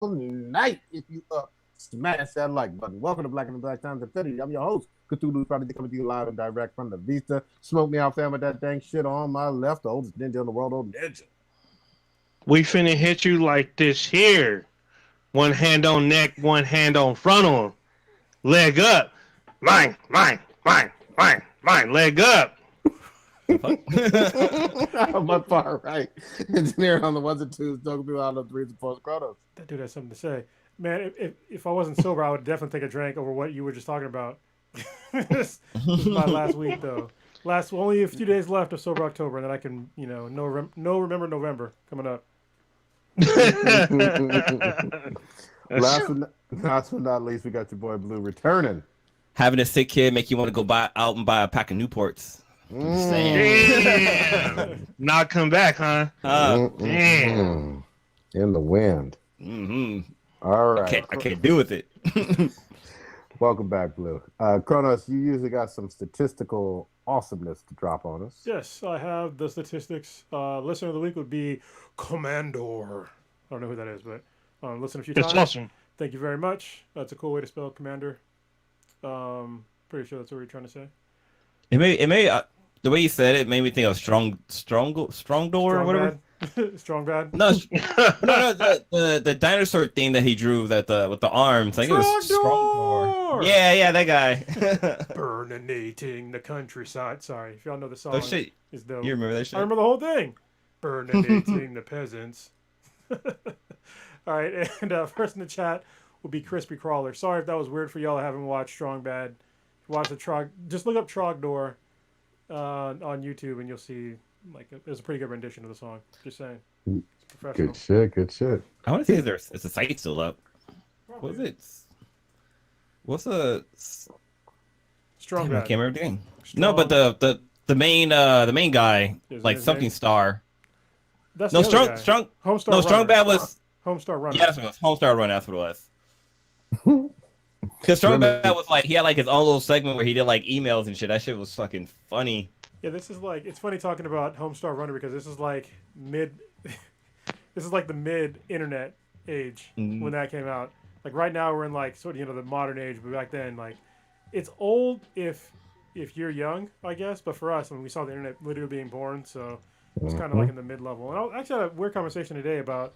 night. If you smash that like button. Welcome to Black and Black Times Infinity. I'm your host, Cthulhu, probably coming to you live and direct from the Vista. Smoke me out, fam, with that dang shit on my left, the oldest ninja in the world, old ninja. We finna hit you like this here. One hand on neck, one hand on frontal. Leg up. Mine. Leg up. My far right. Engineer on the ones and twos, talking through all the threes and fours chronos. That dude has something to say. Man, if I wasn't sober, I would definitely take a drink over what you were just talking about. This is my last week, though. Only a few days left of Sober October, and then I can, no remember November coming up. Last but not least, we got your boy Blue returning. Having a sick kid make you want to go out and buy a pack of Newports. Damn. Not come back, huh? Damn. In the wind. Mm-hmm. All right. I can't deal with it. Welcome back, Blue. Kronos, you usually got some statistical awesomeness to drop on us. Yes, I have the statistics. Listener of the week would be Commandor. I don't know who that is, but listen a few times. That's awesome. Thank you very much. That's a cool way to spell Commander. Pretty sure that's what you're trying to say. It may. The way you said it made me think of strong door or whatever. Strong bad. No, the dinosaur thing that he drew with the arms. I think it was strong door. Yeah, that guy. Burninating the countryside. Sorry, if y'all know the song. Oh shit! Is dope. You remember that shit? I remember the whole thing. Burninating the peasants. All right, and first in the chat will be Crispy Crawler. Sorry if that was weird for y'all that haven't watched Strong Bad. Watch the Trog. Just look up Trogdor on YouTube, and you'll see it's a pretty good rendition of the song. Just saying. It's professional. Good shit. I want to see if it's a site still up. What was it? What's a Strong Bad? I can't remember the name. Strong. No, but the main guy, like something name? Star. That's no Strong Bad was Homestar Runner. Yeah, that's what it was. Homestar Runner. That's what it was. Because Strong Bad was he had his own little segment where he did emails and shit. That shit was fucking funny. Yeah, this is it's funny talking about Homestar Runner because this is the mid internet age when that came out. Right now we're in the modern age, but back then it's old if you're young, I guess. But for us, we saw the internet literally being born, so it's kind of in the mid level. And I actually had a weird conversation today about.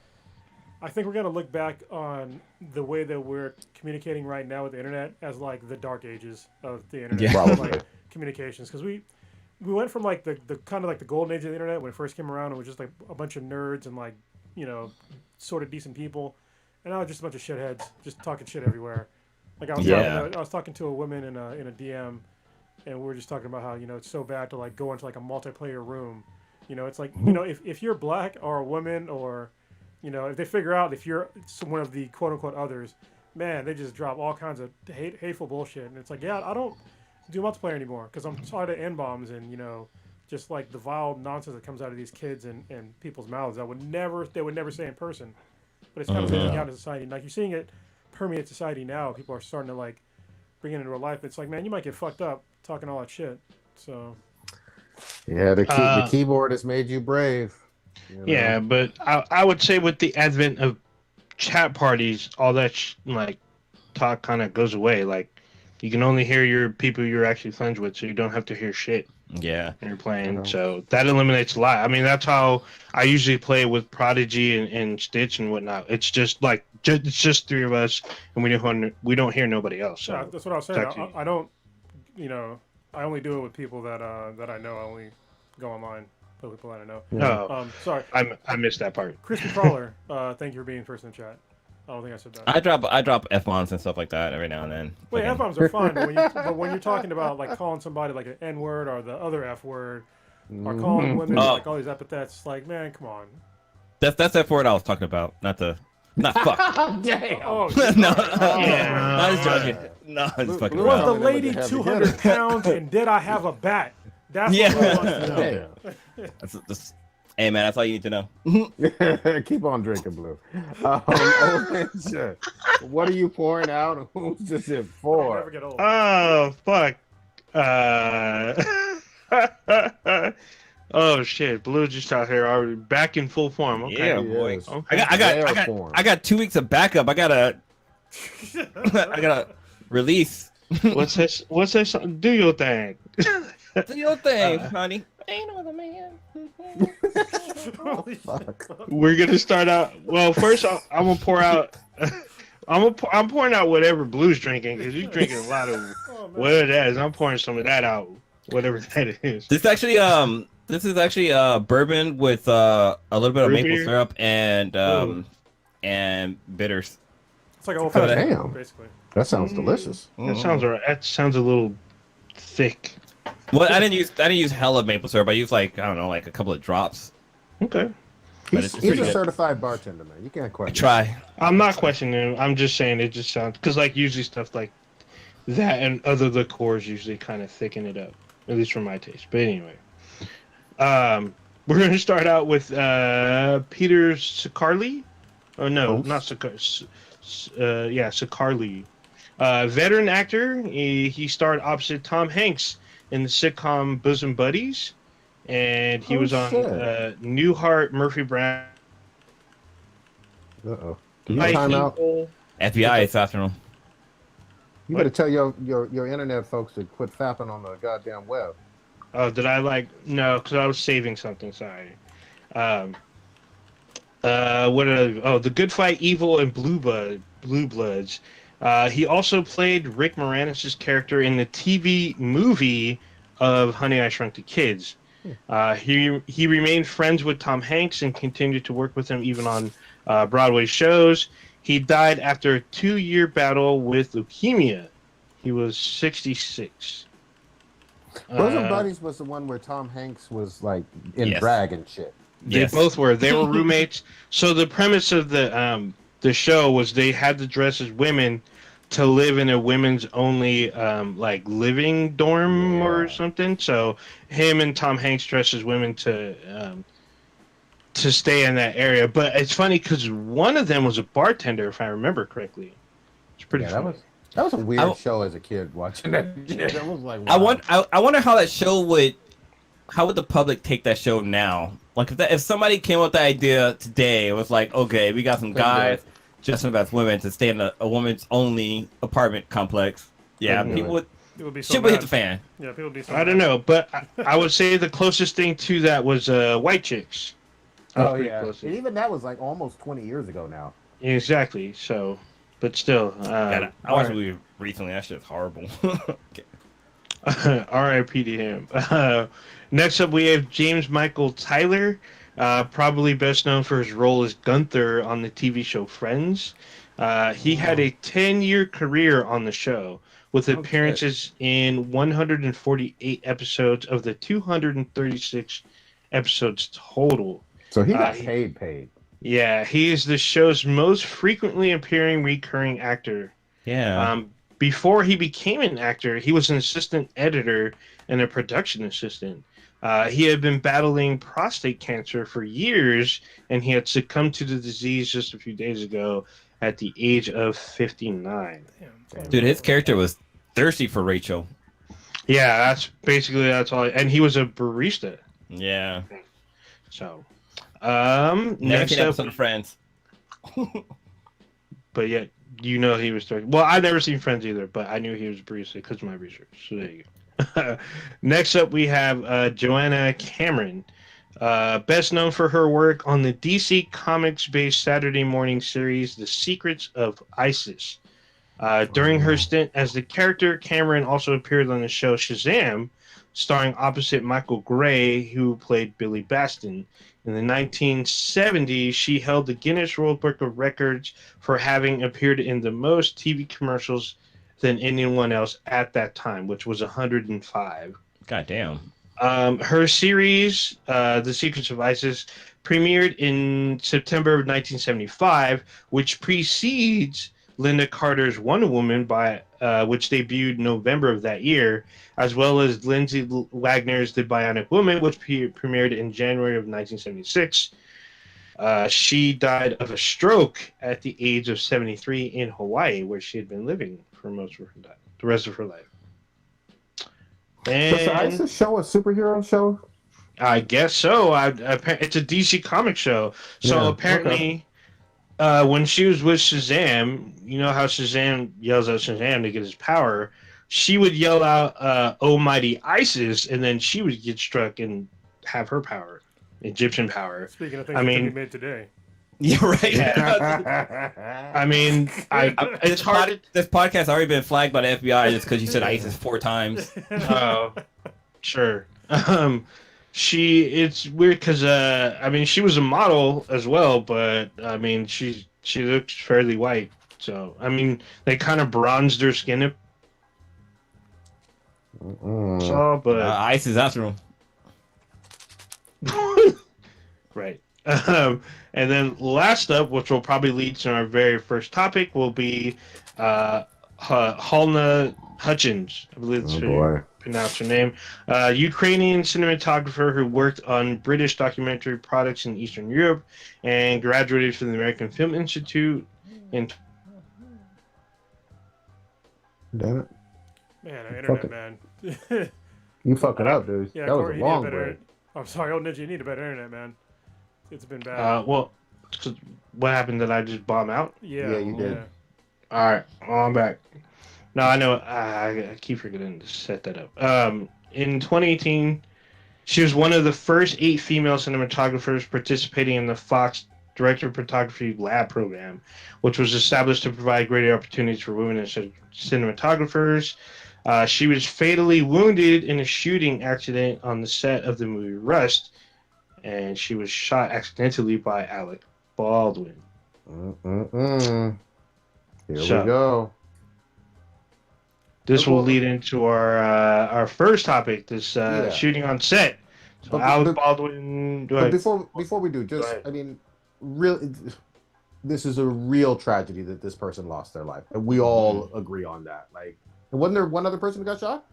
I think we're going to look back on the way that we're communicating right now with the internet as the dark ages of the internet, communications. Because we went from the kind of the golden age of the internet when it first came around. It was just a bunch of nerds and sort of decent people, and now it's just a bunch of shitheads just talking shit everywhere. I was talking to a woman in a DM, and we were just talking about how it's so bad to go into a multiplayer room. It's if you're black or a woman or if they figure out if you're one of the quote-unquote others, man, they just drop all kinds of hateful bullshit. And it's I don't do multiplayer anymore because I'm tired of N-bombs and, just the vile nonsense that comes out of these kids and people's mouths that they would never say in person. But it's kind of leaking out in society. You're seeing it permeate society now. People are starting to, bring it into real life. It's man, you might get fucked up talking all that shit. So... Yeah, the keyboard has made you brave. Yeah, but I would say with the advent of chat parties, all that talk kind of goes away. You can only hear your people you're actually friends with, so you don't have to hear shit. Yeah, when you're playing. So that eliminates a lot. I mean, that's how I usually play with Prodigy and Stitch and whatnot. It's just it's just three of us, and we don't hear nobody else. So yeah, that's what I was saying. I don't, I only do it with people that I know. I only go online. People that I know. No, sorry. I missed that part. Crispy Crawler, thank you for being first in the chat. I don't think I said that. I drop F-bombs and stuff like that every now and then. Wait, F-bombs are fine, but when you're talking about calling somebody an N-word or the other F-word, or calling women all these epithets, man, come on. That's F-word I was talking about, not fuck. Damn. Oh, no, I was joking. No, I was fucking was around. the lady 200 pounds and did I have a bat? That's what I want to know. Hey man, that's all you need to know. Keep on drinking, Blue. Orange, what are you pouring out? And who's this it for? Never get old. Oh fuck. Oh shit, Blue just out here already back in full form. Okay. Yeah, boy. Yes. Okay. I got 2 weeks of backup. I gotta I gotta release. What's this? What's this? Do your thing. Do your thing, honey. Ain't no other man. Holy Fuck. shit. We're gonna start out. Well, first I'm gonna pour out. I'm pouring out whatever Blue's drinking because he's drinking a lot of Oh, man. whatever that is. I'm pouring some of that out, whatever that is. This is actually bourbon with a little bit of Root maple beer? syrup Ooh. and bitters. It's like a whole Oh, fashioned, damn. basically. That sounds delicious. That sounds alright. That sounds a little thick. Well, I didn't use hella maple syrup. I used like I don't know, like a couple of drops. Okay. But He's it's pretty a good. certified bartender, man. You can't I question. try. I'm not questioning him. I'm just saying it just sounds because like usually stuff like that and other liqueurs usually kind of thicken it up, at least for my taste. But anyway, we're gonna start out with Peter Sicarli. Oh no, not Sicarli. Yeah, Sicarli. Veteran actor. He starred opposite Tom Hanks in the sitcom Bosom Buddies, and he was on Newhart, Murphy Brown. Uh-oh. Can you time out? FBI is after him. You better tell your internet folks to quit fapping on the goddamn web. Oh, did I no? Because I was saving something. Sorry. The Good Fight, Evil, and Blue Bloods. He also played Rick Moranis' character in the TV movie of Honey, I Shrunk the Kids. He remained friends with Tom Hanks and continued to work with him even on Broadway shows. He died after a 2-year battle with leukemia. He was 66. Bosom Buddies was the one where Tom Hanks was like in drag and shit. They both were. They were roommates. So the premise of the show was they had to dress as women to live in a women's only like living dorm or something. So him and Tom Hanks dressed as women to stay in that area. But it's funny because one of them was a bartender, if I remember correctly. It's pretty funny. That was a weird show as a kid watching that. Yeah, that was like, wow. I wonder how that show would the public take that show now? Like if somebody came up with the idea today, it was like, okay, we got some guys dressing up as women to stay in a woman's only apartment complex. Yeah, people would so shit would hit the fan. Yeah, people would be so I don't know, but I would say the closest thing to that was White Chicks. Oh yeah, even that was like almost 20 years ago now. Exactly. So, but still, I watched a movie recently. That shit's horrible. R.I.P. to him. Next up, we have James Michael Tyler, probably best known for his role as Gunther on the TV show Friends. He had a 10-year career on the show, with appearances in 148 episodes of the 236 episodes total. So he got paid. Yeah, he is the show's most frequently appearing recurring actor. Yeah. Before he became an actor, he was an assistant editor and a production assistant. He had been battling prostate cancer for years, and he had succumbed to the disease just a few days ago at the age of 59. Dude, his character was thirsty for Rachel. Yeah, that's all. And he was a barista. Yeah. So, never next seen up, episode of Friends. but yet you know he was 30. Well, I've never seen Friends either, but I knew he was a barista because of my research. So there you go. Next up, we have Joanna Cameron, best known for her work on the DC Comics-based Saturday morning series The Secrets of Isis. During her stint as the character, Cameron also appeared on the show Shazam, starring opposite Michael Gray, who played Billy Baston. In the 1970s, she held the Guinness World Book of Records for having appeared in the most TV commercials than anyone else at that time, which was 105. God damn. Her series, The Secrets of Isis, premiered in September of 1975, which precedes Linda Carter's Wonder Woman, which debuted November of that year, as well as Lindsay Wagner's The Bionic Woman, which premiered in January of 1976. She died of a stroke at the age of 73 in Hawaii, where she had been living for the rest of her life. Does the ISIS show a superhero show? I guess so. It's a DC comic show. So Yeah, apparently, when she was with Shazam, you know how Shazam yells at Shazam to get his power. She would yell out, "Oh mighty Isis," and then she would get struck and have her power, Egyptian power. Speaking of things I that can be mean, made today. Yeah, right. I mean, it's hard. This podcast has already been flagged by the FBI just because you said ISIS 4 times. Oh, sure. It's weird because I mean, she was a model as well, but I mean, she looks fairly white. So I mean, they kind of bronzed her skin. So, but ISIS after him. right. And then last up, which will probably lead to our very first topic, will be Halna Hutchins. I believe that's how you pronounce her name. Ukrainian cinematographer who worked on British documentary products in Eastern Europe and graduated from the American Film Institute in. Damn it. Man, the internet, man. You fucking up, dude. Yeah, that was Corey, a long way. I'm sorry, old Ninja, you need a better internet, man. It's been bad. Well, what happened? Did I just bomb out? Yeah, you did. All right, I'm back. No, I know. I keep forgetting to set that up. In 2018, she was one of the first 8 female cinematographers participating in the Fox Director of Photography Lab program, which was established to provide greater opportunities for women as cinematographers. She was fatally wounded in a shooting accident on the set of the movie Rust, and she was shot accidentally by Alec Baldwin. Here we go. This will lead into our first topic, this shooting on set. So Alec Baldwin. Before we do, I mean, really, this is a real tragedy that this person lost their life, and we all agree on that. Like, wasn't there one other person who got shot?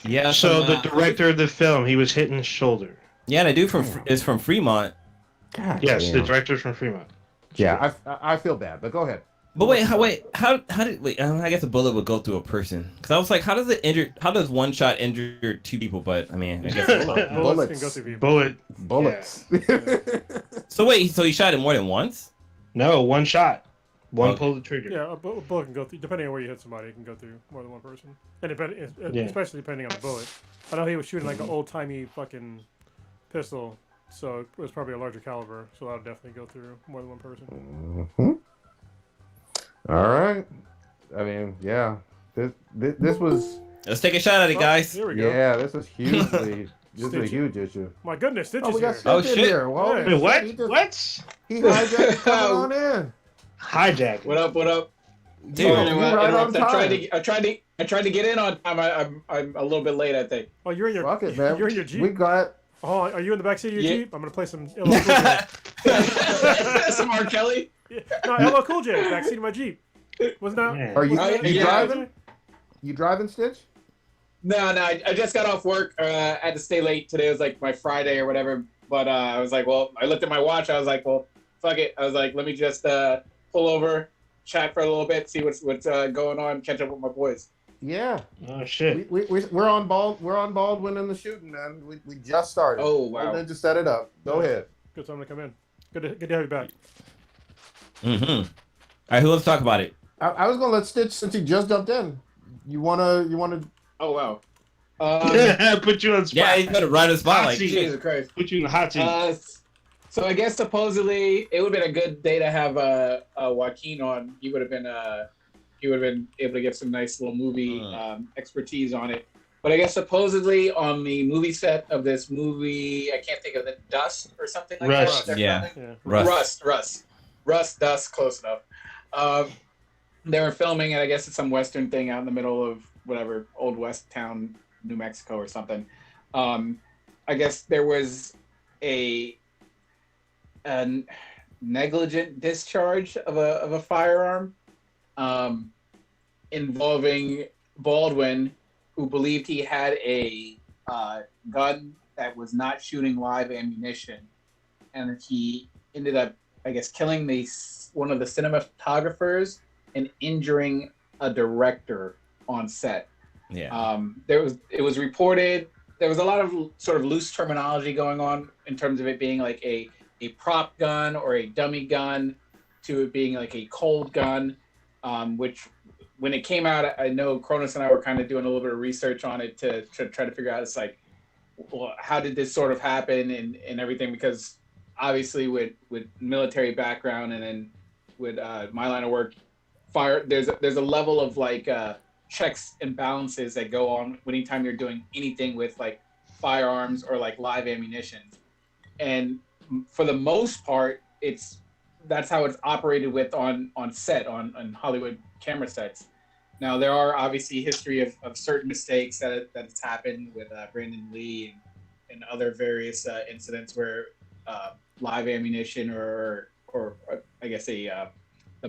Yeah. So the director of the film, he was hit in the shoulder. Yeah, the dude is from Fremont. God yes, damn. the director's from Fremont. Yeah, I feel bad, but go ahead. But how did I guess a bullet would go through a person? Because I was like, how does one shot injure 2 people? But I mean, I guess bullets can go through people. Bullets. Yeah. So he shot it more than once? No, one shot. One pull the trigger. Yeah, a bullet can go through, depending on where you hit somebody, it can go through more than one person. And especially depending on the bullet. I know he was shooting like an old-timey fucking pistol, so it was probably a larger caliber, so that'll definitely go through more than one person. Mm-hmm. All right. I mean, yeah. This was... Let's take a shot at it, guys. Here we go. Yeah, this was hugely... This is a huge issue. My goodness, Stitch is we got here. Stitch in here. Well, Wait, what? He hijacked coming on in. Hijack. What up? Dude, Sorry to right interrupt. on time. I tried to get in on time. I'm a little bit late, I think. Oh, you're in your... Fuck it, man. You're in your Jeep? We got... Oh, are you in the backseat of your Jeep? I'm going to play some LL Cool J. Some R. Kelly? Yeah. No, LL Cool J, backseat of my Jeep. Wasn't that... Yeah. Are you yeah. driving? You driving, Stitch? No, I just got off work. I had to stay late. Today was like my Friday or whatever. But I was like, well, I looked at my watch. I was like, well, fuck it. I was like, let me just pull over, chat for a little bit, see what's going on, catch up with my boys. Yeah. Oh shit. We're on Baldwin in the shooting, man. We just started. Oh wow. Then just set it up. Go ahead. Good time to come in. Good to have you back. Mm-hmm. All right, who wants to talk about it? I was gonna let Stitch, since he just jumped in. You wanna? Oh wow. Put you on the spot. Yeah, he's gonna run the spot like Jesus Christ. Put you in the hot seat. So I guess supposedly it would have been a good day to have Joaquin on. He would have been able to get some nice little movie expertise on it. But I guess supposedly on the movie set of this movie, I can't think of it, Dust or something like Rust. that. Yeah. Rust, Dust, close enough. They were filming it. I guess it's some Western thing out in the middle of whatever, Old West town, New Mexico or something. I guess there was a negligent discharge of a firearm involving Baldwin, who believed he had a gun that was not shooting live ammunition, and he ended up, I guess, killing one of the cinematographers and injuring a director on set. Yeah. It was reported there was a lot of sort of loose terminology going on in terms of it being like a prop gun or a dummy gun to it being like a cold gun, which when it came out, I know Cronus and I were kind of doing a little bit of research on it to try to figure out, it's like, well, how did this sort of happen and everything? Because obviously with military background and then with my line of work, there's a level of like checks and balances that go on anytime you're doing anything with like firearms or like live ammunition. And for the most part, that's how it's operated with on set, on Hollywood camera sets. Now, there are obviously history of certain mistakes that has happened with Brandon Lee and other various incidents where live ammunition or I guess the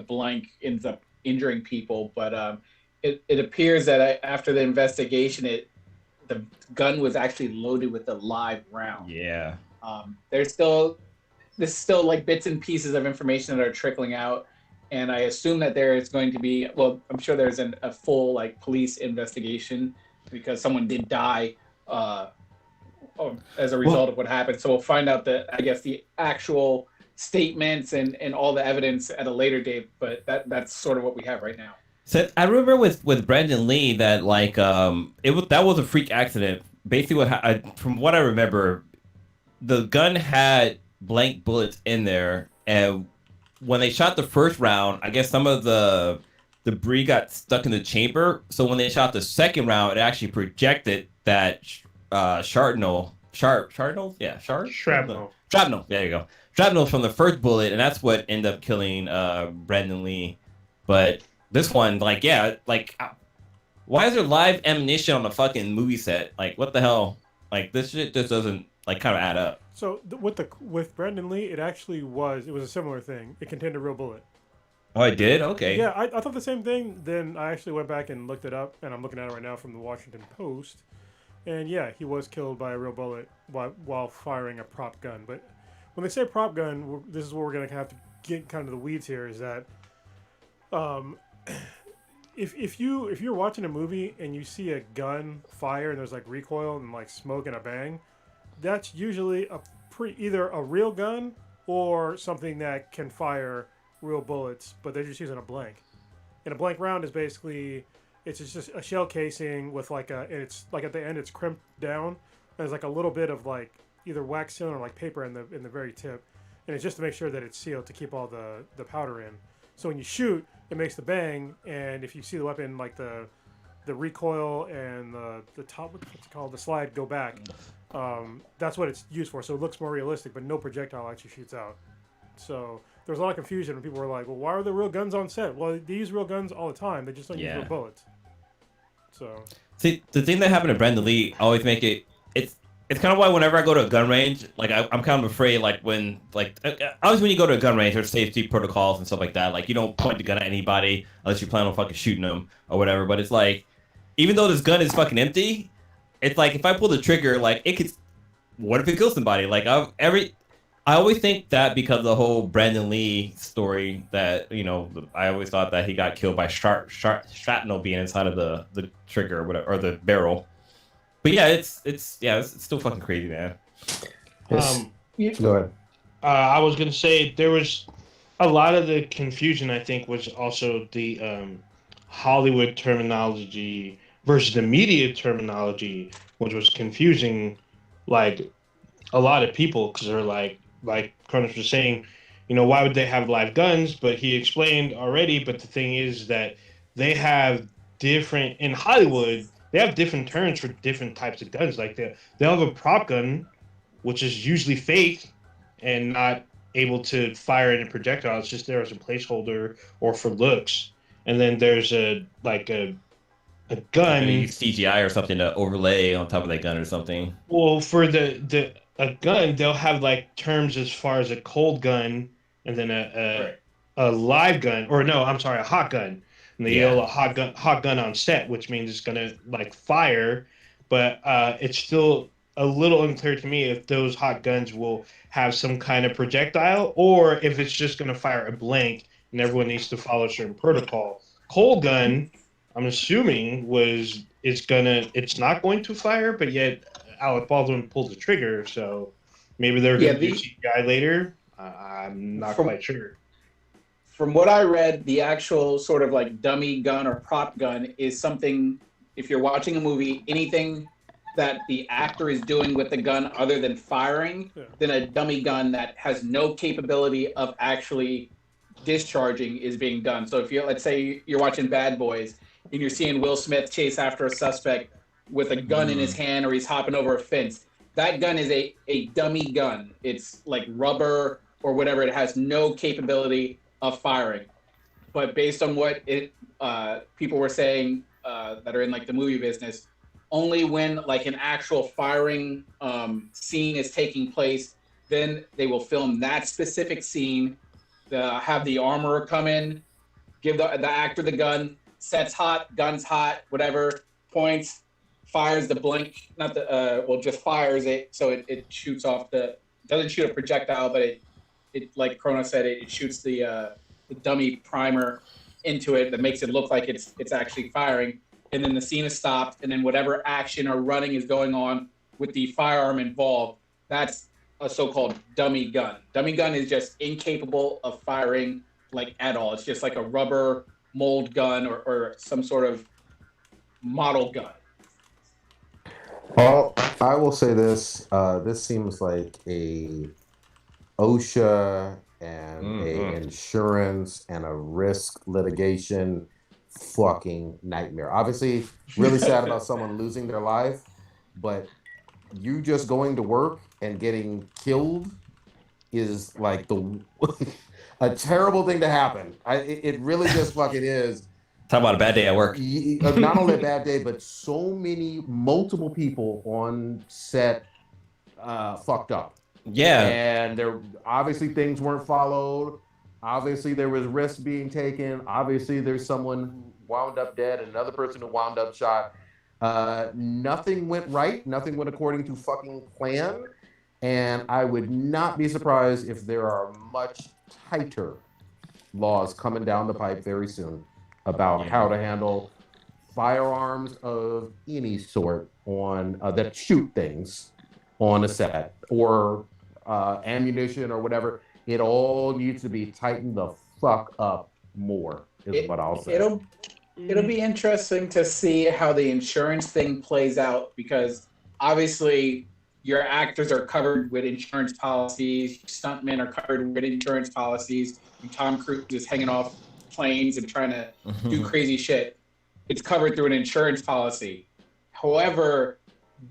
blank ends up injuring people. But it appears that after the investigation, the gun was actually loaded with a live round. Yeah. There's still like bits and pieces of information that are trickling out. And I assume that there is going to be, well, I'm sure there's a full like police investigation because someone did die as a result of what happened. So we'll find out the actual statements and all the evidence at a later date. But that's sort of what we have right now. So I remember with Brandon Lee that like that was a freak accident. Basically, from what I remember, the gun had blank bullets in there, and when they shot the first round, I guess some of the debris got stuck in the chamber. So when they shot the second round, it actually projected that shrapnel. There you go. Shrapnel from the first bullet, and that's what ended up killing Brandon Lee. But this one, why is there live ammunition on a fucking movie set? Like, what the hell? Like, this shit just doesn't kind of add up. So with Brandon Lee, it was a similar thing. It contained a real bullet. Oh, it did? Okay. Yeah, I thought the same thing. Then I actually went back and looked it up, and I'm looking at it right now from the Washington Post. And yeah, he was killed by a real bullet while firing a prop gun. But when they say prop gun, this is where we're going to have to get kind of the weeds here, is that if you're watching a movie and you see a gun fire and there's like recoil and like smoke and a bang, that's usually either a real gun or something that can fire real bullets, but they're just using a blank. And a blank round is basically, it's just a shell casing with it's like at the end it's crimped down, and there's like a little bit of like either wax sealant or like paper in the very tip, and it's just to make sure that it's sealed to keep all the powder in. So when you shoot, it makes the bang, and if you see the weapon, like the recoil and the top, what's it called, the slide go back. That's what it's used for. So it looks more realistic, but no projectile actually shoots out. So there was a lot of confusion when people were like, well, why are there real guns on set? Well, they use real guns all the time. They just don't use real bullets. So see, the thing that happened to Brandon Lee always make it's kind of why whenever I go to a gun range, like I'm kind of afraid, like when always when you go to a gun range, there's safety protocols and stuff like that. Like you don't point the gun at anybody unless you plan on fucking shooting them or whatever. But it's like, even though this gun is fucking empty, it's like if I pull the trigger, like it could. What if it kills somebody? Like I always think that because of the whole Brandon Lee story that I always thought that he got killed by shrapnel being inside of the trigger or whatever, or the barrel. But yeah, it's still fucking crazy, man. Go ahead. I was gonna say there was a lot of the confusion. I think was also the Hollywood terminology versus the media terminology, which was confusing, like a lot of people, because they're like Cronus was saying, why would they have live guns? But he explained already. But the thing is that they have different in Hollywood. They have different terms for different types of guns. Like they'll have a prop gun, which is usually fake and not able to fire any projectile. It's just there as a placeholder or for looks. And then there's a gun. CGI or something to overlay on top of that gun or something. Well, for a gun, they'll have like terms as far as a cold gun and then a live gun, or no, I'm sorry, a hot gun. And they yell a hot gun on set, which means it's gonna like fire, but it's still a little unclear to me if those hot guns will have some kind of projectile or if it's just gonna fire a blank and everyone needs to follow a certain protocol. Cold gun, I'm assuming it's not going to fire, but yet Alec Baldwin pulls the trigger, so maybe they're going to do CGI later. I'm not quite sure. From what I read, the actual sort of like dummy gun or prop gun is something, if you're watching a movie, anything that the actor is doing with the gun other than firing, then a dummy gun that has no capability of actually discharging is being done. So if you, let's say you're watching Bad Boys and you're seeing Will Smith chase after a suspect with a gun in his hand, or he's hopping over a fence, that gun is a dummy gun. It's like rubber or whatever. It has no capability of firing. But based on what people were saying that are in like the movie business, only when like an actual firing scene is taking place, then they will film that specific scene, have the armorer come in, give the actor the gun, sets hot, gun's hot, whatever, points, fires the blank, not the, just fires it, so it shoots off doesn't shoot a projectile, but it like Chrono said, it shoots the dummy primer into it that makes it look like it's actually firing, and then the scene is stopped, and then whatever action or running is going on with the firearm involved, that's a so-called dummy gun. Dummy gun is just incapable of firing like at all. It's just like a rubber mold gun or some sort of model gun. Well, I will say this. This seems like a OSHA and a insurance and a risk litigation fucking nightmare. Obviously, really sad about someone losing their life, but you just going to work and getting killed is like a terrible thing to happen. It really just fucking is. Talk about a bad day at work. Not only a bad day, but multiple people on set fucked up. Yeah. And there obviously things weren't followed. Obviously there was risk being taken. Obviously there's someone who wound up dead and another person who wound up shot. Nothing went right. Nothing went according to fucking plan. And I would not be surprised if there are much tighter laws coming down the pipe very soon about how to handle firearms of any sort on that shoot things on a set, or ammunition or whatever. It all needs to be tightened the fuck up more, is what I'll say. It'll be interesting to see how the insurance thing plays out, because obviously your actors are covered with insurance policies, stuntmen are covered with insurance policies, and Tom Cruise is hanging off planes and trying to do crazy shit. It's covered through an insurance policy. However,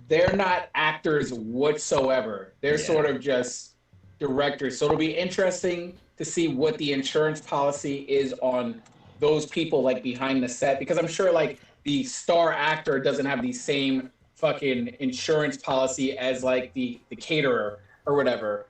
they're not actors whatsoever. They're sort of just directors. So it'll be interesting to see what the insurance policy is on those people like behind the set, because I'm sure like the star actor doesn't have the same fucking insurance policy as like the caterer or whatever,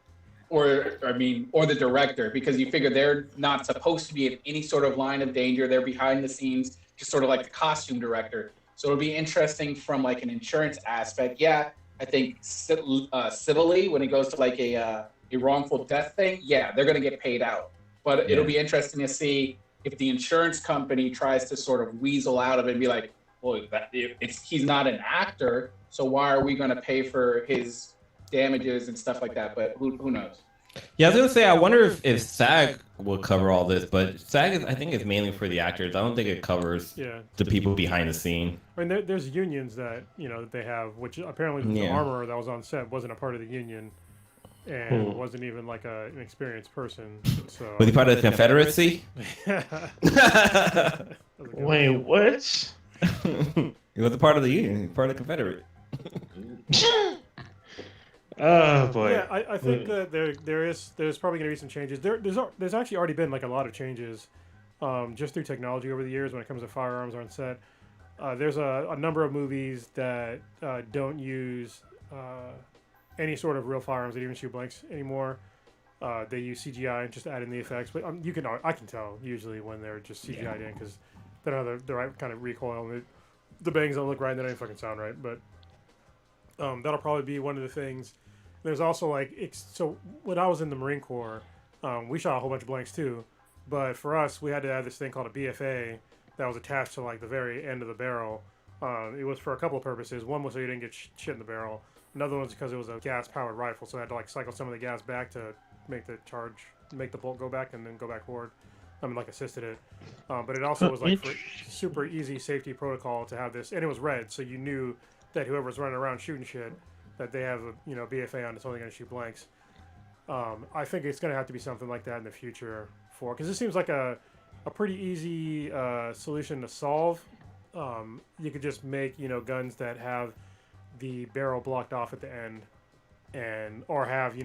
or the director, because you figure they're not supposed to be in any sort of line of danger. They're behind the scenes, just sort of like the costume director. So it'll be interesting from like an insurance aspect. Yeah, I think civilly, when it goes to like a wrongful death thing, yeah, they're going to get paid out. But it'll be interesting to see if the insurance company tries to sort of weasel out of it and be like, well, he's not an actor, so why are we going to pay for his damages and stuff like that? But who knows? Yeah, I was gonna say, I wonder if SAG will cover all this, but SAG I think is mainly for the actors. I don't think it covers the people behind the scene. I mean, there's unions that that they have, which apparently the armorer that was on set wasn't a part of the union, and wasn't even like an experienced person. So was he part of the Confederacy? Wait, what? He was a part of the union. He was part of the Confederate. Oh boy. Yeah, I think that there's probably going to be some changes. There's actually already been like a lot of changes, just through technology over the years when it comes to firearms on set. There's a number of movies that don't use any sort of real firearms. They don't even shoot blanks anymore. They use CGI and just add in the effects. But I can tell usually when they're just CGI'd in, because they don't have the right kind of recoil, and the bangs don't look right, and they don't even fucking sound right. But that'll probably be one of the things. There's also like, so when I was in the Marine Corps, we shot a whole bunch of blanks too, but for us, we had to add this thing called a BFA that was attached to like the very end of the barrel. It was for a couple of purposes. One was so you didn't get shit in the barrel, Another one's because it was a gas-powered rifle, so I had to like cycle some of the gas back to make the bolt go back and then go back forward. I mean, like assisted it. But it also was like for super easy safety protocol to have this, and it was red, so you knew that whoever's running around shooting shit, that they have a BFA on, it's only going to shoot blanks. I think it's going to have to be something like that in the future because it seems like a pretty easy solution to solve. You could just make guns that have the barrel blocked off at the end, or have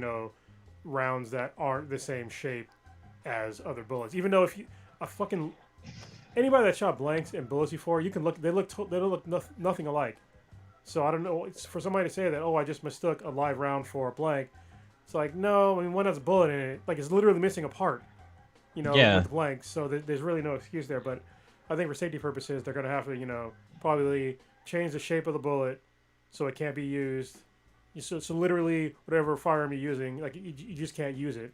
rounds that aren't the same shape as other bullets. Even though if you anybody that shot blanks and bullets before, you can look they look nothing alike. So I don't know, it's for somebody to say that I just mistook a live round for a blank. It's like, no, I mean, one has a bullet in it, like it's literally missing a part, with the blanks. So there's really no excuse there. But I think for safety purposes, they're gonna have to probably change the shape of the bullet so it can't be used. So literally whatever firearm you're using, like you just can't use it.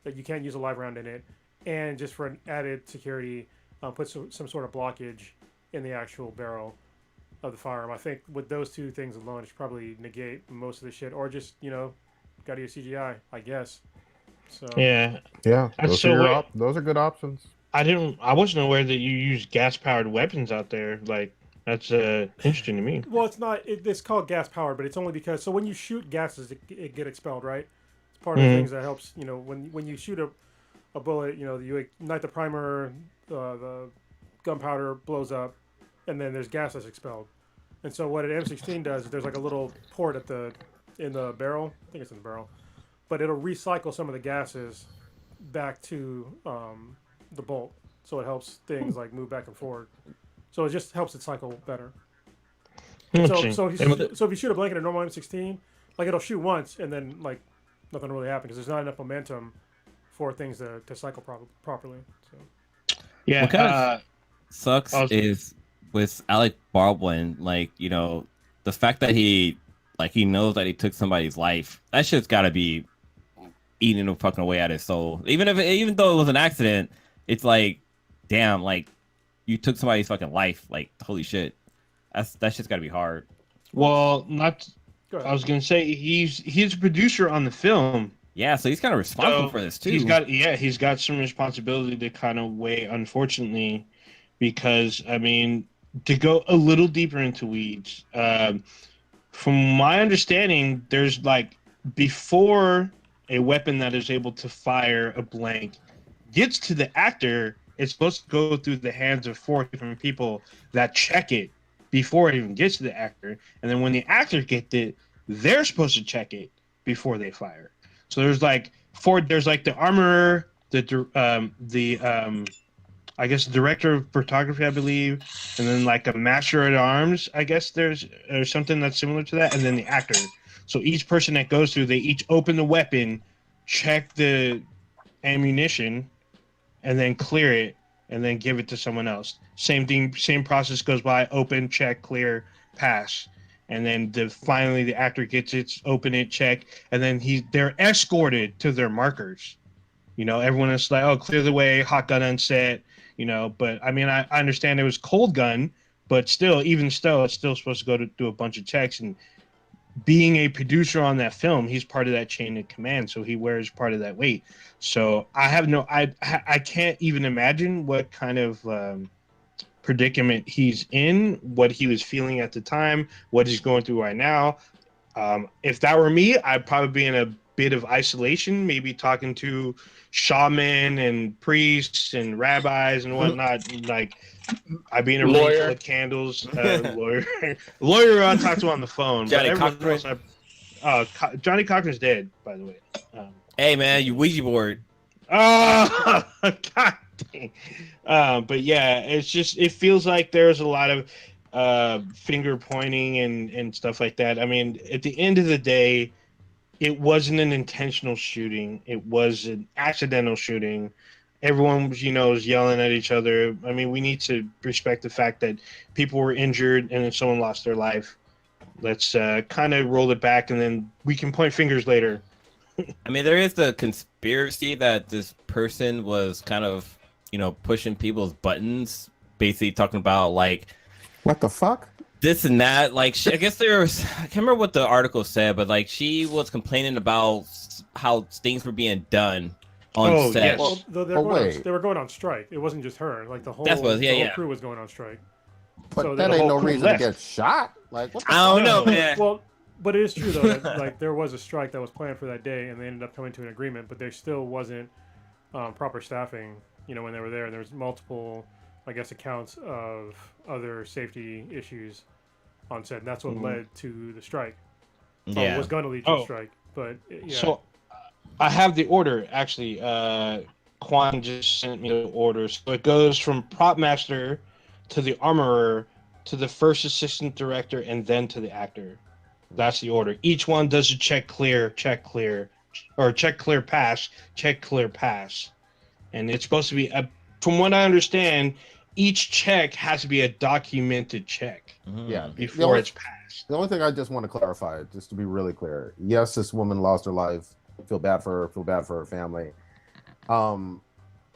Like you can't use a live round in it. And just for an added security, put some sort of blockage in the actual barrel of the firearm. I think with those two things alone, it should probably negate most of the shit, or just got to use CGI, I guess. So yeah. Those are good options. I wasn't aware that you use gas-powered weapons out there. Like that's interesting to me. Well, it's not. It's called gas-powered, but it's only because when you shoot gases, it get expelled, right? It's part of the things that helps. When you shoot a bullet, you ignite the primer, the gunpowder blows up, and then there's gas that's expelled. And so what an M16 does is there's like a little port in the barrel. I think it's in the barrel, but it'll recycle some of the gases back to the bolt, so it helps things like move back and forward. So it just helps it cycle better. So if you shoot a blank in a normal M16, like it'll shoot once and then like nothing really happens because there's not enough momentum for things to cycle properly. So yeah, what kind of sucks is with Alec Baldwin, like the fact that he knows that he took somebody's life. That shit's got to be eating the fucking away at his soul. Even though it was an accident, it's like, damn, like you took somebody's fucking life. Like holy shit, that shit's got to be hard. Well, I was gonna say he's a producer on the film. Yeah, so he's kind of responsible for this too. He's got some responsibility to kind of weigh, unfortunately, because I mean, to go a little deeper into weeds, from my understanding, there's like before a weapon that is able to fire a blank gets to the actor, it's supposed to go through the hands of 4 different people that check it before it even gets to the actor, and then when the actor gets it, they're supposed to check it before they fire. So there's like the armorer, I guess the director of photography, I believe, and then like a master at arms. I guess there's something that's similar to that, and then the actor. So each person that goes through, they each open the weapon, check the ammunition, and then clear it, and then give it to someone else. Same thing, same process goes by: open, check, clear, pass. And then finally the actor gets it, open it, check, and then they're escorted to their markers. Everyone is like, oh, clear the way, hot gun on set, But I mean, I understand it was cold gun, but still, it's still supposed to go to do a bunch of checks. And being a producer on that film, he's part of that chain of command, so he wears part of that weight. So I can't even imagine what kind of predicament he's in, what he was feeling at the time, what he's going through right now. If that were me, I'd probably be in a bit of isolation, maybe talking to shaman and priests and rabbis and whatnot. Like I'd be in a room full of candles. Lawyer I'll talk to on the phone. Johnny Cochran. Johnny Cochran's dead, by the way. Hey man, you Ouija board. Oh, God dang. But yeah, it feels like there's a lot of finger pointing and stuff like that. I mean, at the end of the day, it wasn't an intentional shooting. It was an accidental shooting. Everyone was, was yelling at each other. I mean, we need to respect the fact that people were injured and then someone lost their life. Let's kind of roll it back, and then we can point fingers later. I mean, there is the conspiracy that this person was kind of, pushing people's buttons, basically talking about like, what the fuck? this and that. Like, I guess there's, I can't remember what the article said, but like she was complaining about how things were being done on set. Yes. Well, they were going on strike. It wasn't just her. Like the whole, whole crew was going on strike. But so that ain't no reason to get shot. Like, what the I don't know, man. Well, but it is true though. That, like there was a strike that was planned for that day, and they ended up coming to an agreement. But there still wasn't proper staffing. You know, when they were there, and there was multiple, I guess, accounts of other safety issues on set. And that's what led to the strike. Yeah, was going to lead to a strike, but yeah. So I have the order actually. Quan just sent me the order. So it goes from prop master to the armorer to the first assistant director and then to the actor. That's the order. Each one does a check clear, or check clear pass. And it's supposed to be, from what I understand, each check has to be a documented check. Yeah, before it's passed. The only thing I just want to clarify, just to be really clear, yes, this woman lost her life. Feel bad for her. Feel bad for her family.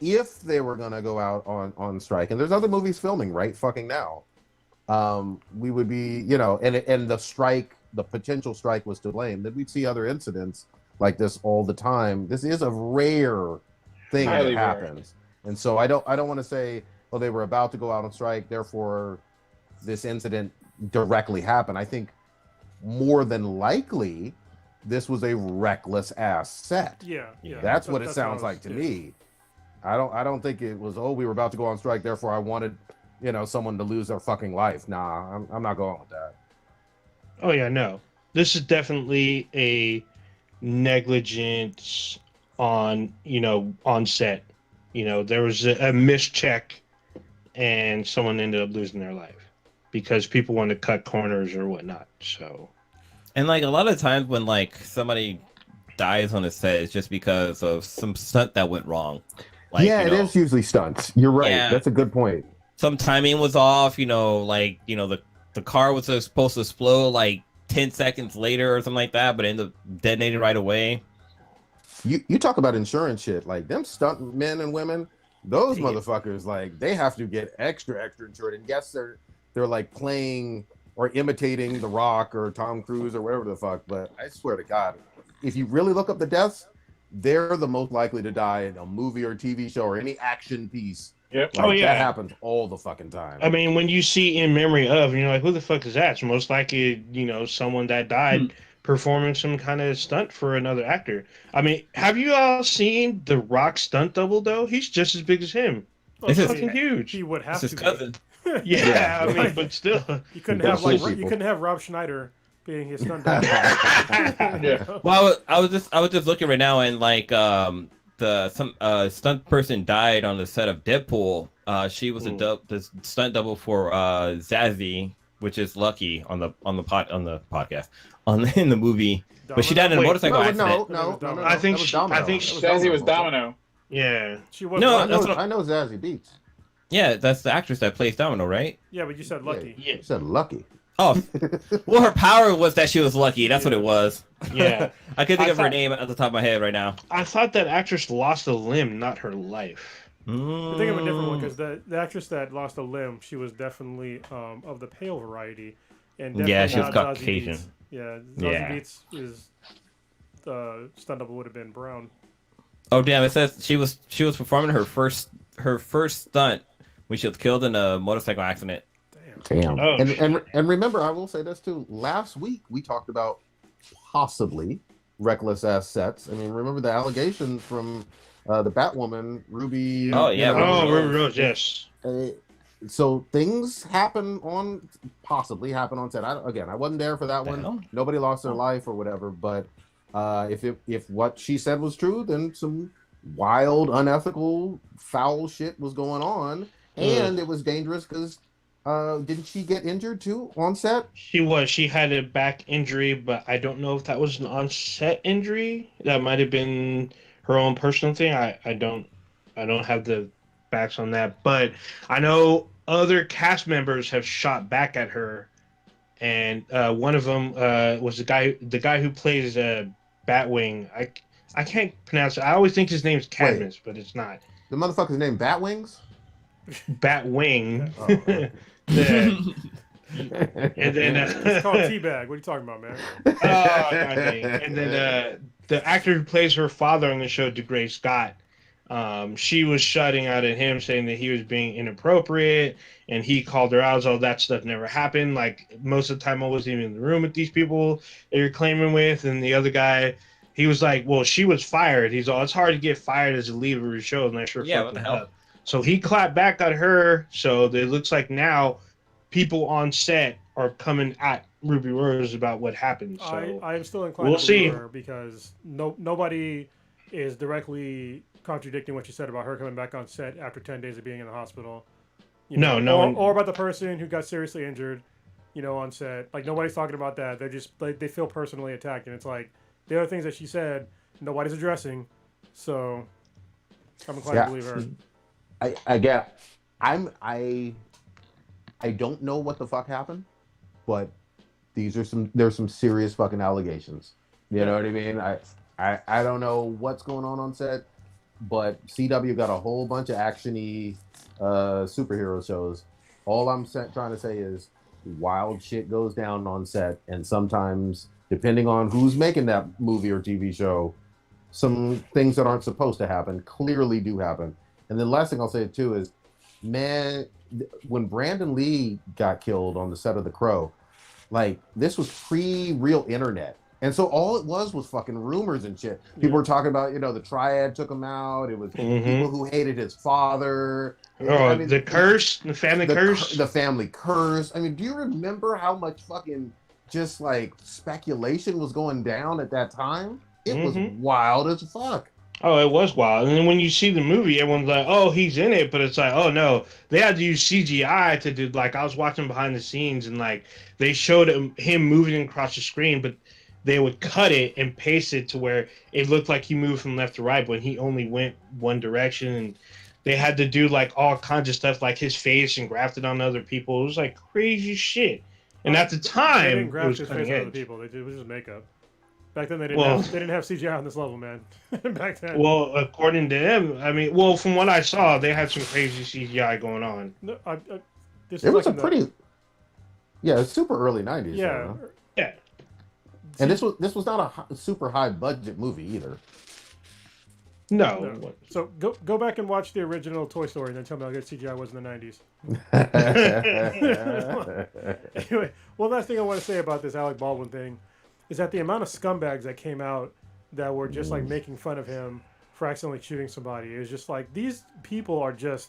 If they were gonna go out on strike, and there's other movies filming right fucking now, we would be, you know, and the strike, the potential strike was to blame, then we'd see other incidents like this all the time. This is a rare thing that happens, and so I don't want to say, oh, they were about to go out on strike, therefore this incident directly happened. I think more than likely this was a reckless ass set. Yeah. That's what it sounds like to me. I don't think it was, oh, we were about to go on strike, therefore I wanted, you know, someone to lose their fucking life. Nah, I'm not going with that. Oh yeah, no. This is definitely a negligence on set. You know, there was a mischeck and someone ended up losing their life because people want to cut corners or whatnot. So, and like a lot of times when like somebody dies on a set, it's just because of some stunt that went wrong. Like, yeah, it is usually stunts. You're right. Yeah. That's a good point. Some timing was off, the car was supposed to explode like 10 seconds later or something like that, but ended up detonating right away. You talk about insurance shit, like them stunt men and women, those motherfuckers, like they have to get extra insured. And yes, they're like playing or imitating The Rock or Tom Cruise or whatever the fuck, but I swear to God, if you really look up the deaths, they're the most likely to die in a movie or TV show or any action piece. Yep. Like, that happens all the fucking time. I mean, when you see In Memory Of, you're like, who the fuck is that? It's most likely, someone that died performing some kind of stunt for another actor. I mean, have you all seen The Rock stunt double, though? He's just as big as him. He's fucking huge. He would have to his cousin. Yeah, I mean, but still. You couldn't have Rob Schneider being his stunt double. Well, I was just looking right now, and like some stunt person died on the set of Deadpool. She was the stunt double for Zazie, which is Lucky in the movie. Domino? But she died in a motorcycle accident. No. I think Zazie was Domino. Yeah, she was. No, I know Zazie Beetz. Yeah, that's the actress that plays Domino, right? Yeah, but you said Lucky. Yeah. You said Lucky. Oh, well, her power was that she was lucky. That's what it was. Yeah. I couldn't think of her name at the top of my head right now. I thought that actress lost a limb, not her life. I think of a different one because the actress that lost a limb, she was definitely of the pale variety, and definitely she was Caucasian. Zazie Beetz is stunt double would have been brown. Oh damn! It says she was performing her first stunt when she was killed in a motorcycle accident. Damn. Oh, and remember, I will say this too. Last week we talked about possibly reckless ass sets. I mean, remember the allegations from the Batwoman, Ruby. Oh yeah, Ruby Rose. Yes. So things possibly happen on set. I wasn't there for that one. Nobody lost their life or whatever. But if what she said was true, then some wild, unethical, foul shit was going on, and it was dangerous because. Didn't she get injured too on set? She had a back injury, but I don't know if that was an on-set injury. That might have been her own personal thing. I don't have the facts on that, but I know other cast members have shot back at her, and one of them was the guy who plays Batwing. I can't pronounce it. I always think his name's Cadmus, but it's not. The motherfucker's name Batwings? Batwing. Oh, okay. Yeah. And then It's called Teabag. What are you talking about, man? oh, God dang. And then the actor who plays her father on the show, DeGray Scott, she was shouting out at him, saying that he was being inappropriate, and he called her out. All that stuff never happened. Like, most of the time, I wasn't even in the room with these people that you're claiming with. And the other guy, he was like, well, she was fired. He's all, it's hard to get fired as a lead of a show unless you're Yeah, what fucking the hell? up. So he clapped back at her. So it looks like now people on set are coming at Ruby Rose about what happened. So I am still inclined we'll to believe see. her because nobody is directly contradicting what you said about her coming back on set after 10 days of being in the hospital. No one- or about the person who got seriously injured, on set. Like, nobody's talking about that. They're just like, they feel personally attacked, and it's like the other things that she said, nobody's addressing. So I'm inclined to believe her. I don't know what the fuck happened, but there's some serious fucking allegations. You know what I mean? I don't know what's going on set, but CW got a whole bunch of actiony superhero shows. All I'm trying to say is wild shit goes down on set, and sometimes, depending on who's making that movie or TV show, some things that aren't supposed to happen clearly do happen. And then last thing I'll say too is, man, when Brandon Lee got killed on the set of The Crow, like, this was pre-real internet. And so all it was fucking rumors and shit. People were talking about, the Triad took him out. It was people who hated his father. Oh, the curse, the family curse. The family curse. I mean, do you remember how much fucking just like speculation was going down at that time? It was wild as fuck. Oh, it was wild. And then when you see the movie, everyone's like, oh, he's in it. But it's like, oh, no. They had to use CGI to do, like, I was watching behind the scenes, and, like, they showed him moving across the screen, but they would cut it and paste it to where it looked like he moved from left to right when he only went one direction. And they had to do, like, all kinds of stuff, like his face, and graft it on other people. It was, like, crazy shit. And at the time, They didn't it graft was his cutting face on other edge. people. It was just makeup. Back then, they didn't have CGI on this level, man. Back then. Well, according to them, I mean, well, from what I saw, they had some crazy CGI going on. No, this It was like it's super early 90s. Yeah. Though, Yeah. and this was not a super high budget movie either. No. So go back and watch the original Toy Story and then tell me how good CGI was in the 90s. Anyway, one last thing I want to say about this Alec Baldwin thing is that the amount of scumbags that came out that were just like making fun of him for accidentally shooting somebody is just like, these people are just,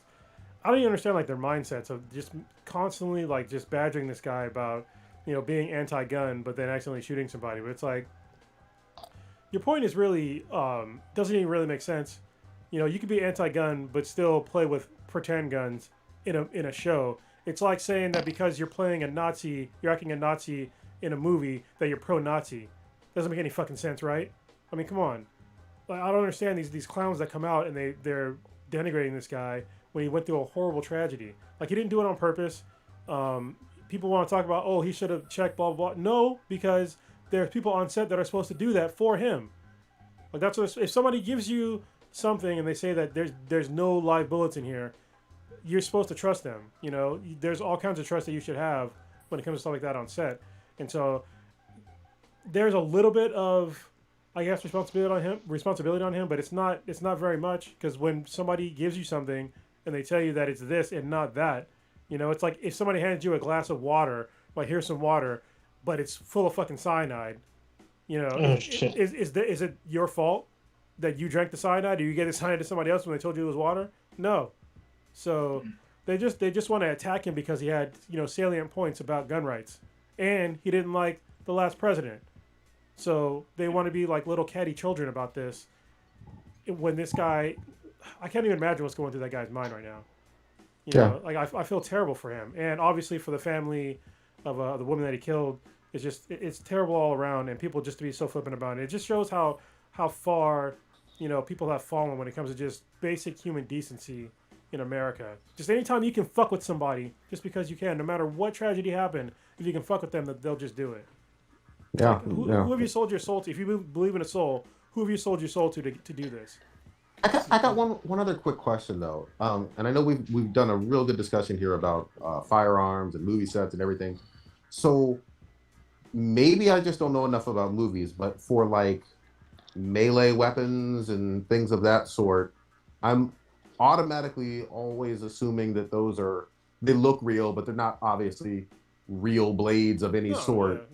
I don't even understand like their mindsets of just constantly like just badgering this guy about, being anti-gun, but then accidentally shooting somebody. But it's like, your point is really, doesn't even really make sense. You could be anti-gun, but still play with pretend guns in a show. It's like saying that because you're playing a Nazi, you're acting a Nazi in a movie, that you're pro-Nazi. Doesn't make any fucking sense, right? I mean, come on. Like, I don't understand these clowns that come out and they're denigrating this guy when he went through a horrible tragedy. Like, he didn't do it on purpose. People want to talk about, oh, he should have checked, blah, blah, blah. No, because there's people on set that are supposed to do that for him. Like, that's what, if somebody gives you something and they say that there's no live bullets in here, you're supposed to trust them. There's all kinds of trust that you should have when it comes to stuff like that on set. And so there's a little bit of, I guess, responsibility on him, but it's not very much, because when somebody gives you something and they tell you that it's this and not that, it's like if somebody hands you a glass of water, like, here's some water, but it's full of fucking cyanide. Is it your fault that you drank the cyanide, or you gave the cyanide to somebody else when they told you it was water? No. So they just want to attack him because he had, salient points about gun rights, and he didn't like the last president. So they want to be like little catty children about this. When this guy, I can't even imagine what's going through that guy's mind right now. Like, I feel terrible for him, and obviously for the family of the woman that he killed. It's terrible all around, and people just to be so flippant about it. It just shows how far, people have fallen when it comes to just basic human decency in America. Just anytime you can fuck with somebody, just because you can, no matter what tragedy happened, if you can fuck with them, they'll just do it. Yeah. Like, who have you sold your soul to? If you believe in a soul, who have you sold your soul to do this? I got one other quick question though, and I know we've done a real good discussion here about firearms and movie sets and everything. So maybe I just don't know enough about movies, but for like melee weapons and things of that sort, I'm automatically always assuming that they look real, but they're not obviously real blades of any sort.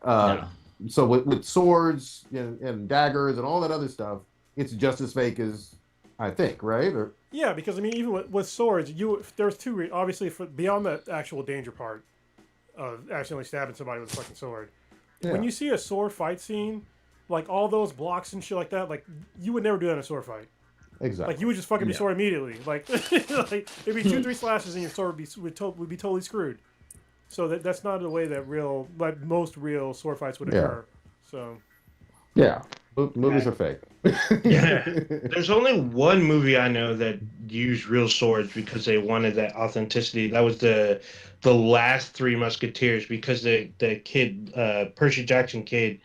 No. So with swords and daggers and all that other stuff, it's just as fake as I think, right? Or Yeah, because I mean, even with swords, there's two obviously beyond the actual danger part of accidentally stabbing somebody with a fucking sword. yeah. When you see a sword fight scene, like all those blocks and shit like that, like you would never do that in a sword fight. Exactly. Like you would just fucking be sword immediately. Like, like it'd be 2-3 slashes and your sword would be totally screwed. So that's not the way that most real sword fights would occur. So yeah, movies are fake. Yeah, there's only one movie I know that used real swords because they wanted that authenticity. That was the last Three Musketeers, because the kid, Percy Jackson kid,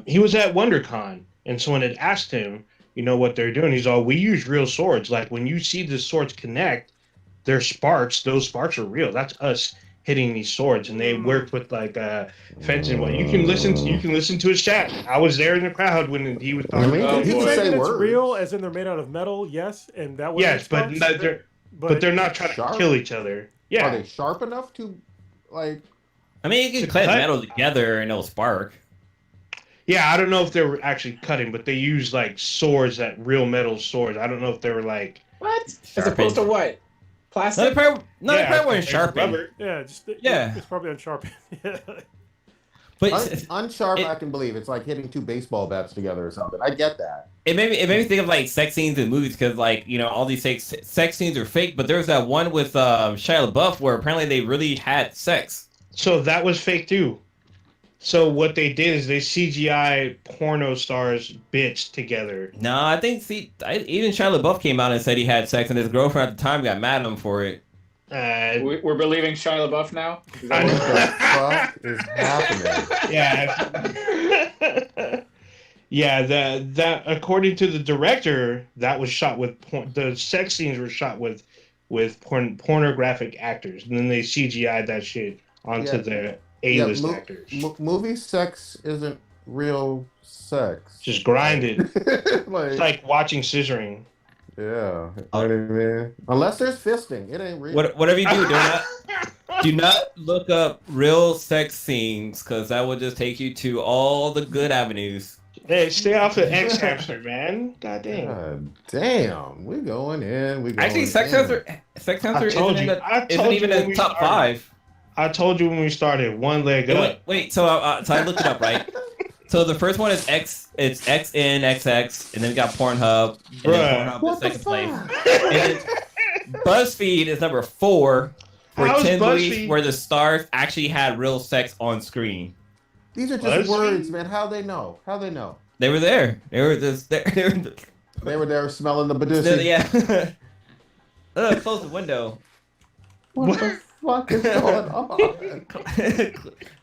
he was at WonderCon, and someone had asked him, what they're doing. He's all, we use real swords. Like when you see the swords connect, they're sparks. Those sparks are real. That's us hitting these swords. And they worked with like fencing. Well, you can listen to his chat. I was there in the crowd when he was talking about. He People can say say that it's words. real, as in they're made out of metal. Yes, and that would Yes, but they're not trying to kill each other. Yeah. Are they sharp enough to, like? I mean, you can clamp metal together and it'll spark. Yeah, I don't know if they were actually cutting, but they used like swords, that real metal swords. I don't know if they were like What? Sharpened. As opposed to what? No, Plastic? they probably weren't sharpened. rubber. Yeah, it's probably unsharpened. Yeah. But Unsharp, I can believe. It's like hitting two baseball bats together or something. I get that. it made me think of like sex scenes in movies, because like all these sex scenes are fake. But there was that one with Shia LaBeouf where apparently they really had sex. So that was fake too. So what they did is they CGI porno stars bitch together. No, I think even Shia LaBeouf came out and said he had sex, and his girlfriend at the time got mad at him for it. We're believing Shia LaBeouf now? Is that What the fuck is happening? Yeah. Yeah, that according to the director, that was shot with the sex scenes were shot with pornographic actors, and then they CGI'd that shit onto the A-list actors. Movie sex isn't real sex. Just grinded. Like, It's like watching scissoring. yeah, you know what I mean? Unless there's fisting, it ain't real. Whatever you do, do not look up real sex scenes, because that will just take you to all the good avenues. Hey, stay off the X Hamster, man. God damn. God damn, we going in. Actually, Sex Hamster isn't even in the top 5. I told you when we started, one leg up. Wait. So I looked it up, right? So the first one is it's XN, XX, and then we got Pornhub. And then Pornhub What is the second place. fuck? And then BuzzFeed is number 4 for How's 10 movies BuzzFeed? where the stars actually had real sex on screen. These are just BuzzFeed? words, man. How they know? They were there. They were just there. They were there smelling the Badusi. Yeah. Close the window. What the fuck is going on?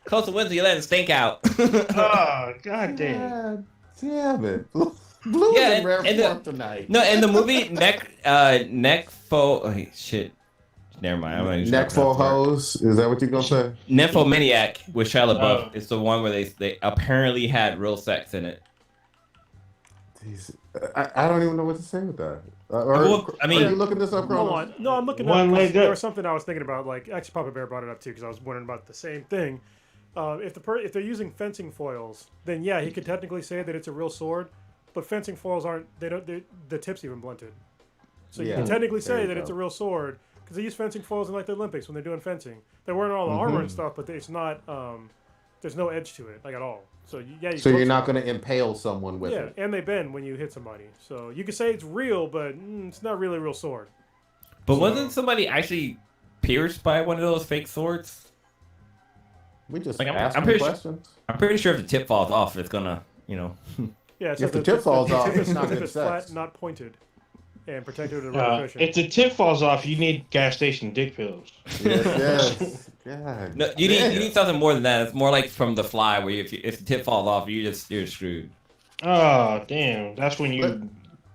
Close the window. You let it stink out. Oh, god damn. God damn it. Blue Yeah, is in rare and form tonight. No, in the movie shit. Never mind. I'm not even Neck full hose. Is that what you're gonna say? Nymphomaniac with Shia LaBeouf. It's the one where they apparently had real sex in it. Jeez. I don't even know what to say with that. Well, I mean- are you looking this up, Hold Chronos? on. No, I'm looking One up. leg There up. was something I was thinking about. Like, actually, Papa Bear brought it up too, because I was wondering about the same thing. If they're using fencing foils, then yeah, he could technically say that it's a real sword. But fencing foils aren't. The tip's even blunted. So you Yeah. can technically There say you that go. it's a real sword, because they use fencing foils in like the Olympics when they're doing fencing. They're wearing all the armor and stuff, but it's not. There's no edge to it, like at all. So So you're not going to impale someone with Yeah, it. and they bend when you hit somebody. So you could say it's real, but it's not really a real sword. But wasn't somebody actually pierced by one of those fake swords? We just Like, I'm asking pretty sure- questions. I'm pretty sure if the tip falls off, it's gonna, Yeah, If the tip falls off, tip it's not good is sex. flat, not pointed, and protected with a rubber cushion. If the tip falls off, you need gas station dick pills. Yes. God. No, you need something more than that. It's more like from The Fly, where if the tip falls off, you're screwed. Oh, damn. That's when you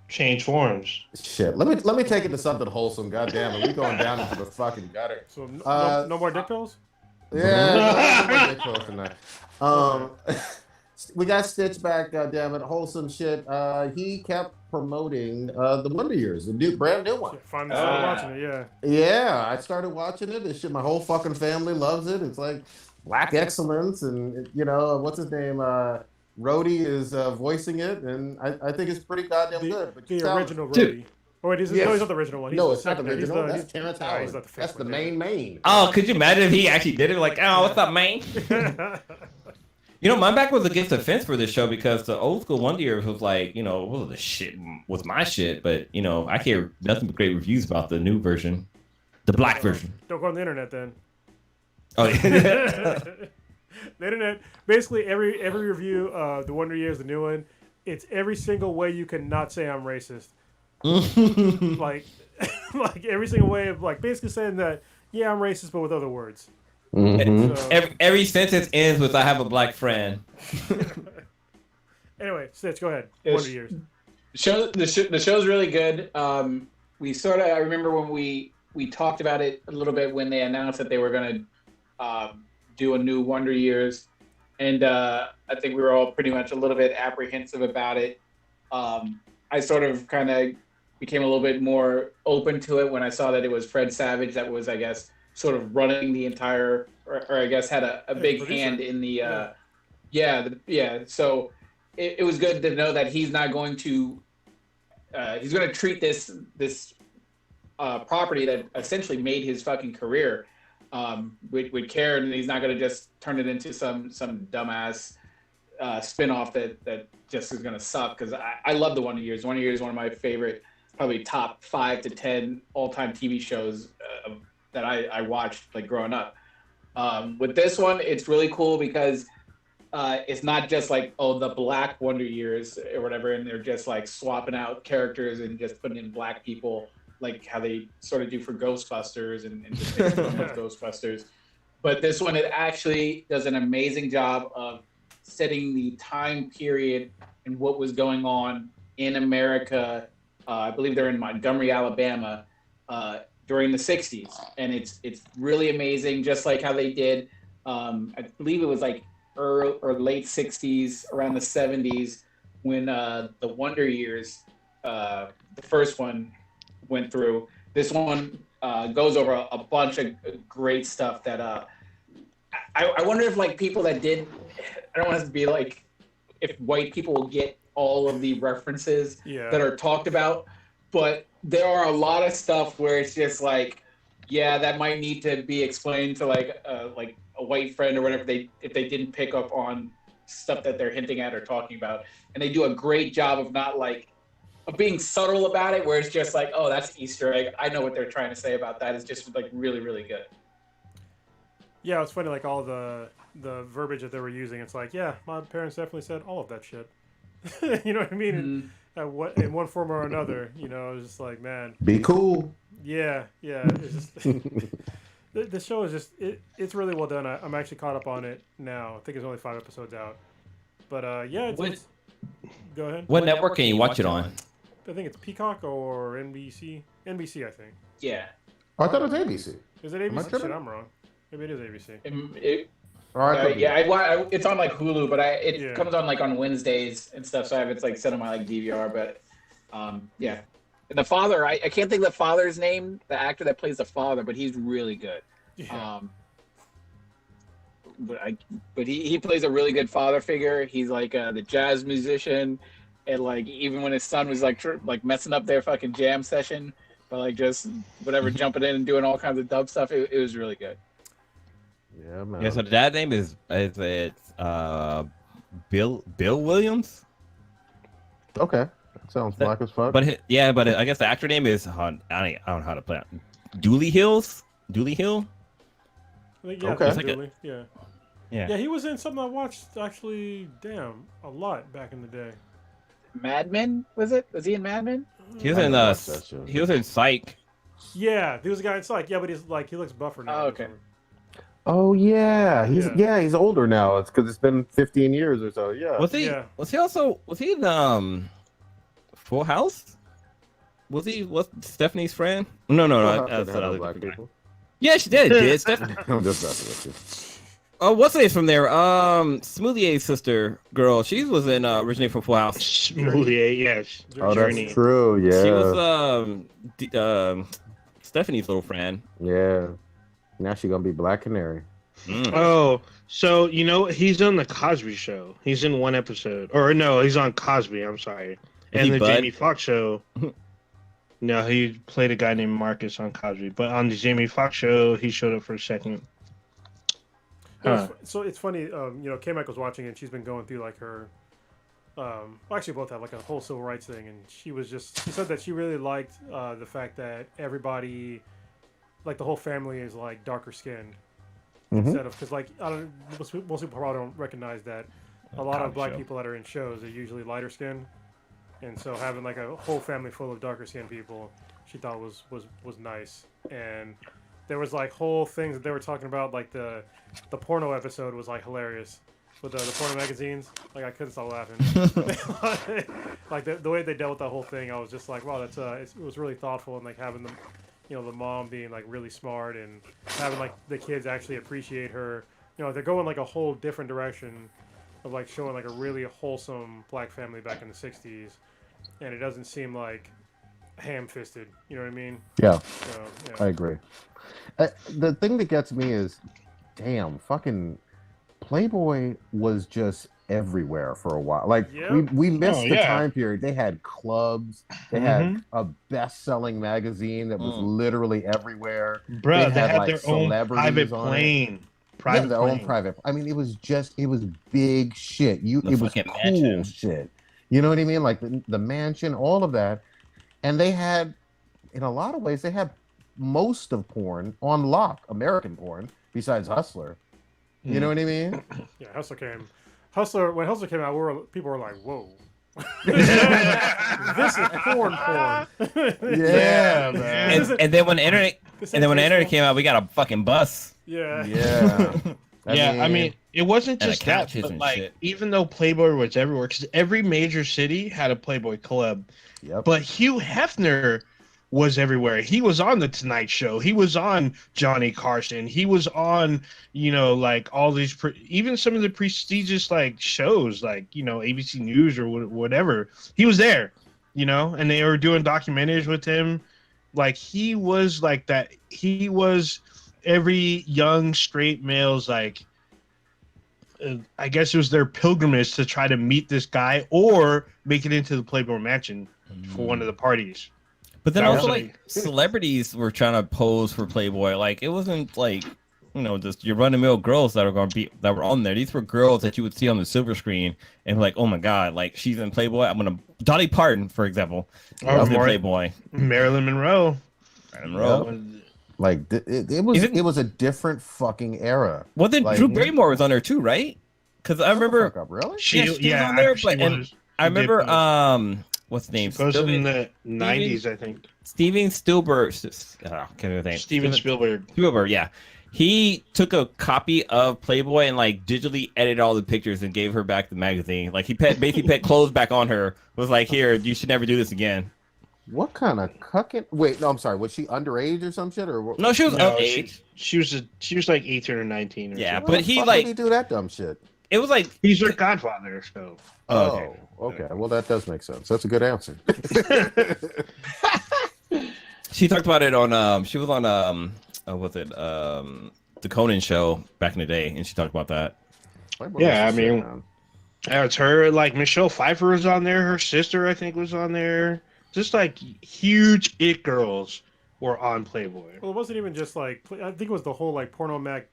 change forms. Shit. Let me take it to something wholesome. God damn it, we going down into the fucking gutter. So no more dick pills. Yeah, no more dick pills tonight. We got Stitch back. God damn it, wholesome shit. He kept promoting the Wonder Years, the brand new one. Yeah, finally started watching it. Yeah. Yeah, I started watching it. This shit, my whole fucking family loves it. It's like black excellence, and you know what's his name? Rhodey is voicing it, and I think it's pretty goddamn good. But the original Rhodey. Oh wait, no, he's not the original one. No, it's not the original. That's Terrence Howard. That's the main. Oh, could you imagine if he actually did it? Like, oh, what's up, man? You know, my back was against the fence for this show because the old school Wonder Years was like, you know, well, the shit was my shit, but you know, I hear nothing but great reviews about the new version, the black version. Don't go on the internet then. Oh yeah. The internet, basically every review of the Wonder Years, the new one, it's every single way you can not say I'm racist. like every single way of like basically saying that yeah I'm racist but with other words. Mm-hmm. So, every sentence ends with I have a black friend. Anyway, Stitch, go ahead. Wonder Years. The show's really good. We sort of I remember when we talked about it a little bit when they announced that they were gonna do a new Wonder Years, and I think we were all pretty much a little bit apprehensive about it. I sort of kind of became a little bit more open to it when I saw that it was Fred Savage that was, I guess, sort of running the entire, or I guess had a big hand in the, So it was good to know that he's not going to, he's going to treat this property that essentially made his fucking career with care, and he's not going to just turn it into some dumbass spin-off that just is going to suck, because I love the Wonder Years. Wonder Years is one of my favorite, probably top 5 to 10 all-time TV shows that I watched like growing up. With this one, it's really cool because it's not just like, oh, the black Wonder Years or whatever, and they're just like swapping out characters and just putting in black people like how they sort of do for Ghostbusters and just making fun of Ghostbusters. But this one, it actually does an amazing job of setting the time period and what was going on in America. I believe they're in Montgomery, Alabama, during the 60s. And it's really amazing, just like how they did, I believe it was like early or late 60s, around the 70s, when the Wonder Years, the first one, went through. This one goes over a bunch of great stuff that I wonder if like people that did, I don't want it to be like if white people will get all of the references that are talked about, but there are a lot of stuff where it's just like, yeah, that might need to be explained to like a white friend or whatever if they didn't pick up on stuff that they're hinting at or talking about. And they do a great job of not like of being subtle about it, where it's just like, oh, that's Easter egg. I know what they're trying to say about that. It's just like really, really good. Yeah, it's funny, like all the verbiage that they were using. It's like, yeah, my parents definitely said all of that shit. You know what I mean? Mm-hmm. In one form or another, you know, it's just like, man, be cool. Yeah. It's just the show is just it's really well done. I'm actually caught up on it now. I think it's only 5 episodes out, but yeah, it's go ahead. What network can you watch it on? I think it's Peacock or NBC. NBC, I think. Yeah. Oh, I thought it was ABC. Is it ABC? Shit, I'm wrong. Maybe it is ABC. It's on like Hulu, but it comes on like on Wednesdays and stuff. So I have it's like set on my like DVR. But yeah, and the father, I can't think of the father's name, the actor that plays the father, but he's really good. Yeah. But he plays a really good father figure. He's like the jazz musician, and like even when his son was like messing up their fucking jam session, but like just whatever jumping in and doing all kinds of dumb stuff, it was really good. Yeah, man. Yeah, so the dad name is Bill Williams. Okay, that sounds black as fuck. But I guess the actor name is I don't know how to play it. Dooley Hill. Yeah, okay. Yeah, he was in something I watched actually. Damn, a lot back in the day. Mad Men, was it? Was he in Mad Men? He was in Psych. Yeah, he was a guy in Psych. Yeah, but he's like he looks buffer now. Oh, okay. Oh yeah, he's older now. It's because it's been 15 years or so. Yeah. Was he? Yeah. Was he in Full House? Was he Stephanie's friend? No. That's Hello, other black guy. people. Yeah, she did. Stephanie. I'm just messing with you. Oh, what's her name from there? Smoothie's sister girl. She was in originally from Full House. Smoothie, yes. Oh, Journey. that's true. Yeah. She was Stephanie's little friend. Yeah. Now she gonna be Black Canary. Oh, so he's on the Cosby Show. He's in one episode, or no, he's on Cosby. I'm sorry, and the Jamie Foxx Show. No, he played a guy named Marcus on Cosby, but on the Jamie Foxx Show, he showed up for a second. So it's funny, K-Mike was watching it, and she's been going through like her, actually both have like a whole civil rights thing, and she said that she really liked the fact that everybody, like the whole family is like darker skinned, instead of, because like, most people probably don't recognize that a lot of black people that are in shows are usually lighter skinned, and so having like a whole family full of darker skinned people, she thought was nice. And there was like whole things that they were talking about, like the porno episode was like hilarious with the porno magazines. Like I couldn't stop laughing. Like the way they dealt with that whole thing, I was just like, wow, that's it was really thoughtful, and like having them, the mom being like really smart and having like the kids actually appreciate her. They're going like a whole different direction of like showing like a really wholesome black family back in the '60s, and it doesn't seem like ham-fisted. You know what I mean? Yeah. So, yeah. I agree. The thing that gets me is, damn, fucking Playboy was just everywhere for a while. Like we missed the time period. They had clubs. They had a best-selling magazine that was literally everywhere. Bro, they had like their own private plane. Their own private. I mean, it was big shit. It was cool mansion. Shit. You know what I mean? Like the mansion, all of that, and they had, in a lot of ways, they had most of porn on lock, American porn, besides Hustler. You know what I mean? Yeah, when Hustler came out, people were like, whoa. This is porn. Yeah, man. And then when the internet came out, we got a fucking bus. Yeah. I mean, it wasn't just that, but like, even though Playboy was everywhere, because every major city had a Playboy club. Yep. But Hugh Hefner was everywhere. He was on the Tonight Show. He was on Johnny Carson. He was on, like all these, even some of the prestigious like shows, like ABC News or whatever. He was there, and they were doing documentaries with him. Like he was like that. He was every young straight male's like. I guess it was their pilgrimage to try to meet this guy or make it into the Playboy Mansion for one of the parties. But then also, like, celebrities were trying to pose for Playboy. Like, it wasn't like, just your run-of-the-mill girls that were on there. These were girls that you would see on the silver screen and be like, oh my god, like she's in Playboy. Dolly Parton, for example, was in Playboy. Marilyn Monroe. Like it was a different fucking era. Well, then Drew Barrymore was on there too, right? Because I remember really. She was on there, I remember what's the name? It was in the 90s, I think. Steven Spielberg. Steven Spielberg. Spielberg, yeah. He took a copy of Playboy and like digitally edited all the pictures and gave her back the magazine. Like he basically put clothes back on her. Was like, here, you should never do this again. What kind of cucking? Wait, no, I'm sorry. Was she underage or some shit? Or what? No, she was underage. She was like 18 or 19. Or something. But he like he do that dumb shit. It was like he's her godfather. So okay. Well, that does make sense. That's a good answer. She talked about it on. She was on the Conan show back in the day, and she talked about that. I mean, it's her. Like Michelle Pfeiffer was on there. Her sister, I think, was on there. Just like huge it girls were on Playboy. Well, it wasn't even just like, I think it was the whole like porno mag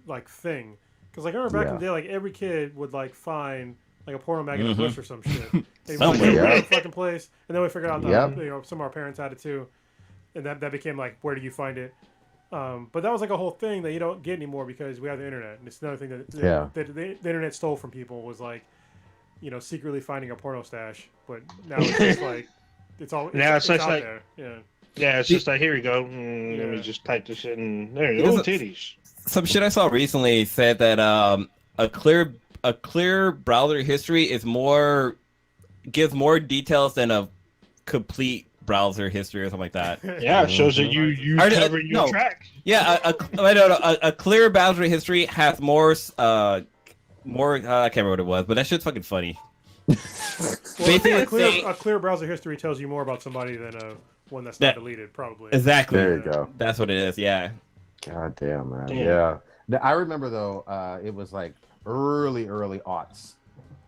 like thing. Because like I remember back in the day, like every kid would like find like a porno mag in a bush or some shit. They would like, fucking place, and then we figured out that some of our parents had it too, and that became like, where do you find it? But that was like a whole thing that you don't get anymore because we have the internet, and it's another thing that the internet stole from people was like, secretly finding a porno stash. But now it's just like. It's out there. Yeah, it's just like, here we go. Let me just type this in. There you go. Titties. Some shit I saw recently said that a clear browser history is gives more details than a complete browser history or something like that. Yeah, it shows that you cover your tracks. Yeah, a clear browser history has more. I can't remember what it was, but that shit's fucking funny. Well, a clear browser history tells you more about somebody than one that's not deleted, probably. Exactly. There you go. That's what it is. Yeah. God damn, man. Yeah. I remember though, it was like early aughts,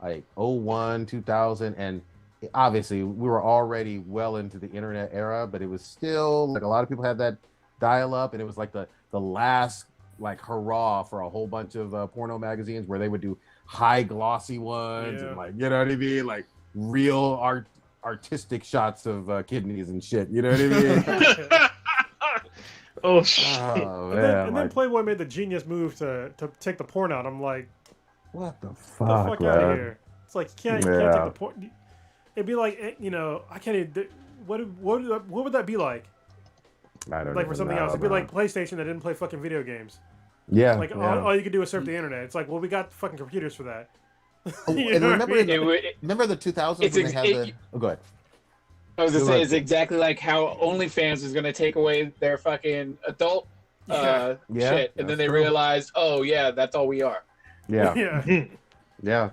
like 01, 2000, and obviously we were already well into the internet era, but it was still like a lot of people had that dial up, and it was like the last like hurrah for a whole bunch of porno magazines where they would do high glossy ones and like, you know what I mean, like real artistic shots of kidneys and shit, you know what I mean? Oh shit! Oh, and then Playboy made the genius move to take the porn out. I'm like, what the the fuck, fuck man? out of here! It's like you can't take the porn. It'd be like, you know, I can't even. What would that be like? I don't like for something know, else. It'd be man. like PlayStation that didn't play fucking video games. Yeah. Like all you could do was surf the internet. It's like, well, we got fucking computers for that. Oh, and remember the 2000s when they had the. Oh, go ahead. I was gonna say it's exactly like how OnlyFans is gonna take away their fucking adult shit, and then they realized, oh yeah, that's all we are. Yeah. Yeah.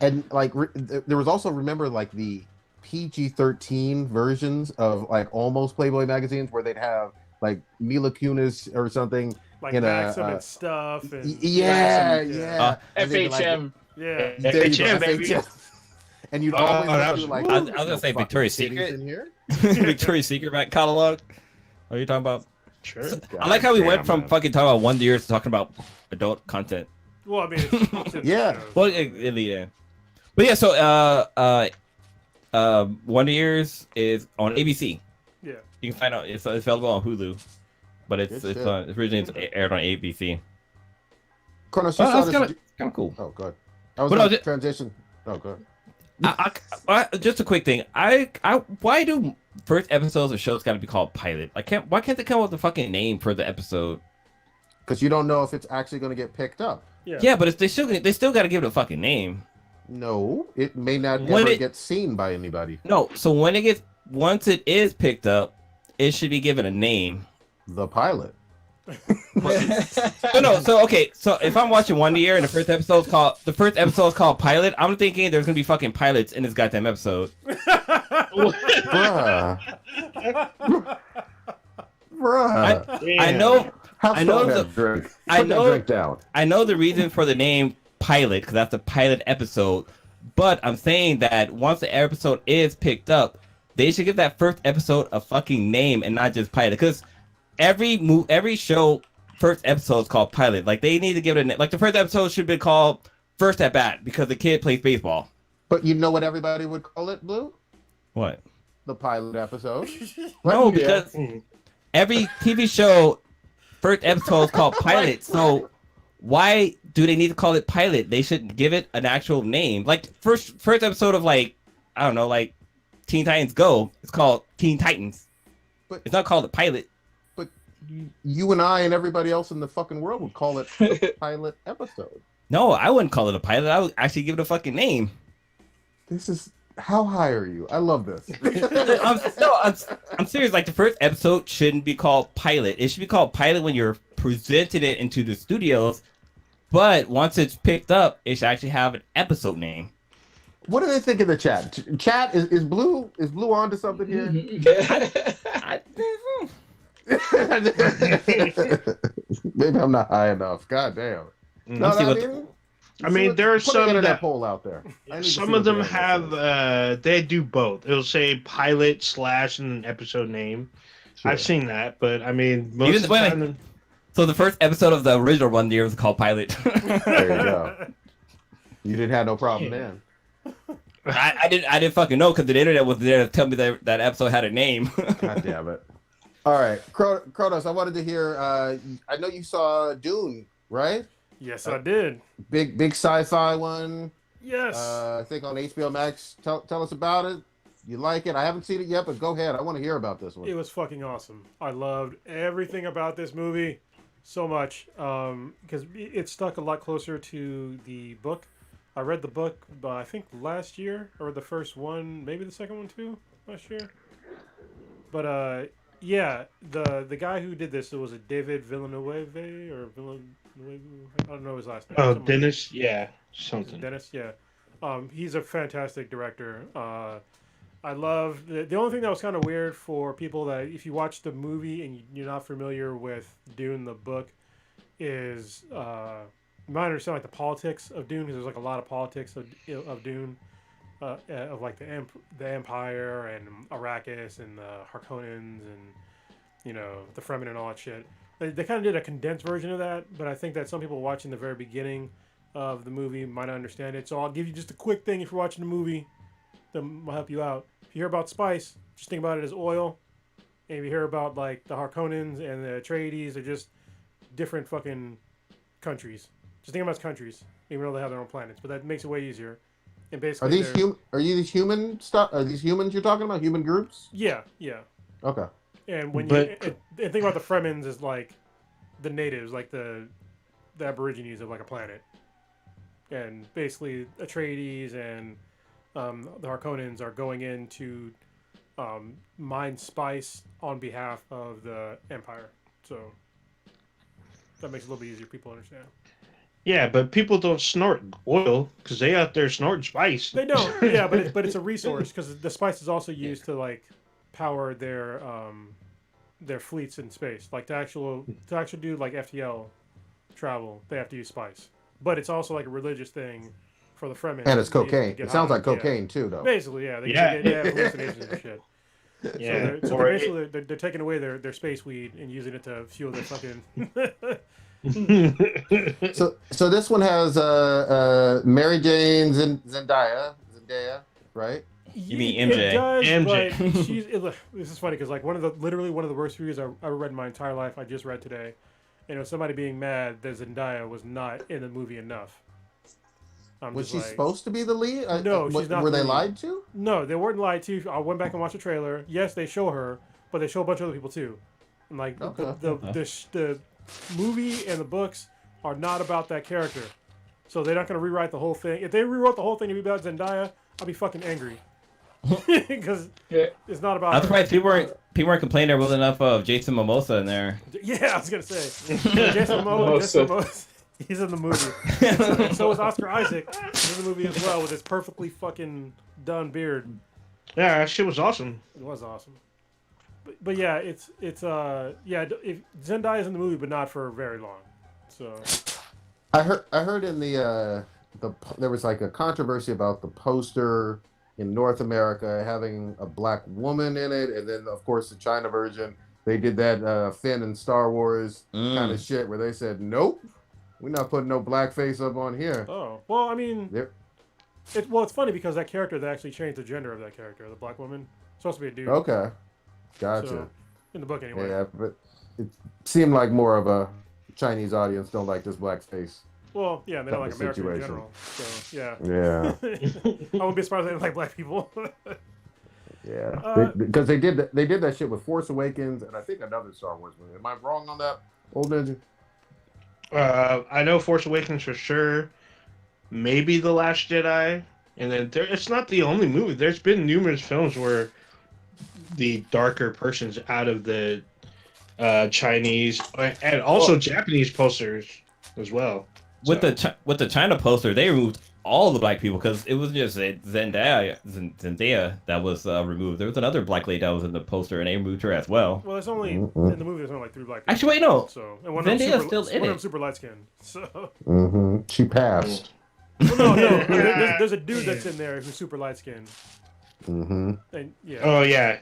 And like there was also, remember, like the PG-13 versions of like almost Playboy magazines where they'd have like Mila Kunis or something like in Maxim and stuff. And yeah. FHM. Yeah. FHM, baby. And you'd always have to like. I was gonna say Victoria's Secret in here. Victoria's Secret back catalog. What are you talking about? Sure. I like how we went from fucking talking about Wonder Years to talking about adult content. Well, I mean, it's yeah. Well, yeah. But yeah, so Wonder Years is on ABC. Yeah. You can find out it's available on Hulu, but it's originally aired on ABC. Kronos, that's kind of cool. Oh, good. I was going to transition. Oh, good. Just a quick thing. Why do first episodes of shows got to be called pilot? Why can't they come up with a fucking name for the episode? Because you don't know if it's actually going to get picked up. Yeah, but they still got to give it a fucking name. No, it may not ever get seen by anybody. No, so once it is picked up, it should be given a name. The pilot. So if I'm watching Wonder Year and the first episode is called Pilot, I'm thinking there's gonna be fucking pilots in this goddamn episode. Bruh. I know the reason for the name Pilot, because that's the pilot episode, but I'm saying that once the episode is picked up, they should give that first episode a fucking name and not just pilot, because every show first episode is called pilot. Like, they need to give it a name. Like, the first episode should be called First at Bat because the kid plays baseball. But you know what everybody would call it, Blue? What? The pilot episode. No, because every TV show first episode is called pilot. So why do they need to call it pilot? They should give it an actual name. Like, first episode of, like, I don't know, like Teen Titans Go, it's called Teen Titans. But it's not called a pilot. You and I and everybody else in the fucking world would call it a pilot episode. No, I wouldn't call it a pilot. I would actually give it a fucking name. This is, how high are you? I love this. I'm serious. Like, the first episode shouldn't be called pilot. It should be called pilot when you're presenting it into the studios. But once it's picked up, it should actually have an episode name. What do they think in the chat? Chat, is Blue on to something here? Maybe I'm not high enough. God damn. I mean, there are some that poll out there. Some of them have they do both. It'll say pilot / an episode name. Sure. I've seen that, but I mean, most of the time. So the first episode of the original Wonder Year was called Pilot. There you go. You didn't have no problem then. I didn't fucking know, because the internet was there to tell me that episode had a name. God damn it. All right, Kronos, I wanted to hear, I know you saw Dune, right? Yes, I did. Big sci-fi one. Yes. I think on HBO Max. Tell us about it. You like it? I haven't seen it yet, but go ahead. I want to hear about this one. It was fucking awesome. I loved everything about this movie so much, because it stuck a lot closer to the book. I read the book, I think last year, or the first one, maybe the second one too, last year. But yeah, the guy who did this, was it David Villeneuve or Villeneuve? I don't know his last name. Oh, Something like that. Dennis, yeah, Is it something. Dennis, yeah. He's a fantastic director. I love the only thing that was kind of weird for people that if you watch the movie and you're not familiar with Dune the book is you might understand like the politics of Dune because there's like a lot of politics of Dune of like the Empire and Arrakis and the Harkonnens and the Fremen and all that shit. They kind of did a condensed version of that, but I think that some people watching the very beginning of the movie might not understand it. So I'll give you just a quick thing if you're watching the movie that will help you out. If you hear about spice, just think about it as oil. And if you hear about like the Harkonnens and the Atreides, they're just different fucking countries. Just think about it as countries, even though they have their own planets. But that makes it way easier. And basically, Are these human stuff? Are these humans you're talking about? Human groups? yeah, yeah. Okay. And when But- and think about the Fremens as like the natives, like the Aborigines of like a planet, and basically Atreides and the Harkonnens are going in to mine spice on behalf of the Empire. So that makes it a little bit easier for people to understand. Yeah, but people don't snort oil because they out there snorting spice. They don't, yeah, but it's a resource because the spice is also used to like power their fleets in space. Like to actually do like FTL travel, they have to use spice. But it's also like a religious thing for the Fremen. And it's to cocaine. get It sounds high. like cocaine too, though. Basically, yeah. They have hallucinations and shit. Yeah, So or they're basically they're taking away their space weed and using it to fuel their fucking. So this one has Mary Jane Zendaya, right? You mean It MJ? does, MJ. but this is funny because like literally one of the worst reviews I've ever read in my entire life. I just read today, and it was somebody being mad that Zendaya was not in the movie enough. Was she supposed to be the lead? No, she's not Were the they lead. lied to? No, they weren't lied to. I went back and watched the trailer. Yes, they show her, but they show a bunch of other people too. And like the movie and the books are not about that character, so they're not going to rewrite the whole thing. If they rewrote the whole thing to be about Zendaya, I'd be fucking angry because it's not about. I'm her. surprised people weren't complaining there wasn't enough of Jason Momoa in there. Yeah, I was gonna say Jason Momoa. He's in the movie. And so is Oscar Isaac. He's in the movie as well with his perfectly fucking done beard. Yeah, that shit was awesome. It was awesome. But yeah, it's if Zendaya's in the movie, but not for very long. So I heard in the there was like a controversy about the poster in North America having a black woman in it, and then of course the China version they did that Finn and Star Wars kind of shit where they said nope, we're not putting no blackface up on here. oh well, I mean, it's funny because that character they actually changed the gender of that character, the black woman, it's supposed to be a dude. Okay, gotcha. So, in the book anyway. Yeah, but it seemed like more of a Chinese audience don't like this blackface. Well, yeah, they don't like type of America in situation. general. So yeah. Yeah. I wouldn't be surprised if they didn't like black people. Yeah, because they did that shit with Force Awakens and I think another Star Wars movie. Am I wrong on that, old ninja? I know Force Awakens for sure. Maybe The Last Jedi, and then it's not the only movie. There's been numerous films where the darker person's out of the Chinese and also Japanese posters as well. With the China poster, they removed all the black people because it wasn't just Zendaya that was removed. There was another black lady that was in the poster, and they removed her as well. Well, there's only in the movie. There's only like 3 black people. Actually, wait, no. So and one Zendaya's of them still in one of it. them super light skinned. So She passed. well, no. There's a dude that's in there who's super light skinned. Mm-hmm. And yeah. Oh yeah.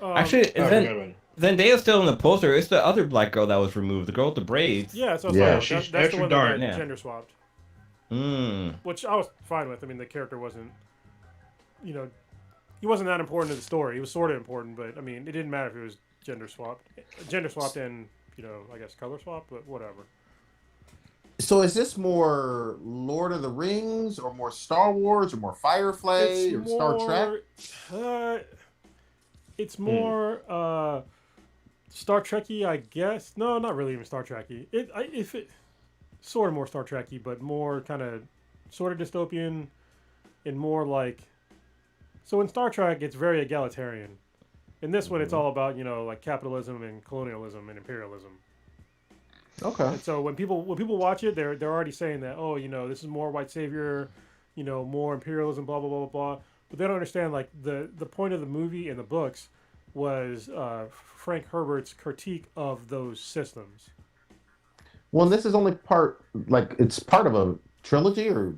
Actually, Good one. Zendaya's still in the poster. It's the other black girl that was removed, the girl with the braids. Yeah, so Yeah. that's the Extra one dark. that Yeah. gender swapped, Mm. which I was fine with. I mean, the character wasn't, he wasn't that important to the story. He was sort of important, but I mean, it didn't matter if it was gender swapped and I guess color swapped, but whatever. So is this more Lord of the Rings or more Star Wars or more Firefly or Star Trek? It's more Star Trekky, I guess. No, not really even Star Trekky. If it sort of more Star Trekky, but more kind of sort of dystopian and more like. So in Star Trek, it's very egalitarian. In this one, it's all about like capitalism and colonialism and imperialism. Okay. And so when people watch it, they're already saying that this is more white savior, more imperialism, blah blah blah blah blah. But they don't understand like the point of the movie and the books was Frank Herbert's critique of those systems. Well, this is only it's part of a trilogy, or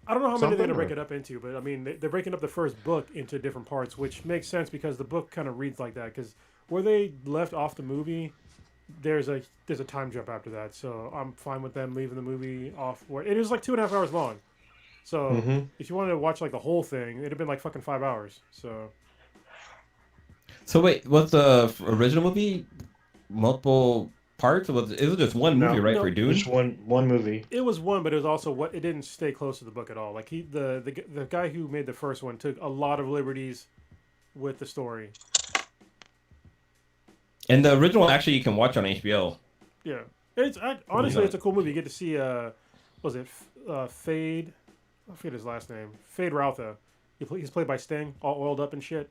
I don't know how many they're something, going to break or- it up into, but I mean they're breaking up the first book into different parts, which makes sense because the book kind of reads like that. Because where they left off the movie, there's a time jump after that, so I'm fine with them leaving the movie off. Where it was like 2.5 hours long, so if you wanted to watch like the whole thing, it'd have been like fucking 5 hours. So wait, was the original movie multiple parts? It was just one movie, right? No, For Dune. Just one movie. It was one, but it was also it didn't stay close to the book at all. Like the guy who made the first one took a lot of liberties with the story. And the original one, actually, you can watch on HBO. Yeah, honestly, it's a cool movie. You get to see Fade? I forget his last name. Fade Routha. He's played by Sting, all oiled up and shit.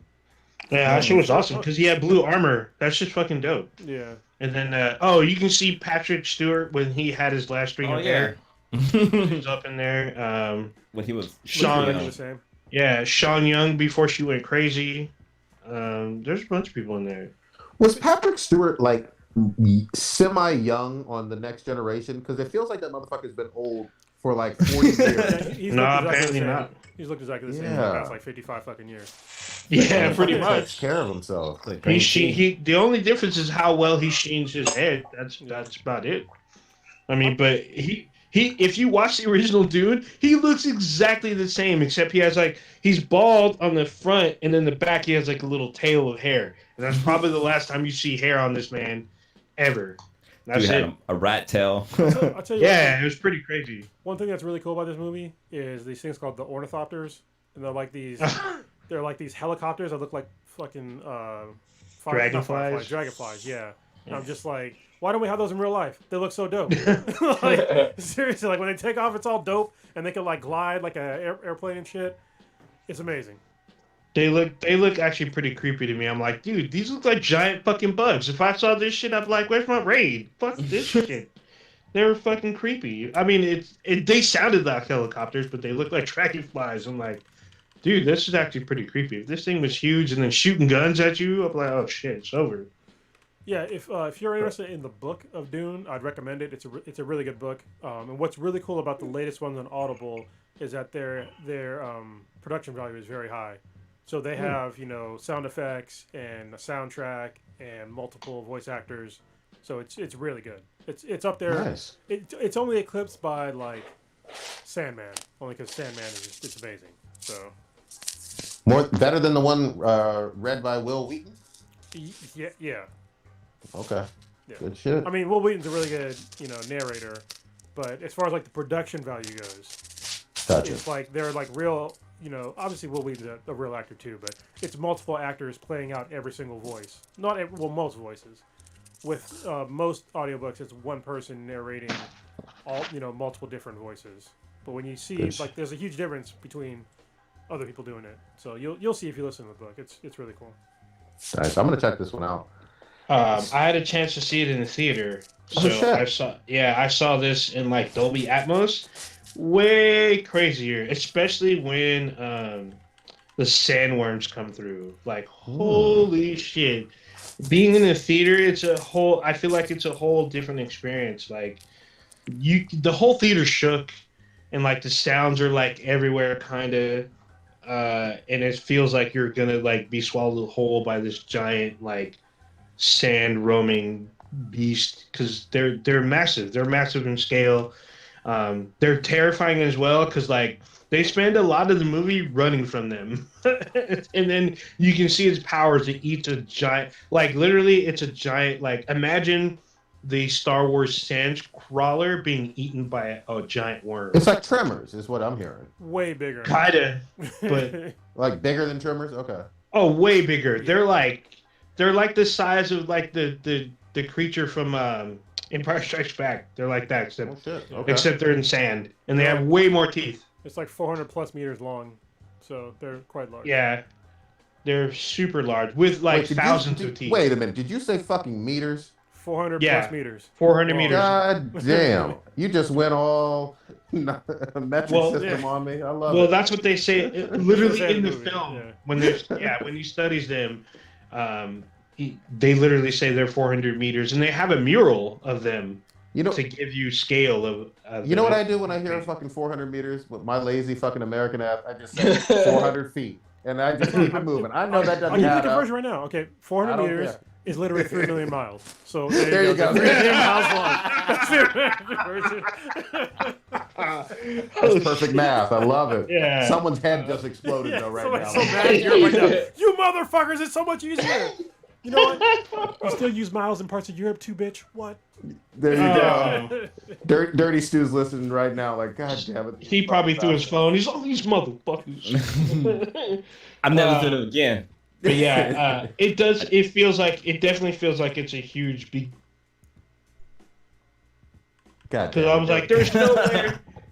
Yeah, that shit was awesome because he had blue armor. That's just fucking dope. Yeah. And then, you can see Patrick Stewart when he had his last string of hair. He's up in there. When he was Sean. The same. Yeah, Sean Young before she went crazy. There's a bunch of people in there. Was Patrick Stewart like semi-young on the Next Generation? Because it feels like that motherfucker's been old for like 40 years. Yeah, Apparently not. He's looked exactly the same for the past like 55 fucking years. Yeah, pretty He much. takes care of himself. The only difference is how well he shaves his head. That's about it. I mean, but he if you watch the original Dune, he looks exactly the same, except he's bald on the front, and then the back he has like a little tail of hair. And that's probably the last time you see hair on this man ever. That's it. A rat tail. I'll tell you Yeah, it was pretty crazy. one thing that's really cool about this movie is these things called the ornithopters, and they're like these helicopters that look like fucking dragonflies. Yeah. And I'm just like, why don't we have those in real life? They look so dope. Like, seriously, like when they take off, it's all dope, and they can like glide like an airplane and shit. It's amazing. They look actually pretty creepy to me. I'm like, dude, these look like giant fucking bugs. If I saw this shit, I'd be like, where's my raid? Fuck this shit. They were fucking creepy. I mean, they sounded like helicopters, but they look like dragonflies. I'm like, dude, this is actually pretty creepy. If this thing was huge and then shooting guns at you, I'm like, oh shit, it's over. Yeah, if you're interested in the book of Dune, I'd recommend it. It's a really good book. And what's really cool about the latest ones on Audible is that their production value is very high. So they have sound effects and a soundtrack and multiple voice actors. So it's really good. It's up there. Nice. It's only eclipsed by like Sandman, only because Sandman is it's amazing. So Better than the one read by Will Wheaton. Yeah. Okay. Yeah. Good shit. I mean, Will Wheaton's a really good narrator, but as far as like the production value goes, Gotcha. it's like they're like real. Obviously Will Wheaton's a real actor too, but it's multiple actors playing out every single voice. Most voices. With most audiobooks, it's one person narrating all multiple different voices. But when you see like there's a huge difference between other people doing it, so you'll see if you listen to the book. It's really cool. Nice. I'm gonna check this one out. I had a chance to see it in the theater, so I saw this in like Dolby Atmos. Way crazier, especially when the sandworms come through. Like, holy shit. Being in the theater, I feel like it's a whole different experience. Like, the whole theater shook, and like the sounds are like everywhere, kind of, and it feels like you're gonna like be swallowed whole by this giant like sand roaming beast, because they're massive. They're massive in scale. They're terrifying as well because like they spend a lot of the movie running from them, and then you can see its powers. It eats a giant, like literally, it's a giant. Like imagine the Star Wars sand crawler being eaten by a giant worm. It's like Tremors, is what I'm hearing. Way bigger. Kinda, but like bigger than Tremors. Okay. Oh, way bigger. They're like the size of like the creature from Empire Strikes Back. They're like that, except they're in sand, and they have way more teeth. It's like 400 plus meters long, so they're quite large. Yeah, They're super large with like thousands of teeth. Wait a minute. Did you say fucking meters? 400 Yeah. plus meters. 400 Whoa. meters. God damn. You just went all metric system on me. I love it. Well, that's what they say. Literally in the movie, film, yeah. when he studies them, they literally say they're 400 meters, and they have a mural of them to give you scale of you know what I do when I hear fucking 400 meters with my lazy fucking American ass? I just say 400 feet, and I just keep it moving. I know that doesn't I'll give you the add up. conversion right now. Okay, 400 meters care. is literally 3 million miles. So There you go. 3 million miles long. That's the conversion. That's perfect math. I love it. Yeah. Someone's head just exploded though right now. So mad at Europe right now. You motherfuckers, it's so much easier. You know what? You still use miles in parts of Europe too, bitch. What? There you go. Dirty Stu's listening right now. Like, God damn it. He probably threw his phone. He's all these motherfuckers. I'm never doing it again. But yeah, it does. It definitely feels like it's a huge big. God Because I was like,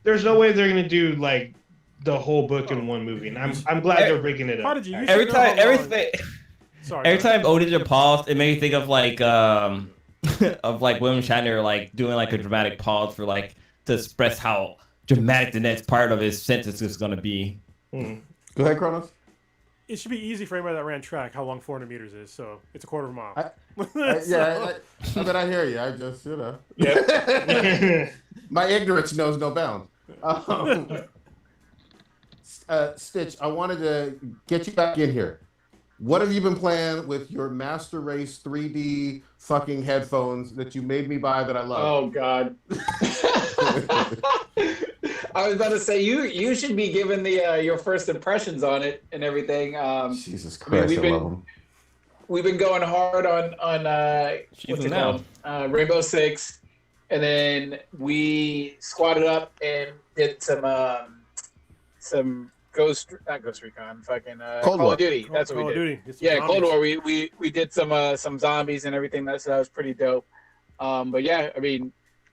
there's no way they're gonna do like the whole book in one movie, and I'm glad they're breaking it up. How did you? Every time Odin paused, it made me think of like of like William Shatner like doing like a dramatic pause for like to express how dramatic the next part of his sentence is gonna be. Go ahead, Kronos. It should be easy for anybody that ran track how long 400 meters is. So it's a quarter of a mile. I hear you. I just, Yep. My ignorance knows no bounds. Stitch, I wanted to get you back in here. What have you been playing with your Master Race 3D fucking headphones that you made me buy that I love? Oh, God. I was about to say you should be given the your first impressions on it and everything. Jesus Christ, I love them. We've been going hard on what's it called? Rainbow Six, and then we squatted up and did some not Ghost Recon, fucking Call of Duty. That's what we did. Yeah, Cold War. We did some zombies and everything. That was pretty dope. But yeah, I mean,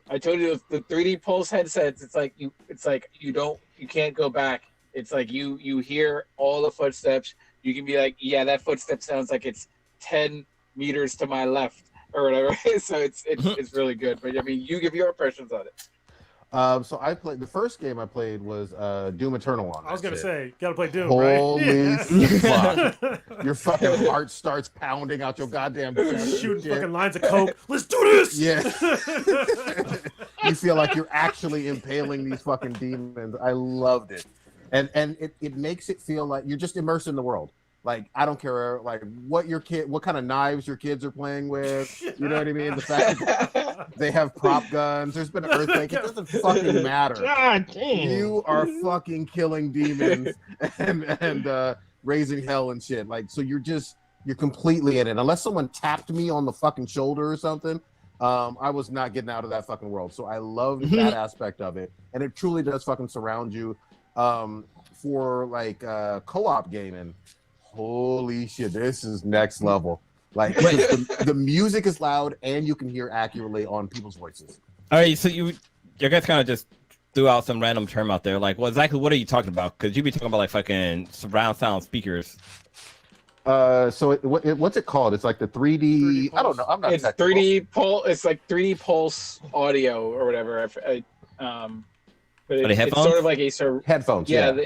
I told you the 3D Pulse headsets. It's like you can't go back. It's like you hear all the footsteps. You can be like, yeah, that footstep sounds like it's 10 meters to my left or whatever. So it's really good. But I mean, you give your impressions on it. So I played the first game I played was Doom Eternal on. I was gonna say, gotta play Doom, Holy right? fuck! Your fucking heart starts pounding out your goddamn chest. Shooting fucking lines of coke. Let's do this! Yeah. You feel like you're actually impaling these fucking demons. I loved it, and it makes it feel like you're just immersed in the world. Like, I don't care like what kind of knives your kids are playing with. You know what I mean? The fact that they have prop guns. There's been an earthquake. It doesn't fucking matter. God damn. You are fucking killing demons and raising hell and shit. Like, so you're completely in it. Unless someone tapped me on the fucking shoulder or something, I was not getting out of that fucking world. So I love that aspect of it. And it truly does fucking surround you for like co-op gaming. Holy shit, this is next level. Like, the music is loud and you can hear accurately on people's voices. All right, so you guys kind of just threw out some random term out there. Like, well, exactly what are you talking about? Because you be talking about like fucking surround sound speakers. So what's it called? It's like the 3D. I don't know. I'm not. It's technical. 3D pulse. It's like 3D pulse audio or whatever. But it's sort of like a headphones. Yeah,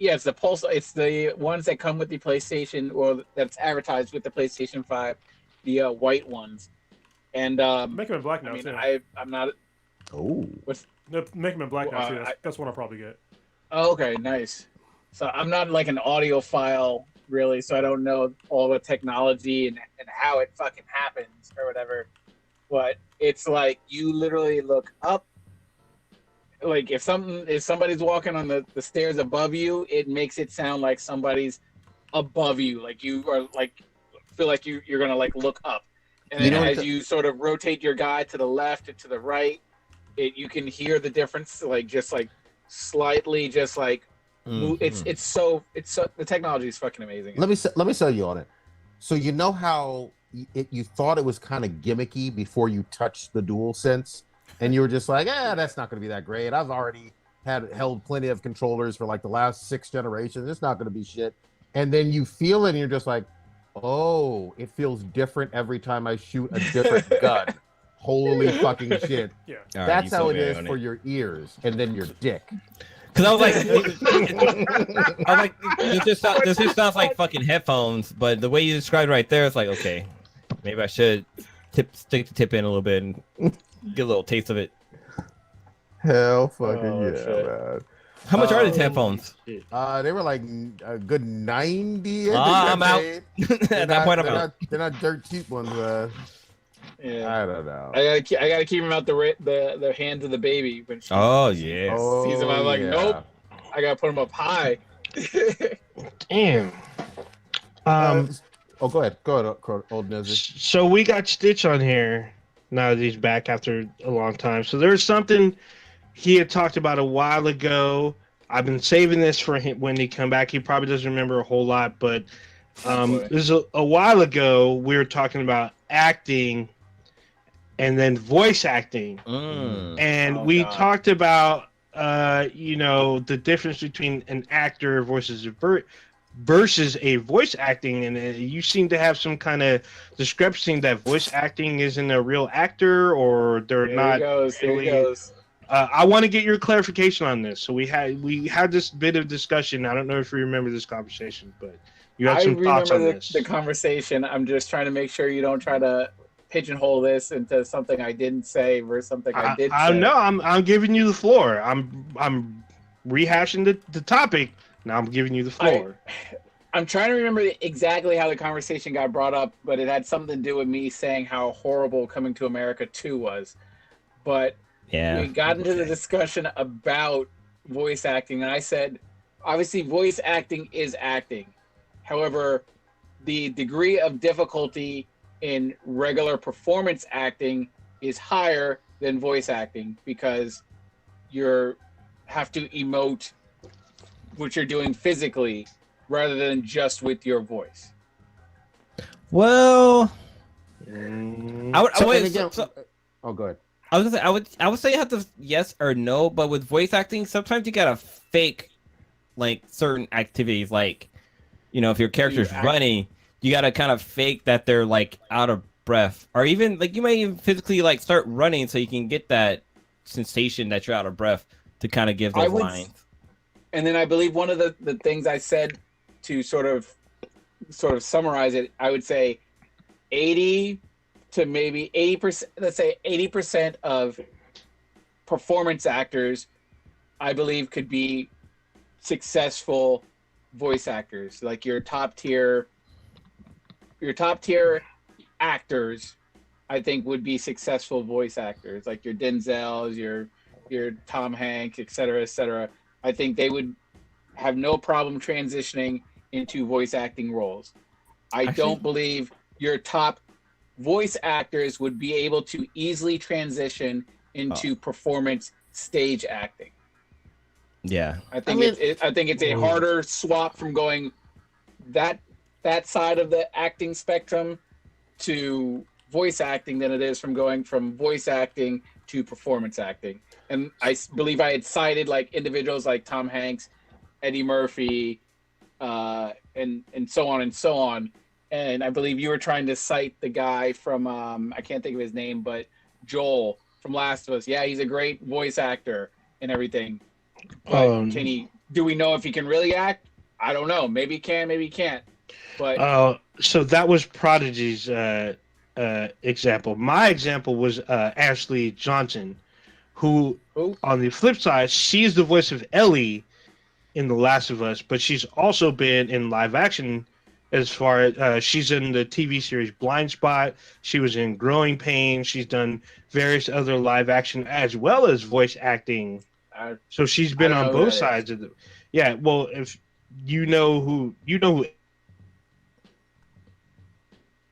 it's the Pulse. It's the ones that come with the PlayStation, or that's advertised with the PlayStation 5, the white ones. And make them in black now. I mean, too. I'm not. Oh. Make them in black now too. That's one I'll probably get. Oh, okay, nice. So I'm not like an audiophile really, so I don't know all the technology and how it fucking happens or whatever. But it's like you literally look up. Like if somebody's walking on the stairs above you, it makes it sound like somebody's above you. Like you are like feel like you're gonna like look up, and then as you sort of rotate your guy to the left and to the right, you can hear the difference. Like just like slightly, just like it's so the technology is fucking amazing. Let me sell you on it. So you know how you thought it was kind of gimmicky before you touched the DualSense. And you were just like, that's not going to be that great. I've already held plenty of controllers for like the last 6 generations. It's not going to be shit. and then you feel it, and you're just like, oh, it feels different every time I shoot a different gun. Holy fucking shit! Yeah. All right, That's you how sold it me is on for your ears, and then your dick. Because I was like, this just sounds like fucking headphones. But the way you described it right there, it's like, okay, maybe I should stick the tip in a little bit and get a little taste of it. Hell fucking Oh, yeah, shit. man. How much are these headphones? They were like a good 90. I'm out. At that point, I'm out. They're not dirt cheap ones. Yeah. I don't know. I gotta keep him out the hands of the baby when she Oh yeah. sees him. I'm like, yeah. nope. I gotta put him up high. Damn. Go ahead, old Nizzy. So we got Stitch on here now that he's back after a long time. So there's something he had talked about a while ago. I've been saving this for him when he come back. He probably doesn't remember a whole lot, but this is a while ago. We were talking about acting and then voice acting, and we talked about the difference between an actor versus a voice acting, and you seem to have some kind of discrepancy that voice acting isn't a real actor, or they're not. Here he goes. I want to get your clarification on this. So we had this bit of discussion. I don't know if you remember this conversation, but you had some thoughts on this. The conversation. I'm just trying to make sure you don't try to pigeonhole this into something I didn't say versus something I did say. No, I'm giving you the floor. I'm rehashing the topic. Now I'm giving you the floor. I'm trying to remember exactly how the conversation got brought up, but it had something to do with me saying how horrible Coming to America 2 was. But we got into the discussion about voice acting, and I said, obviously, voice acting is acting. However, the degree of difficulty in regular performance acting is higher than voice acting because you have to emote what you're doing physically rather than just with your voice. Well, go ahead. I was gonna say I would say you have to yes or no, but with voice acting, sometimes you gotta fake like certain activities, like if your character's running, you gotta kind of fake that they're like out of breath, or even like you might even physically like start running so you can get that sensation that you're out of breath to kind of give those lines. And then I believe one of the things I said to sort of summarize it, I would say 80 to maybe 80%, let's say 80% of performance actors, I believe, could be successful voice actors. Like your top tier actors, I think, would be successful voice actors. Like your Denzels, your Tom Hanks, et cetera. I think they would have no problem transitioning into voice acting roles. I don't believe your top voice actors would be able to easily transition into performance stage acting. Yeah, I think it's a harder swap from going that side of the acting spectrum to voice acting than it is from going from voice acting to performance acting. And I believe I had cited like individuals like Tom Hanks, Eddie Murphy, and so on and so on. And I believe you were trying to cite the guy from I can't think of his name, but Joel from Last of Us. Yeah, he's a great voice actor and everything. But do we know if he can really act? I don't know. Maybe he can, maybe he can't. But so that was Prodigy's example. My example was Ashley Johnson, who on the flip side, she's the voice of Ellie in The Last of Us, but she's also been in live action. As far as she's in the TV series Blind Spot, she was in Growing Pains. She's done various other live action as well as voice acting. So she's been on both sides of the. Yeah, well, if you know who.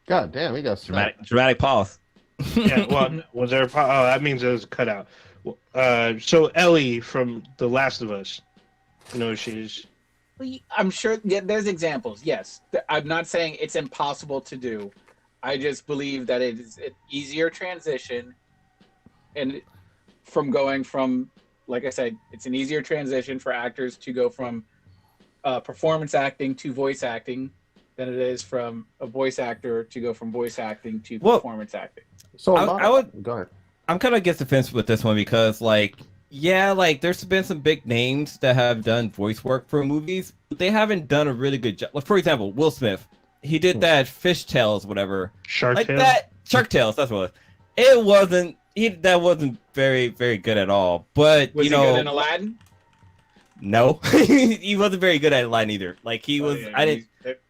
God damn, he got dramatic pause. Yeah, well, was there? Oh, that means it was cut out. So Ellie from The Last of Us, she's. I'm sure there's examples. Yes, I'm not saying it's impossible to do. I just believe that it is an easier transition, and from going from, like I said, it's an easier transition for actors to go from performance acting to voice acting than it is from a voice actor to go from voice acting to performance acting. So I would go ahead. I'm kind of against the fence with this one because, like, yeah, like there's been some big names that have done voice work for movies, but they haven't done a really good job. Like, for example, Will Smith, he did that Fish Tales, whatever, Shark like Tales? that Shark Tales. That's what it wasn't. That wasn't very good at all. But Was you he know, good in Aladdin? no, he wasn't very good at Aladdin either. Like he was. Yeah, I didn't.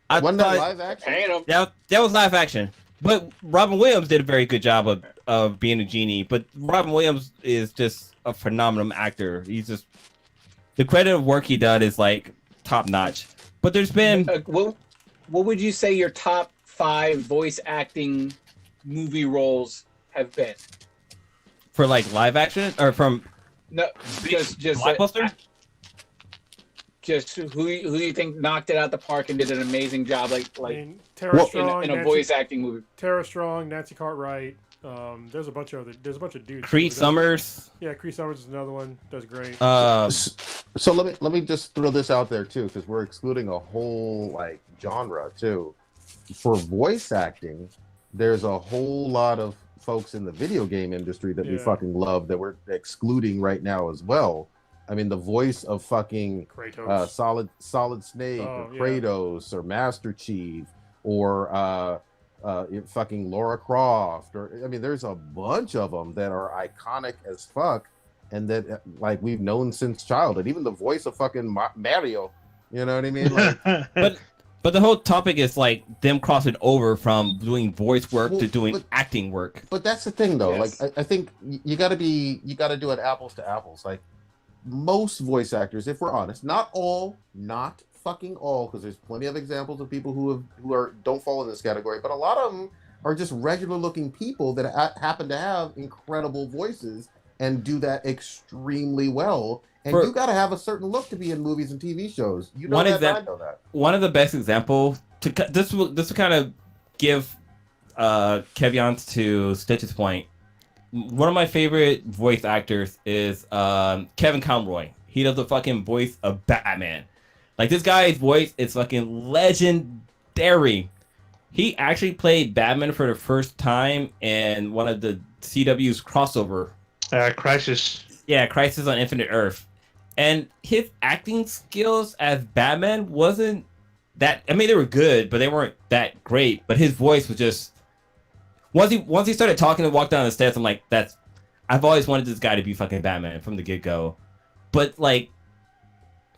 I Wasn't that thought live action? Paying him. that was live action. But Robin Williams did a very good job of being a genie. But Robin Williams is just a phenomenal actor. He's just the credit of work he done is like top notch. But there's been What would you say your top 5 voice acting movie roles have been? for like live action or from No, just Blockbuster. just who you think knocked it out the park and did an amazing job, I mean, Tara Strong, in a voice acting movie. Tara Strong, Nancy Cartwright. There's a bunch of dudes. Cree Summers. Yeah, Cree Summers is another one. Does great. So let me just throw this out there too, because we're excluding a whole like genre too. For voice acting, there's a whole lot of folks in the video game industry that we fucking love that we're excluding right now as well. I mean, the voice of fucking Kratos. Solid Snake, or Kratos, or Master Chief, or fucking Laura Croft, or I mean, there's a bunch of them that are iconic as fuck, and that like we've known since childhood. Even the voice of fucking Mario, you know what I mean? Like, but the whole topic is like them crossing over from doing voice work to doing acting work. But that's the thing, though. Yes. Like, I think you got to do it apples to apples. Like, most voice actors, if we're honest, not fucking all, because there's plenty of examples of people who don't fall in this category, but a lot of them are just regular looking people that happen to have incredible voices and do that extremely well. And you got to have a certain look to be in movies and TV shows. You know that, I know that. One of the best examples this will kind of give caveats to Stitch's point. One of my favorite voice actors is Kevin Conroy. He does the fucking voice of Batman. Like, this guy's voice is fucking legendary. He actually played Batman for the first time in one of the CW's crossover. Crisis. Yeah, Crisis on Infinite Earth. And his acting skills as Batman wasn't that... I mean, they were good, but they weren't that great. But his voice was just... Once he started talking and walked down the stairs, I'm like, I've always wanted this guy to be fucking Batman from the get-go. But, like,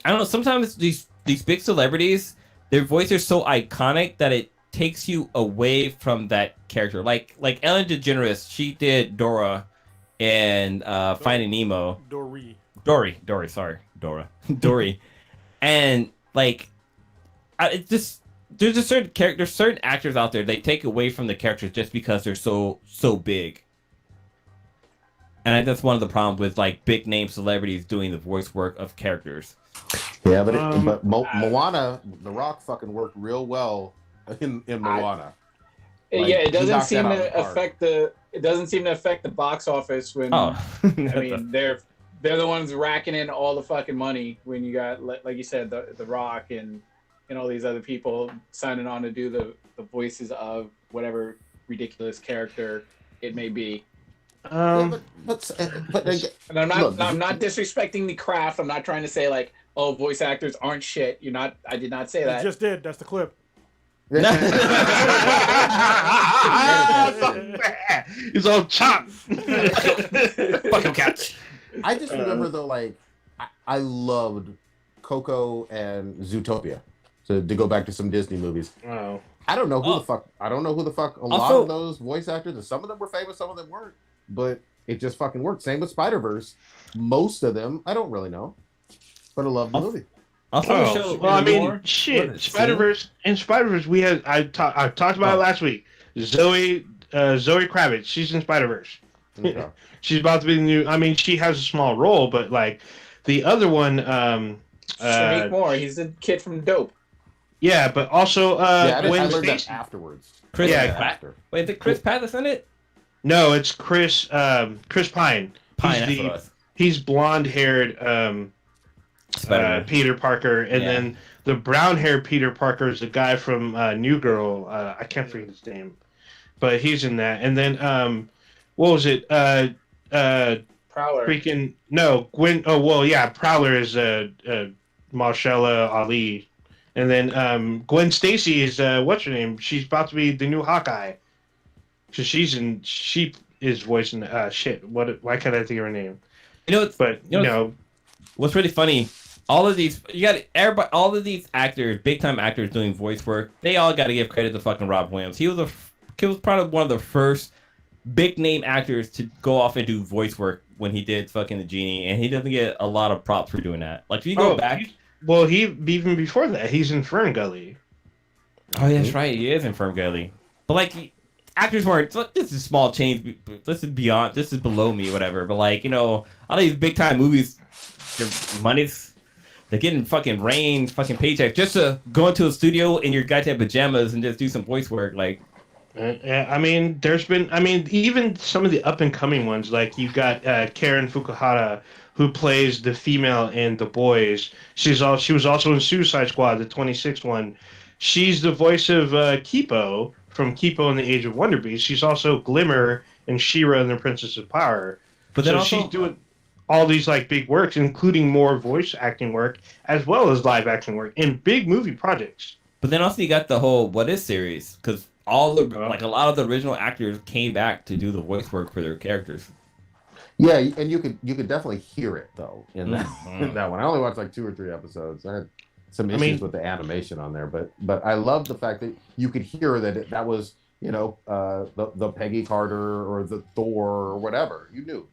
I don't know, sometimes these big celebrities, their voices are so iconic that it takes you away from that character. Like Ellen DeGeneres, she did Dora in Finding Nemo. Dory, sorry. Dora. Dory. And, like, there's a certain actors out there, they take away from the characters just because they're so big. And I think that's one of the problems with, like, big name celebrities doing the voice work of characters. Yeah, but Moana, The Rock fucking worked real well in Moana. It doesn't seem to affect the box office when I mean they're the ones racking in all the fucking money when you got, like you said, the Rock and all these other people signing on to do the voices of whatever ridiculous character it may be. But and I'm not disrespecting the craft. I'm not trying to say like, oh, voice actors aren't shit. I did not say that. You just did. That's the clip. He's all chopped. Fucking catch. I just remember though, like I loved Coco and Zootopia. So to go back to some Disney movies. Oh. I don't know who the fuck a lot of those voice actors, and some of them were famous, some of them weren't. But it just fucking worked. Same with Spider-Verse. Most of them, I don't really know. But I love the movie. Well, I mean, shit. Spider-Verse, I've talked about it last week. Zoe Kravitz, she's in Spider-Verse. Okay. She's about to be the new, I mean, she has a small role, but like the other one, Shameik Moore, he's the kid from Dope. Yeah, but also I learned that afterwards. Wait, is it Chris Pratt in it? No, it's Chris Pine. He's blonde-haired Peter Parker, and then the brown hair Peter Parker is the guy from New Girl. I can't forget his name, but he's in that. And then what was it? Prowler. Freaking no, Gwen. Oh well, yeah. Prowler is Marshala Ali, and then Gwen Stacy is what's her name? She's about to be the new Hawkeye. So she is voicing shit. Why can't I think of her name? What's really funny? All of these, you got everybody. All of these actors, big time actors doing voice work. They all got to give credit to fucking Rob Williams. He was probably one of the first big name actors to go off and do voice work when he did fucking the Genie, and he doesn't get a lot of props for doing that. Like if you go back, he even before that, he's in Ferngully. Oh, yeah, that's right. He is in Ferngully. But like, actors weren't. This is small change. This is beyond. This is below me, whatever. But like, all these big time movies, their money's. They're getting fucking fucking paychecks just to go into a studio in your goddamn pajamas and just do some voice work. Like, I mean, even some of the up and coming ones, like you got Karen Fukuhara, who plays the female in The Boys. She was also in Suicide Squad, the 26th one. She's the voice of Kipo from Kipo and the Age of Wonder Beast. She's also Glimmer in She-Ra and the Princess of Power. But then she's doing all these like big works, including more voice acting work as well as live action work in big movie projects. But then also you got the whole What If series, because a lot of the original actors came back to do the voice work for their characters. Yeah, and you could definitely hear it though in that one. I only watched like 2 or 3 episodes. I had some issues with the animation on there, but I love the fact that you could hear that was the Peggy Carter or the Thor or whatever. You knew.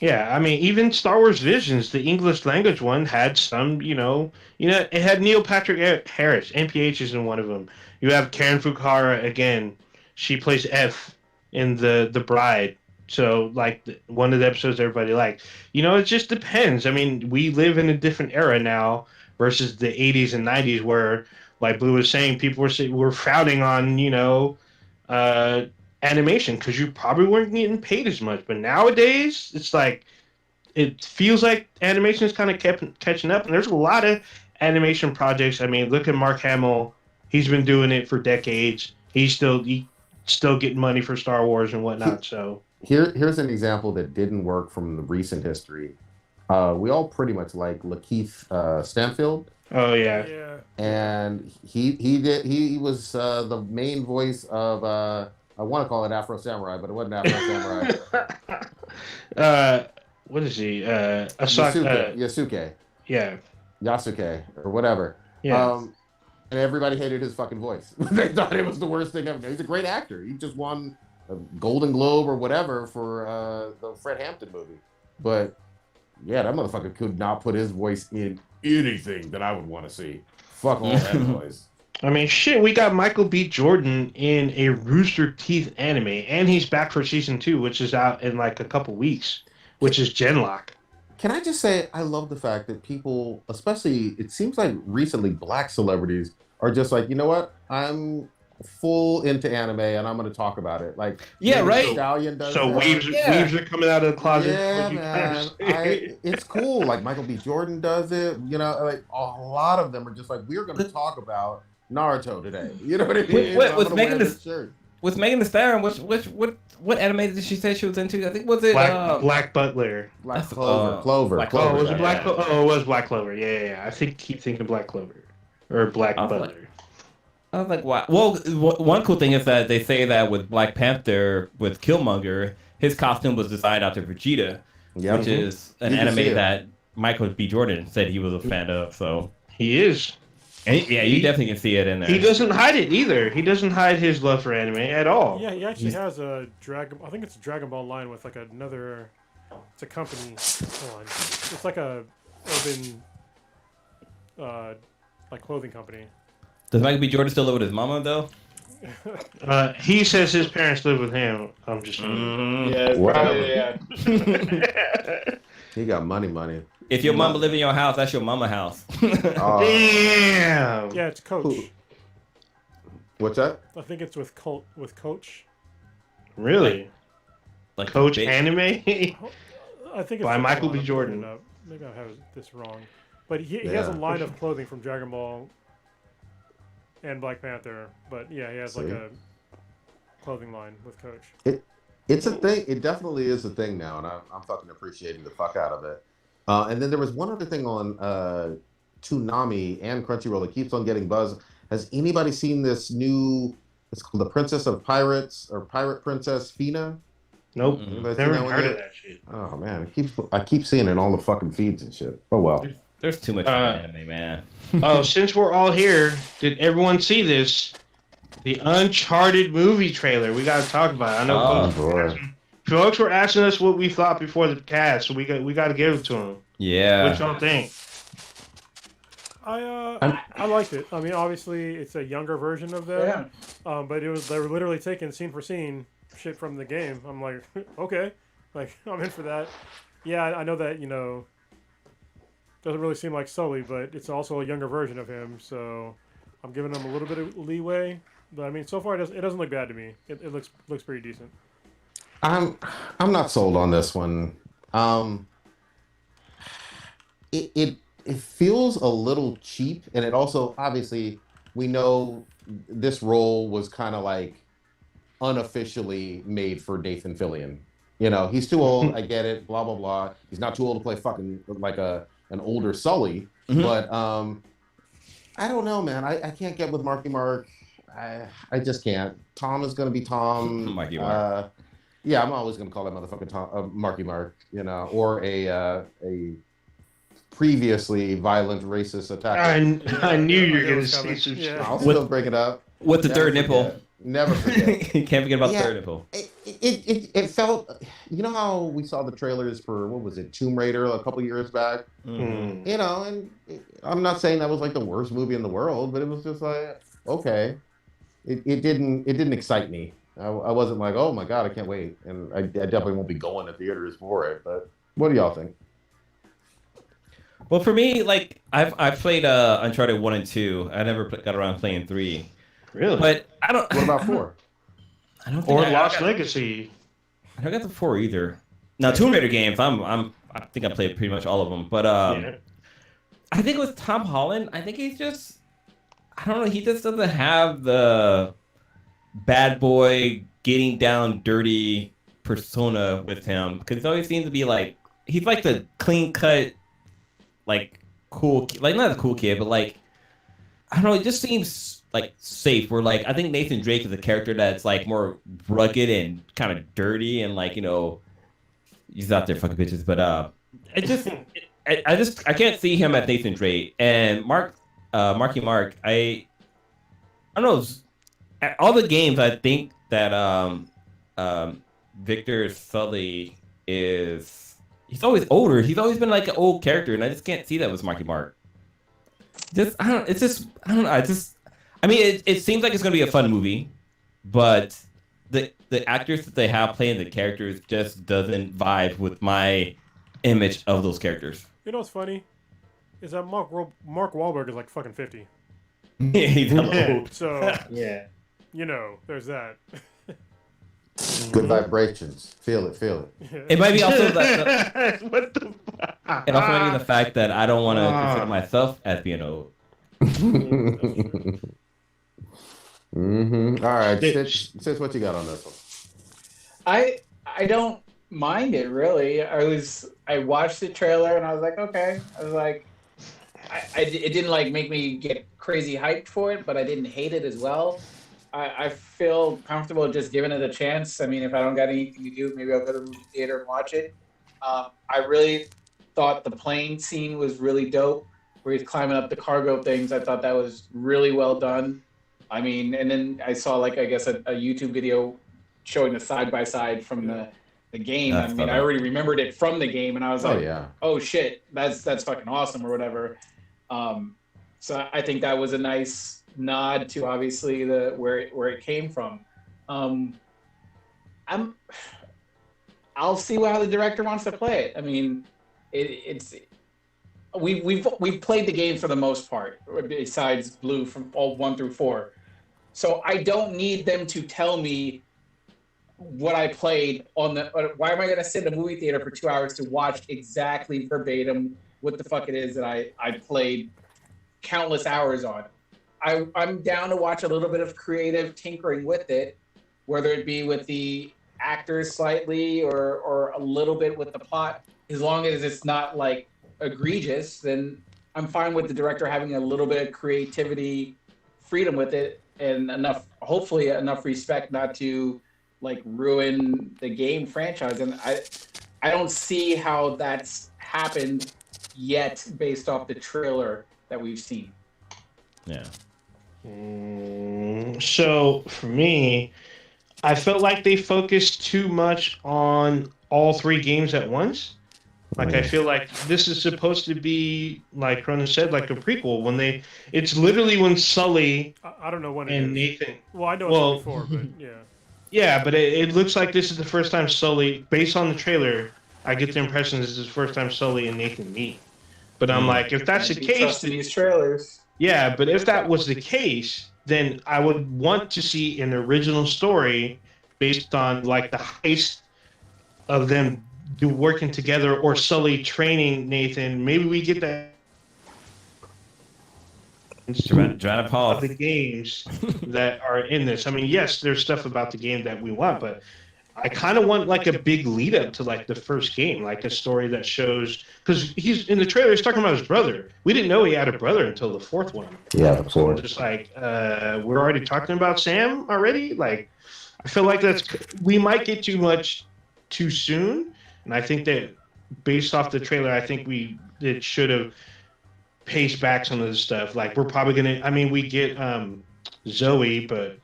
Yeah, I mean, even Star Wars Visions, the English language one, had some, it had Neil Patrick Harris. NPH is in one of them. You have Karen Fukuhara again. She plays F in the Bride. So, like, one of the episodes everybody liked. It just depends. I mean, we live in a different era now versus the 80s and 90s where, like Blue was saying, people were frowning on, animation because you probably weren't getting paid as much. But nowadays, it's like it feels like animation is kind of catching up, and there's a lot of animation projects. I mean, look at Mark Hamill; he's been doing it for decades. He's still getting money for Star Wars and whatnot. So here's an example that didn't work from the recent history. We all pretty much like Lakeith Stanfield. Oh yeah. And he was the main voice of I want to call it Afro Samurai, but it wasn't Afro Samurai. What is he? Yasuke. Yeah. Yasuke or whatever. Yeah. And everybody hated his fucking voice. They thought it was the worst thing ever. He's a great actor. He just won a Golden Globe or whatever for the Fred Hampton movie. But yeah, that motherfucker could not put his voice in anything that I would want to see. Fuck all that noise. I mean, shit, we got Michael B. Jordan in a Rooster Teeth anime, and he's back for season 2, which is out in like a couple weeks, which is Genlock. Can I just say, I love the fact that people, especially, it seems like recently black celebrities are just like, you know what? I'm full into anime and I'm going to talk about it. Like, yeah, right. Stallion does so that. weaves are coming out of the closet. Yeah, man. It's cool. Like Michael B. Jordan does it. Like a lot of them are just like, we're going to talk about Naruto today. You know what I mean? With Megan Thee Stallion, what anime did she say she was into? I think Black Butler. Black Clover. Black Clover. Was it Black Clover? Oh, it was Black Clover. Yeah. I keep thinking Black Clover or Black Butler. I was like, wow. Well, one cool thing is that they say that with Black Panther, with Killmonger, his costume was designed after Vegeta, which is an anime that Michael B. Jordan said he was a fan of. So he is. And yeah, you definitely can see it in there. He doesn't hide it either. He doesn't hide his love for anime at all. Yeah, he actually has a I think it's a Dragon Ball line with like another. It's a company. Hold on. It's like a urban, like clothing company. Does Michael B. Jordan still live with his mama though? He says his parents live with him. I'm just. Yeah, probably, yeah. He got money. If your mama live in your house, that's your mama house. Damn. Yeah, it's Coach. What's that? I think it's with Coach. Really? Like Coach anime? I think it's by Michael B. Jordan. Maybe I have this wrong. But he has a line of clothing from Dragon Ball and Black Panther. But yeah, he has like a clothing line with Coach. It's a thing. It definitely is a thing now, and I'm fucking appreciating the fuck out of it. And then there was one other thing on Toonami and Crunchyroll that keeps on getting buzz. Has anybody seen this new? It's called The Princess of Pirates or Pirate Princess Fina. Nope, never heard of that shit. Oh man, I keep seeing it in all the fucking feeds and shit. Oh well. There's too much anime, man. Oh, since we're all here, did everyone see this? The Uncharted movie trailer. We got to talk about it. I know folks were asking us what we thought before the cast, so we got to give it to them. Yeah. What y'all think? I liked it. I mean, obviously, it's a younger version of them. Yeah. But they were literally taking scene for scene shit from the game. I'm like, okay, like I'm in for that. Yeah, I know that doesn't really seem like Sully, but it's also a younger version of him. So I'm giving him a little bit of leeway. But I mean, so far it doesn't look bad to me. It looks pretty decent. I'm not sold on this one. It feels a little cheap, and it also obviously we know this role was kind of like unofficially made for Nathan Fillion. You know, he's too old. I get it. Blah blah blah. He's not too old to play fucking like an older Sully. Mm-hmm. But I don't know, man. I can't get with Marky Mark. I just can't. Tom is gonna be Tom. Marky Mark. Yeah, I'm always gonna call that motherfucking Tom, Marky Mark. You know, or a previously violent racist attacker. I knew you were gonna say some shit. I'll still bring it up. With the third nipple. Never forget. You can't forget about the third nipple. It felt, you know how we saw the trailers for, what was it, Tomb Raider a couple years back? Mm. You know, and I'm not saying that was like the worst movie in the world, but it was just like, okay. It didn't excite me. I wasn't like, oh my God, I can't wait. And I definitely won't be going to theaters for it. But what do y'all think? Well, for me, like, I've played Uncharted 1 and 2. I never got around playing 3. Really? But I don't. What about 4? I don't think or Lost Legacy. I don't got the 4 either. Now, Tomb Raider games, I think I played pretty much all of them. But I think with Tom Holland, I think he's just, I don't know, he just doesn't have the bad boy getting down dirty persona with him, because he always seems to be like, he's like the clean cut, like cool, like not a cool kid, but like, I don't know, it just seems like safe. Where like, I think Nathan Drake is a character that's like more rugged and kind of dirty, and like, you know, he's out there fucking bitches. But I can't see him as Nathan Drake. And Marky Mark, I don't know. At all the games, I think that Victor Sully he's always older. He's always been like an old character, and I just can't see that with Marky Mark. I mean, it seems like it's gonna be a fun movie, but the actors that they have playing the characters just doesn't vibe with my image of those characters. You know what's funny? Is that Mark Wahlberg is like fucking 50. He's old. So yeah, you know, there's that. Good vibrations. Feel it. It might be also that. What the fuck? It also might be the fact that I don't want to consider myself as being old. Mm-hmm. All right, Sis, what you got on this one? I don't mind it really. I watched the trailer and I was like, okay. I was like, it didn't like make me get crazy hyped for it, but I didn't hate it as well. I feel comfortable just giving it a chance. I mean, if I don't got anything to do, maybe I'll go to the movie theater and watch it. I really thought the plane scene was really dope, where he's climbing up the cargo things. I thought that was really well done. I mean, and then I saw like, I guess a YouTube video showing the side-by-side from the game. I mean, I already remembered it from the game, and I was like, oh shit, that's fucking awesome or whatever. So I think that was a nice nod to obviously where it came from. I'll see how the director wants to play it. I mean, we've played the game for the most part, besides Blue from all 1 through 4. So I don't need them to tell me what I played on the. Why am I going to sit in a movie theater for 2 hours to watch exactly verbatim what the fuck it is that I played countless hours on. I'm down to watch a little bit of creative tinkering with it, whether it be with the actors slightly or a little bit with the plot. As long as it's not like egregious, then I'm fine with the director having a little bit of creativity, freedom with it, and hopefully enough respect not to like ruin the game franchise. And I don't see how that's happened yet based off the trailer that we've seen. Yeah. So for me, I felt like they focused too much on all three games at once. Like I feel like this is supposed to be, like Cronin said, like a prequel. It's literally when Sully I don't know when and it is. Nathan. Well, I know it's before, but yeah. Yeah, but it looks like this is the first time Sully, based on the trailer, I get the impression this is the first time Sully and Nathan meet. But I'm like, if that's the case, these trailers. yeah, but if that was the case, then I would want to see an original story based on like the heist of them working together, or Sully training Nathan. Maybe we get that. Joanna Paul. Of the games that are in this. I mean, yes, there's stuff about the game that we want, but I kind of want like a big lead up to like the first game, like a story that shows, because he's in the trailer. He's talking about his brother. We didn't know he had a brother until the fourth one. Yeah, So I'm just like, we're already talking about Sam already. Like, I feel like we might get too much too soon, and I think that based off the trailer, I think it should have paced back some of the stuff. Like, we're probably gonna. I mean, we get Zoe, but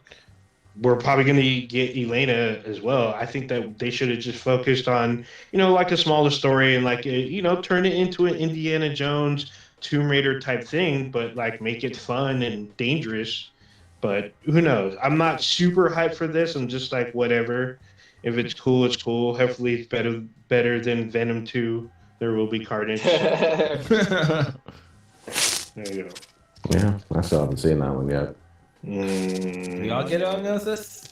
we're probably going to get Elena as well. I think that they should have just focused on, like a smaller story and like, turn it into an Indiana Jones, Tomb Raider type thing, but like make it fun and dangerous. But who knows? I'm not super hyped for this. I'm just like, whatever. If it's cool, it's cool. Hopefully it's better than Venom 2. There will be carnage. There you go. Yeah, I still haven't seen that one yet. Did we all get it on this?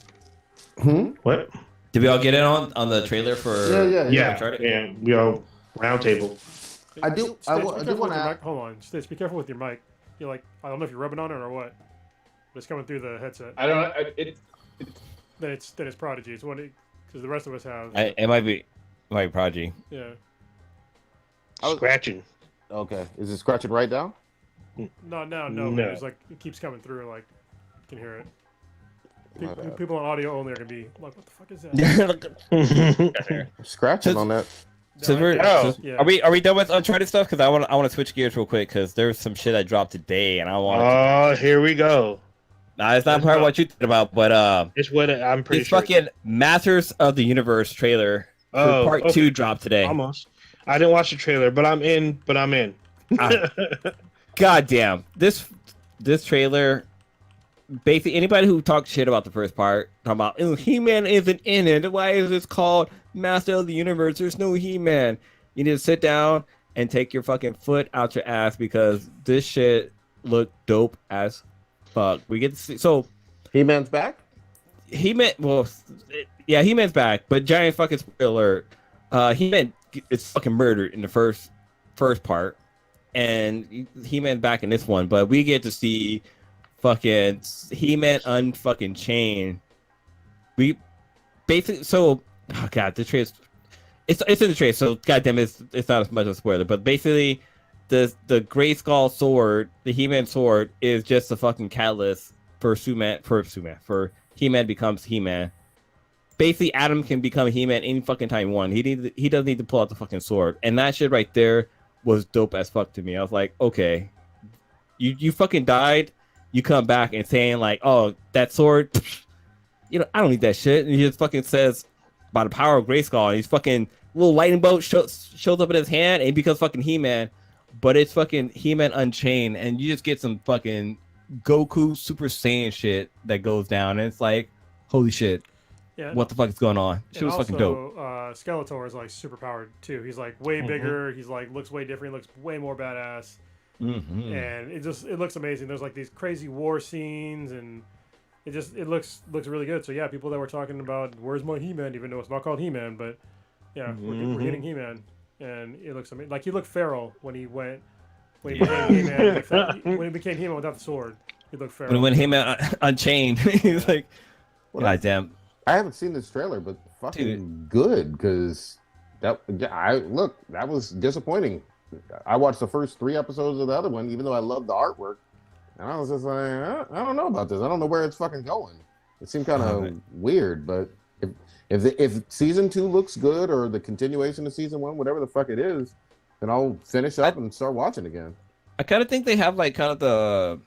What? Did we all get it on the trailer for? Yeah. We all round table. I do want to. Hold on, Stitch. Be careful with your mic. You're like, I don't know if you're rubbing on it or what. But it's coming through the headset. I don't. Then it's Prodigy. It's one because the rest of us have. It might be Prodigy. Yeah. Scratching. Okay, is it scratching right now? No. But it's like it keeps coming through. Like you can hear it. People on audio only are gonna be like, "What the fuck is that?" Scratching on that. So are we done with Uncharted stuff? Because I want to switch gears real quick because there's some shit I dropped today and I want. Oh, here we go. Nah, it's not part of what you think about, but it's what I'm pretty sure. Fucking Masters of the Universe trailer for part 2 dropped today. Almost. I didn't watch the trailer, but I'm in. God damn. This trailer, basically anybody who talks shit about the first part, talking about, oh, He-Man isn't in it. Why is this called Master of the Universe? There's no He-Man. You need to sit down and take your fucking foot out your ass because this shit looked dope as fuck. We get to see. So He-Man's back? He-Man's back, but giant fucking spoiler alert. He-Man is fucking murdered in the first part. And He-Man's back in this one, but we get to see fucking He-Man unfucking chain. We basically oh god, the trailer it's in the trailer, so goddamn it's not as much of a spoiler, but basically the Grayskull sword, the He-Man sword, is just a fucking catalyst for He-Man becomes He-Man. Basically, Adam can become He-Man any fucking time he wants. He doesn't need to pull out the fucking sword, and that shit right there was dope as fuck to me. I was like, okay, you fucking died, you come back and saying like, oh, that sword, I don't need that shit. And he just fucking says, by the power of Grayskull, and he's fucking little lightning bolt shows up in his hand, and he becomes fucking He-Man. But it's fucking He-Man Unchained, and you just get some fucking Goku Super Saiyan shit that goes down, and it's like, holy shit. Yeah, what the fuck is going on? She was fucking dope. Skeletor is like super powered too. He's like way bigger. He's like looks way different. He looks way more badass. And it looks amazing. There's like these crazy war scenes, and it looks really good. So yeah, people that were talking about where's my He-Man, even though it's not called He-Man, but yeah, we're getting He-Man, and it looks amazing. Like he looked feral when he became He-Man. When he became He-Man without the sword, he looked feral. When He-Man unchained, he's like, God damn. I haven't seen this trailer, but fucking good, because that was disappointing. I watched the first 3 episodes of the other one, even though I loved the artwork, and I was just like, I don't know about this. I don't know where it's fucking going. It seemed kind of weird, but if season 2 looks good, or the continuation of season 1, whatever the fuck it is, then I'll finish up and start watching again. I kind of think they have like kind of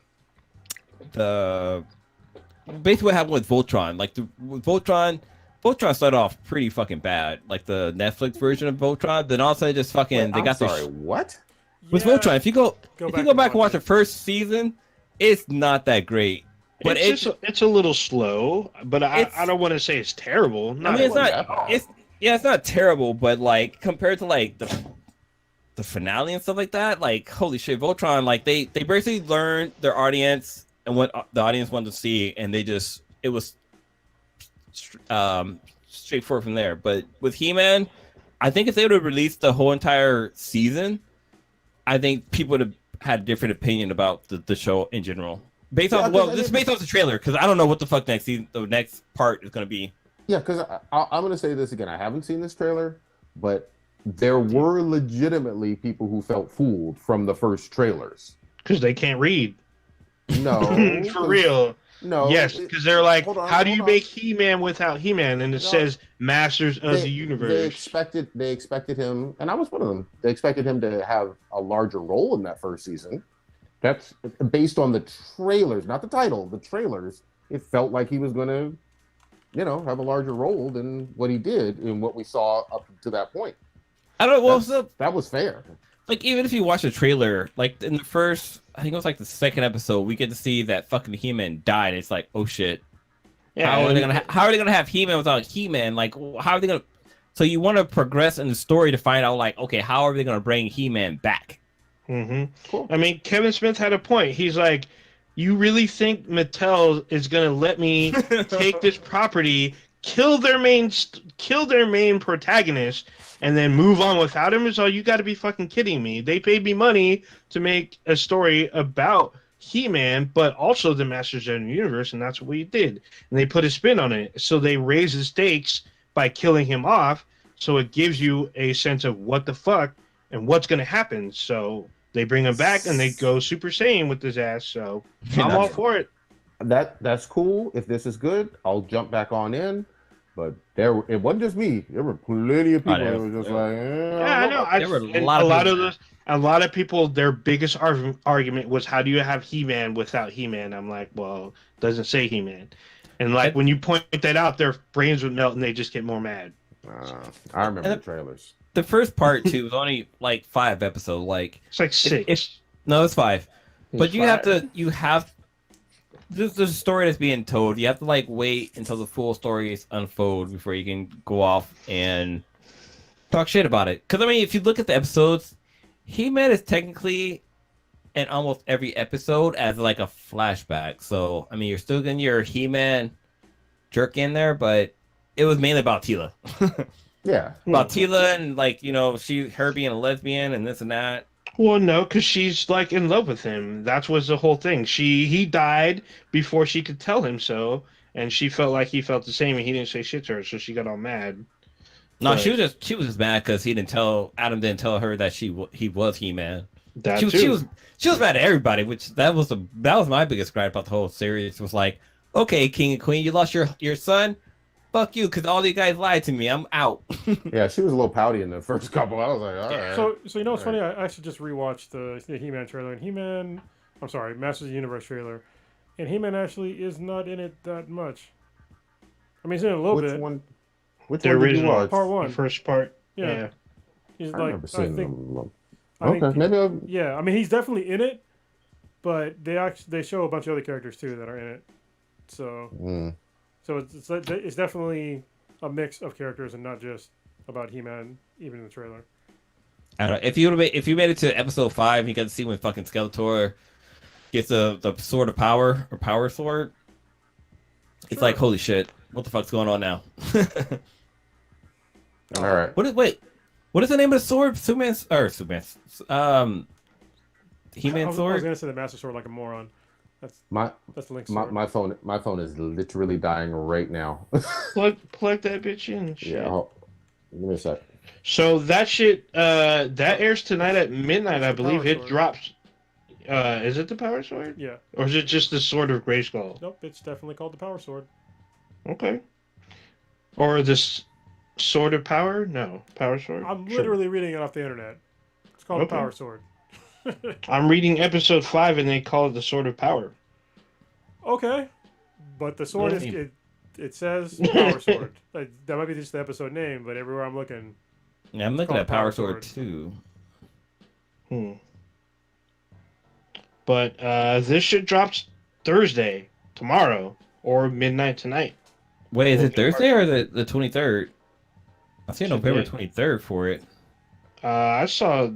the basically what happened with Voltron. Like with Voltron started off pretty fucking bad, like the Netflix version of Voltron. Then all of a sudden, just fucking what? With Voltron, if you go back and watch the first season, it's not that great. But it's a little slow. But I don't want to say it's terrible. It's not terrible, but like compared to like the finale and stuff like that, like holy shit, Voltron, like they basically learned their audience and what the audience wanted to see, and it was straightforward from there. But with He-Man, I think if they would have released the whole entire season, I think people would have had a different opinion about the show in general. Based off the trailer, because I don't know what the fuck the next part is going to be. Yeah, because I'm going to say this again. I haven't seen this trailer, but there were legitimately people who felt fooled from the first trailers. Because they can't read. No. For real. No. Yes, because they're like, how do you make He-Man without He-Man? And it says Masters of the Universe. They expected him, and I was one of them. They expected him to have a larger role in that first season. That's based on the trailers, not the title, the trailers. It felt like he was going to, have a larger role than what he did in what we saw up to that point. I don't know. That was fair. Like, even if you watch the trailer, like in the first, I think it was like the second episode, we get to see that fucking He-Man died. It's like, oh shit. Yeah, how are they gonna have He-Man without He-Man? Like, how are they gonna? So you want to progress in the story to find out, like, okay, how are they gonna bring He-Man back? Mm-hmm. Cool. I mean, Kevin Smith had a point. He's like, you really think Mattel is gonna let me take this property, kill their main protagonist, and then move on without him? Is all you got to be fucking kidding me? They paid me money to make a story about He-Man, but also the Masters of the Universe, and that's what we did. And they put a spin on it. So they raise the stakes by killing him off, so it gives you a sense of what the fuck and what's going to happen. So they bring him back, and they go Super Saiyan with his ass. So I'm all for it. That's cool. If this is good, I'll jump back on in. But it wasn't just me. There were plenty of people that were just like, I know. There were a lot of people. Their biggest argument was, how do you have He-Man without He-Man? I'm like, well, it doesn't say He-Man. And like when you point that out, their brains would melt and they just get more mad. I remember the trailers. The first part too was only like 5 episodes. Like it's like 6. No, it's 5. But you have. There's a story that's being told. You have to like wait until the full story is unfold before you can go off and talk shit about it. Because I mean, if you look at the episodes, He-Man is technically in almost every episode as like a flashback. So I mean, you're still getting your He-Man jerk in there, but it was mainly about Teela. Yeah, about Teela and like her being a lesbian and this and that. Well, no, because she's like in love with him. That was the whole thing. He died before she could tell him so, and she felt like he felt the same, and he didn't say shit to her, so she got all mad. No, but she was just mad because Adam didn't tell her that he was He-Man. She was mad at everybody, which that was my biggest gripe about the whole series. Was like, okay, King and Queen, you lost your son. Fuck you, because all you guys lied to me. I'm out. Yeah, she was a little pouty in the first couple. I was like, all right. So what's funny? I actually just rewatched the He-Man trailer, and Masters of the Universe trailer, and He-Man actually is not in it that much. I mean, he's in it a little bit. Which one did you watch? Part 1. The first part. Yeah. He's I remember seeing him. Yeah, I mean, he's definitely in it, but they show a bunch of other characters too that are in it. So. So it's definitely a mix of characters and not just about He-Man, even in the trailer. I don't know. If you made it to episode 5, you got to see when fucking Skeletor gets the sword of power or power sword. It's like, holy shit, what the fuck's going on now? All right. What What is the name of the sword? He-Man's I was sword. gonna say the Master Sword like a moron. That's My the Link's sword. my phone is literally dying right now. Plug that bitch in. Shit. Yeah, give me a sec. So that shit, that airs tonight at midnight, I It's the believe. Power It Sword. drops. Is it the Power Sword? Yeah. Or is it just the Sword of Grayskull? Nope. It's definitely called the Power Sword. Okay. Or this Sword of Power? No, Power Sword. I'm Sure. literally reading it off the internet. It's called the Okay. Power Sword. I'm reading episode 5 and they call it the Sword of Power. Okay, but the sword Yeah. it says Power Sword. Like, that might be just the episode name, but everywhere I'm looking, Yeah, I'm looking called at Power Power Sword Sword. too. But this shit drops Thursday, tomorrow, or midnight tonight. Wait, is Will it be Thursday part- or the 23rd? I see November Today. 23rd for it. I saw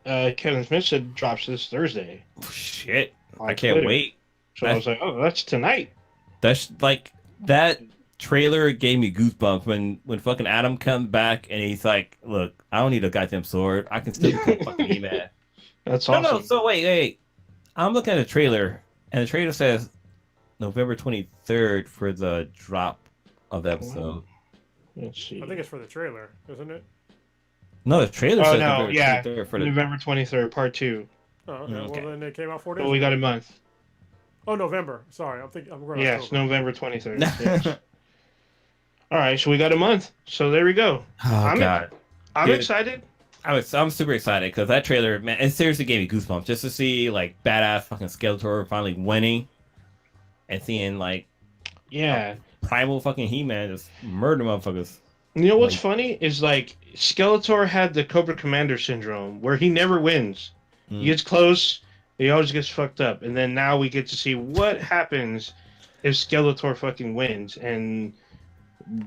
Kevin Smith said drops this Thursday. Shit, on I can't Twitter. wait. So I was like, oh, that's tonight. That's like that trailer gave me goosebumps when fucking Adam comes back and he's like, "Look, I don't need a goddamn sword. I can still become fucking He-Man." That's No, awesome. no. So wait. I'm looking at the trailer, and the trailer says November 23rd for the drop of the episode. Let's see. I think it's for the trailer, isn't it? No, the trailer Oh says no, November yeah, 23rd for the. November 23rd, part 2. Oh, okay. Okay. Well, then it came out 4 days. So we ago. got a month. Oh, November. Sorry, I'm going. Yes, October. November 23rd. Yes. All right, so we got a month. So there we go. Oh god. I'm Dude. excited. I'm super excited because that trailer, man, it seriously gave me goosebumps just to see like badass fucking Skeletor finally winning and seeing like Yeah. primal fucking He-Man just murder motherfuckers. You know what's Like- funny is like Skeletor had the Cobra Commander syndrome where he never wins. He Mm. gets close, he always gets fucked up, and then now we get to see what happens if Skeletor fucking wins, and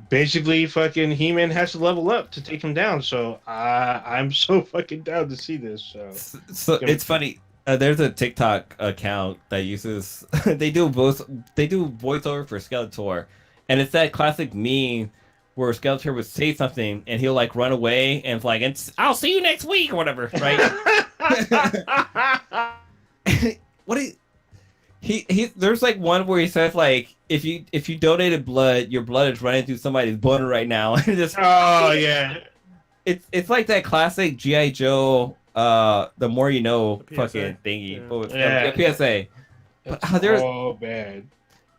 basically fucking He-Man has to level up to take him down. So I'm so fucking down to see this. So So it's funny. There's a TikTok account that uses they do voiceover for Skeletor, and it's that classic meme where Skeletor would say something and he'll like run away and it's like I'll see you next week or whatever, right? What he there's like one where he says like if you donated blood, your blood is running through somebody's boner right now. And just oh yeah, it's like that classic G.I. Joe the more you know The PSA. fucking thingy. Yeah. What was Yeah. PSA. But it's there's so bad.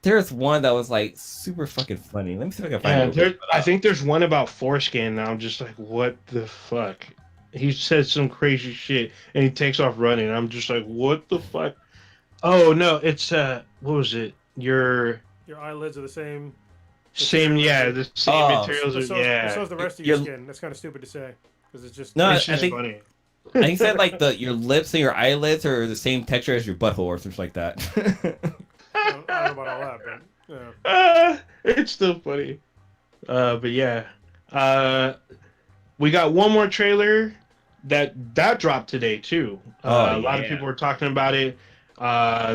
there's one that was like super fucking funny. Let me see if I can find Yeah, it. there, I think there's one about foreskin. Now I'm just like, what the fuck? He said some crazy shit and he takes off running. I'm just like, what the fuck? Oh no, it's what was it? Your Your eyelids are the same. same, yeah, the same Oh, materials. But so, Yeah, so is the rest of your Your- skin. That's kind of stupid to say because it's just. No, it's I just think- funny. I think he said like your lips and your eyelids are the same texture as your butthole or something like that. I don't know about all that, but yeah. It's still funny. But yeah, we got one more trailer that dropped today too. Oh, A lot of yeah. people were talking about it.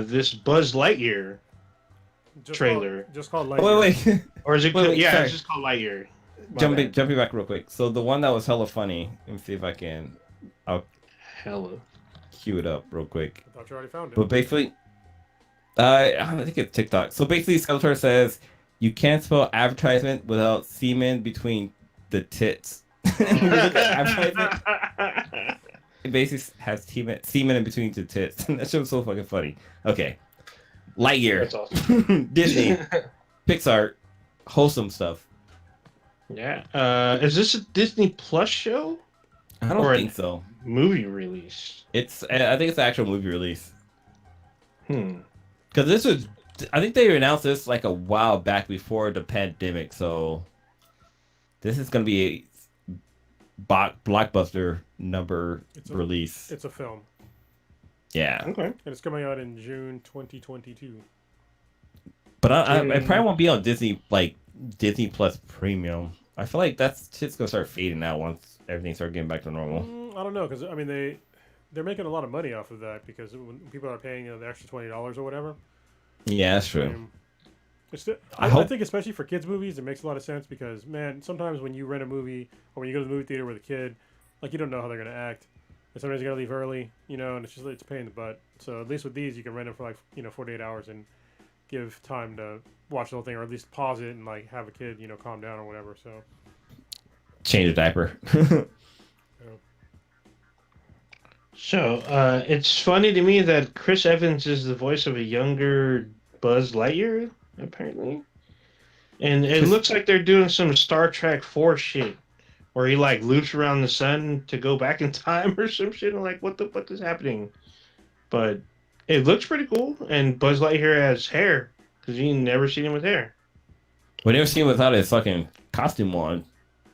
This Buzz Lightyear Just trailer. just called Lightyear. wait. Or is it? Wait, yeah, sorry. it's just called Lightyear. My Jumping bad. back real quick. So the one that was hella funny. Let me see if I can. I'll Hella. cue it up real quick. I thought you already found it. But basically, I think it's TikTok. So basically, Skeletor says you can't spell advertisement without semen between the tits. When you look at advertisement, it basically has semen in between the tits. That shit was so fucking funny. Okay, Lightyear, That's awesome. Disney, Pixar, wholesome stuff. Yeah. Is this a Disney Plus show? I don't Or think so. Movie release? I think it's an actual movie release. Hmm. Because this was, I think they announced this like a while back before the pandemic. So this is going to be a blockbuster number It's a- release. It's a film, Yeah. Okay. and it's coming out in June 2022. But I probably won't be on Disney, like Disney Plus Premium. I feel like that shit's going to start fading out once everything starts getting back to normal. I don't know, because I mean they're making a lot of money off of that because when people are paying the extra $20 or whatever. Yeah, that's I true. mean, I I hope- think especially for kids movies it makes a lot of sense because man sometimes when you rent a movie or when you go to the movie theater with a kid like you don't know how they're gonna act. And somebody's gonna leave early, and it's a pain in the butt. So at least with these, you can rent them for like 48 hours and give time to watch the whole thing, or at least pause it and like have a kid, calm down or whatever. So change a diaper. So, it's funny to me that Chris Evans is the voice of a younger Buzz Lightyear, apparently. And it looks like they're doing some Star Trek 4 shit, where he, like, loops around the sun to go back in time or some shit. I'm like, what the fuck is happening? But it looks pretty cool, and Buzz Lightyear has hair, because you never seen him with hair. We never seen him without his fucking costume on.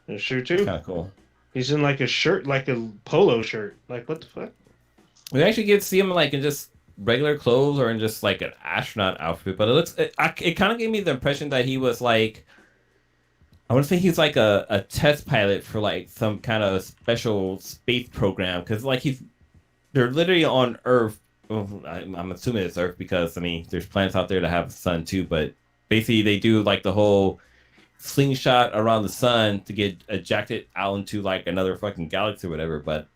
That's true, too. Kind of cool. He's in like a shirt, like a polo shirt. Like, what the fuck? We actually get to see him like in just regular clothes or in just like an astronaut outfit, but it kind of gave me the impression that he was like, I want to say he's like a test pilot for like some kind of special space program, because like they're literally on Earth. Well, I'm assuming it's Earth because I mean there's planets out there that have a sun too, but basically they do like the whole slingshot around the sun to get ejected out into like another fucking galaxy or whatever. But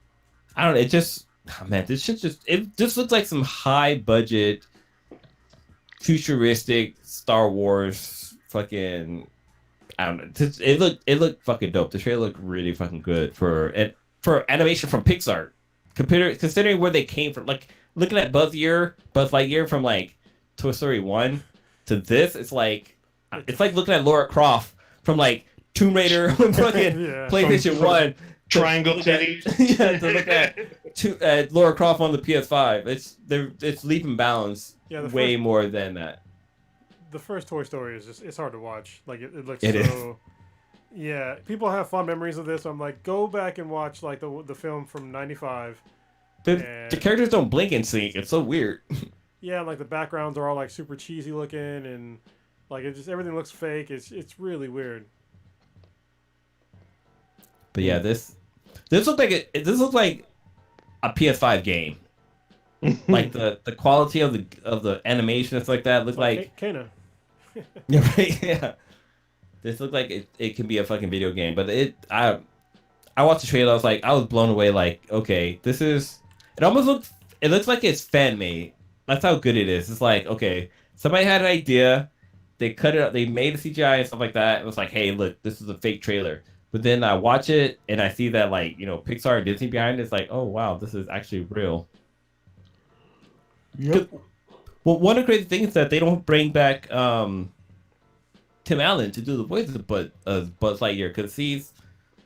I don't know, it just this shit just looks like some high budget futuristic Star Wars fucking, I don't know, it looked fucking dope. The trailer looked really fucking good for animation from Pixar, considering where they came from. Like looking at Buzz Lightyear from like Toy Story 1 to this, it's like looking at Lara Croft from like Tomb Raider when fucking PlayStation 1. Triangle City. Yeah, to look at Lara Croft on the PS5. It's leap and bounds way more than that. The first Toy Story is it's hard to watch. Like it looks it so. Is. Yeah, people have fond memories of this. I'm like, go back and watch like the film from '95. The characters don't blink and sync. It's so weird. Yeah, like the backgrounds are all like super cheesy looking, and like everything looks fake. It's really weird. But yeah, this looks like a PS5 game. Like the quality of the animation, it's like that. Look like Kana. Yeah, right. Yeah. This looked like it can be a fucking video game, but I watched the trailer. I was blown away. Like, okay, it looks like it's fan made. That's how good it is. It's like, okay, somebody had an idea, they cut it up, they made a CGI and stuff like that. It was like, hey, look, this is a fake trailer. But then I watch it and I see that like, Pixar and Disney behind it. It's like, oh wow, this is actually real. Yep. Well, one of the crazy things is that they don't bring back Tim Allen to do the voice of Buzz Lightyear, because he's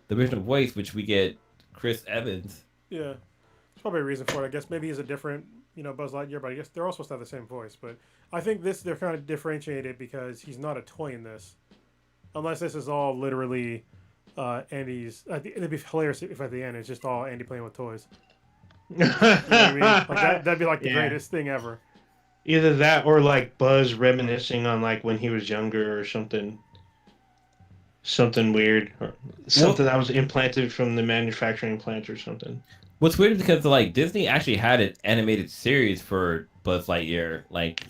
the original voice, which we get Chris Evans. Yeah, there's probably a reason for it. I guess maybe he's a different, Buzz Lightyear, but I guess they're all supposed to have the same voice. But I think they're kind of differentiated because he's not a toy in this, unless this is all literally Andy's. It'd be hilarious if at the end it's just all Andy playing with toys. You know what I mean? Like that'd be like the greatest thing ever. Either that or like Buzz reminiscing on like when he was younger or something weird, or something that was implanted from the manufacturing plant or something. What's weird is because like Disney actually had an animated series for Buzz Lightyear. Like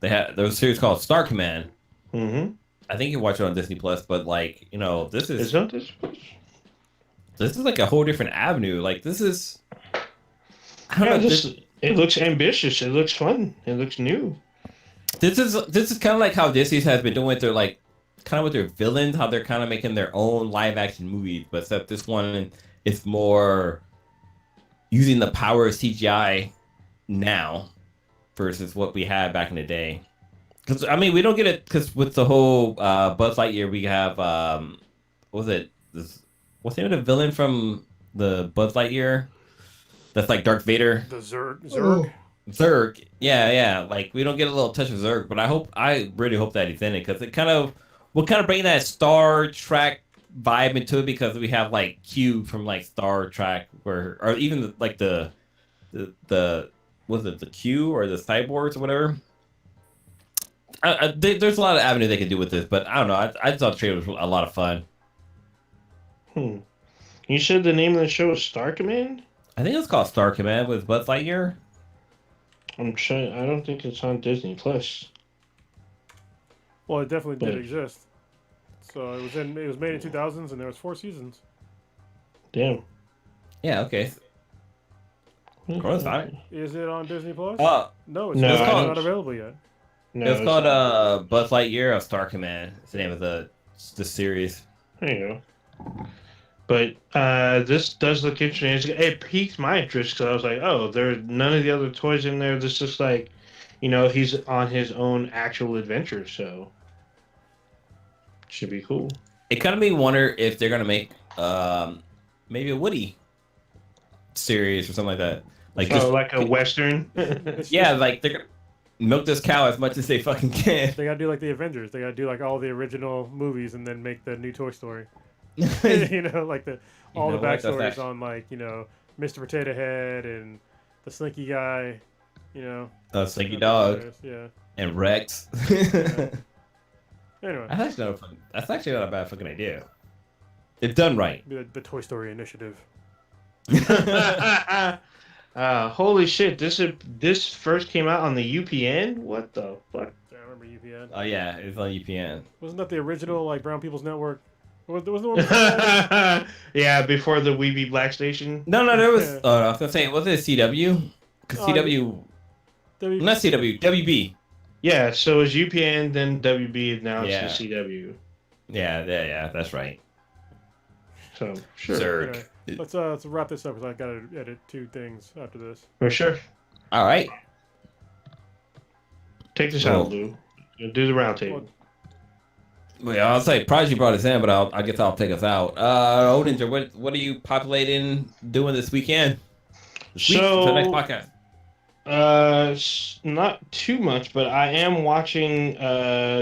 there was a series called Star Command. Mm-hmm. I think you watch it on Disney Plus, but like this is like a whole different avenue. Like this is, I don't know. It looks ambitious. It looks fun. It looks new. This is kind of like how Disney has been doing with their with their villains, how they're kind of making their own live action movies, but except this one is more using the power of CGI now versus what we had back in the day. Because I mean, we don't get it because with the whole Buzz Lightyear, we have what's the name of the villain from the Buzz Lightyear? That's like Darth Vader. The Zurg. Zurg. Yeah. Like we don't get a little touch of Zurg, but I really hope that he's in it, because it will bring that Star Trek vibe into it, because we have like Q from like Star Trek, or even like the was it the Q or the cyborgs or whatever. There's a lot of avenue they can do with this, but I don't know. I thought the trailer was a lot of fun. You said the name of the show is Star Command? I think it's called Star Command with Buzz Lightyear. I'm trying. I don't think it's on Disney Plus. Well, it definitely did exist. So it was made in 2000s, and there was 4 seasons. Damn. Yeah, okay. Corona's fine. Is it on Disney Plus? No, it's No, not available yet. No, it was called Buzz Lightyear of Star Command. It's the name of the series. There you go. But this does look interesting. It piqued my interest because I was like, oh, there's none of the other toys in there. This is like, he's on his own actual adventure, so should be cool. It kind of made me wonder if they're gonna make maybe a Woody series or something like that. Like a Western. Yeah, like they're gonna milk this cow as much as they fucking can. They gotta do like the Avengers. They gotta do like all the original movies and then make the new Toy Story. Like all the backstories on Mr. Potato Head and the Slinky guy. Slinky Dog. Yeah. And Rex. Yeah. Anyway, that's actually not a bad fucking idea. If done right. The Toy Story Initiative. Holy shit! This first came out on the UPN. What the fuck? I remember UPN. Oh yeah, it was on UPN. Wasn't that the original Brown People's Network? Was the one before yeah, before the Weeby Black Station. No, there was. I was gonna say, was it CW? Because CW. Not CW. WB. Yeah, so it was UPN, then WB, and now it's the CW. Yeah, that's right. So sure. Anyway, let's wrap this up because I gotta edit 2 things after this. For sure. All right. Take this out, Lou. Do the round table. Well, I'll say Prodigy brought us in, but I guess I'll take us out. Odinger, what are you populating doing this weekend? So the next podcast. Not too much, but I am watching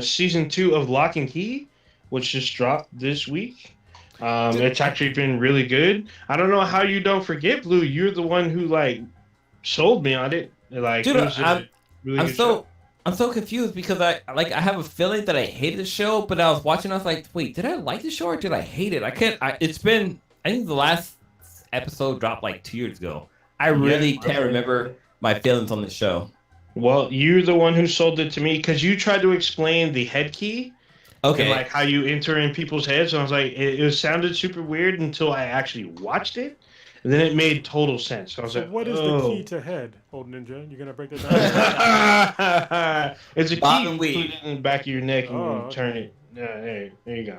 season 2 of Lock and Key, which just dropped this week. It's actually been really good. I don't know how you don't forget, Blue. You're the one who sold me on it. Dude, I'm so confused because I have a feeling that I hated the show, but I was watching. I was like, wait, did I like the show or did I hate it? I think the last episode dropped 2 years ago. I really can't remember my feelings on the show. Well, you're the one who sold it to me because you tried to explain the head key. Okay. And how you enter in people's heads. And I was like, it sounded super weird until I actually watched it. And then it made total sense. So I was like, what is the key to head, Old Ninja? You're going to break that down? It's a key you put it in the back of your neck and turn it. There you go.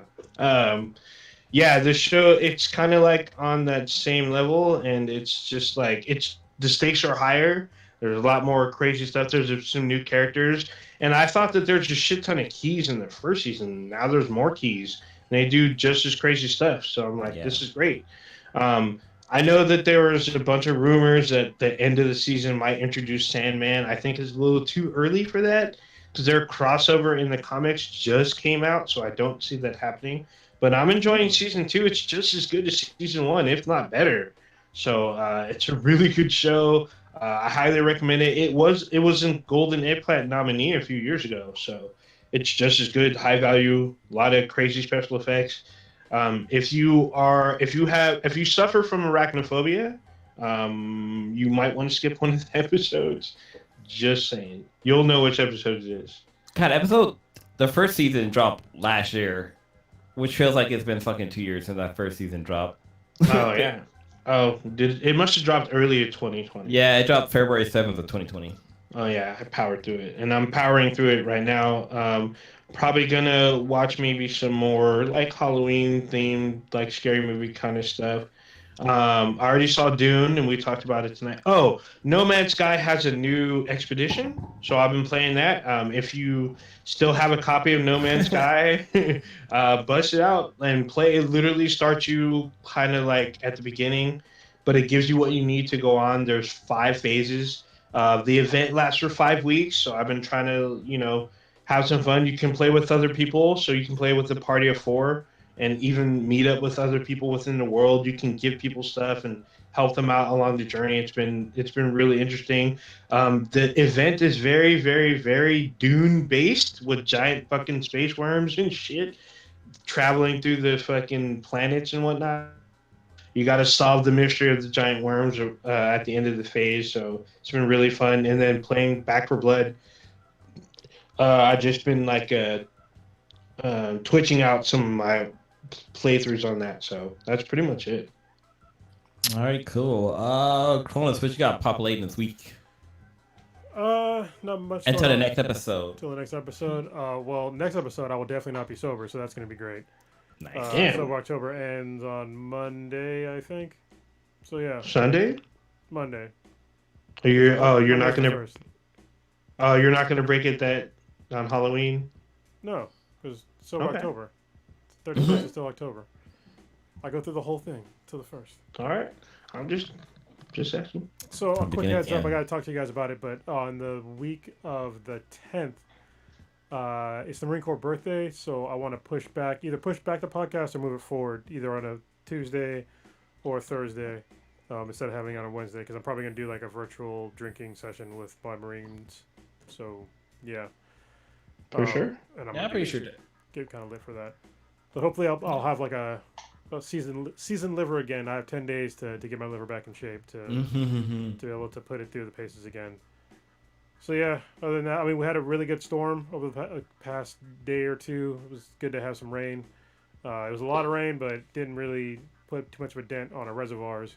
Yeah, the show, it's kind of on that same level. And it's just the stakes are higher. There's a lot more crazy stuff. There's some new characters. And I thought that there's a shit ton of keys in the first season. Now there's more keys. And they do just as crazy stuff. So I'm like, This is great. I know that there was a bunch of rumors that the end of the season might introduce Sandman. I think it's a little too early for that because their crossover in the comics just came out. So I don't see that happening. But I'm enjoying season 2. It's just as good as season 1, if not better. So it's a really good show. I highly recommend it. It was in Golden Eggplant nominee a few years ago, so it's just as good. High value, a lot of crazy special effects. If you suffer from arachnophobia, you might want to skip one of the episodes. Just saying, you'll know which episode it is. God, the first season dropped last year, which feels like it's been fucking 2 years since that first season dropped. Oh yeah. Oh, it must have dropped early in 2020. Yeah, it dropped February 7th of 2020. Oh yeah, I powered through it, and I'm powering through it right now. Probably gonna watch maybe some more Halloween themed, scary movie kind of stuff. I already saw Dune, and we talked about it tonight. Oh, No Man's Sky has a new expedition, so I've been playing that. If you still have a copy of No Man's Sky, bust it out and play. It literally starts you kind of at the beginning, but it gives you what you need to go on. There's 5 phases. The event lasts for 5 weeks, so I've been trying to, have some fun. You can play with other people, so you can play with a party of 4. And even meet up with other people within the world. You can give people stuff and help them out along the journey. It's been really interesting. The event is very, very, very Dune based with giant fucking space worms and shit traveling through the fucking planets and whatnot. You got to solve the mystery of the giant worms at the end of the phase. So it's been really fun. And then playing Back 4 Blood. I've just been twitching out some of my playthroughs on that, so that's pretty much it. All right, cool. Cronus, what you got populating this week? Not much. Until the next episode. Until the next episode. Well, next episode I will definitely not be sober, so that's gonna be great. Nice. Damn. So October ends on Monday, I think. So yeah. Sunday? Monday. You're Monday's not the gonna first. you're not gonna break it that on Halloween? No, because it's still Okay. October. 31st is still October. I go through the whole thing till the first. All right. I'm just asking. So a quick beginning heads to up, I end. got to talk to you guys about it, but on the week of the 10th, it's the Marine Corps birthday, so I want to either push back the podcast or move it forward, either on a Tuesday or Thursday, instead of having it on a Wednesday, because I'm probably going to do like a virtual drinking session with my Marines. So, yeah. For sure. And I'm Yeah, I'm pretty sure. get kind of lit for that. But hopefully I'll have like a seasoned liver again. I have 10 days to get my liver back in shape to be able to put it through the paces again. So yeah, other than that, I mean, we had a really good storm over the past day or two. It was good to have some rain. It was a lot of rain, but it didn't really put too much of a dent on our reservoirs.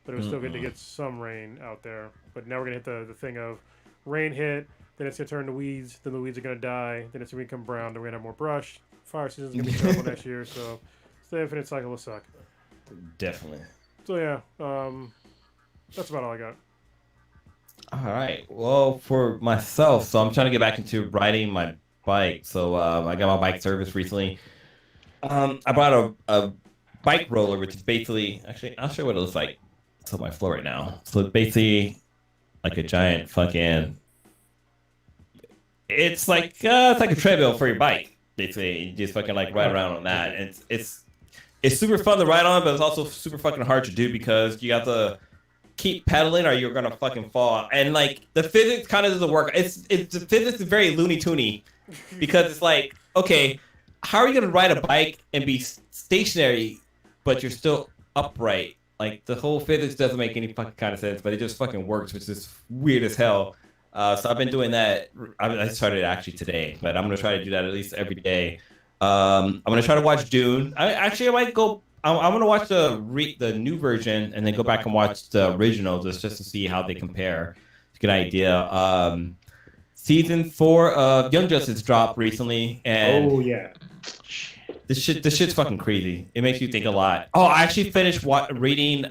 But it was still good to get some rain out there. But now we're going to hit the thing of rain hit, then it's going to turn to weeds, then the weeds are going to die, then it's going to become brown, then we're going to have more brush. Fire season's going to be terrible next year, so it's the infinite cycle will suck. Definitely. So yeah, that's about all I got. All right. Well, for myself, so I'm trying to get back into riding my bike. So I got my bike service recently. I bought a bike roller, which is basically, actually, I'll show you what it looks like. It's on my floor right now. So it's basically like a giant fucking. It's like a treadmill for your bike. Basically, you just fucking like ride around on that, and it's super fun to ride on, but it's also super fucking hard to do because you got to keep pedaling or you're gonna fucking fall. And like the physics kind of doesn't work. It's the physics is very Looney Toony because it's like, okay, how are you gonna ride a bike and be stationary but you're still upright? Like the whole physics doesn't make any fucking kind of sense, but it just fucking works, which is weird as hell. So I've been doing that. I started actually today, but I'm gonna try to do that at least every day. I'm gonna try to watch Dune. I might go. I'm gonna watch the new version and then go back and watch the original just to see how they compare. To get an idea. Season 4 of Young Justice dropped recently, and yeah. this shit's fucking crazy. It makes you think a lot. Oh, I actually finished reading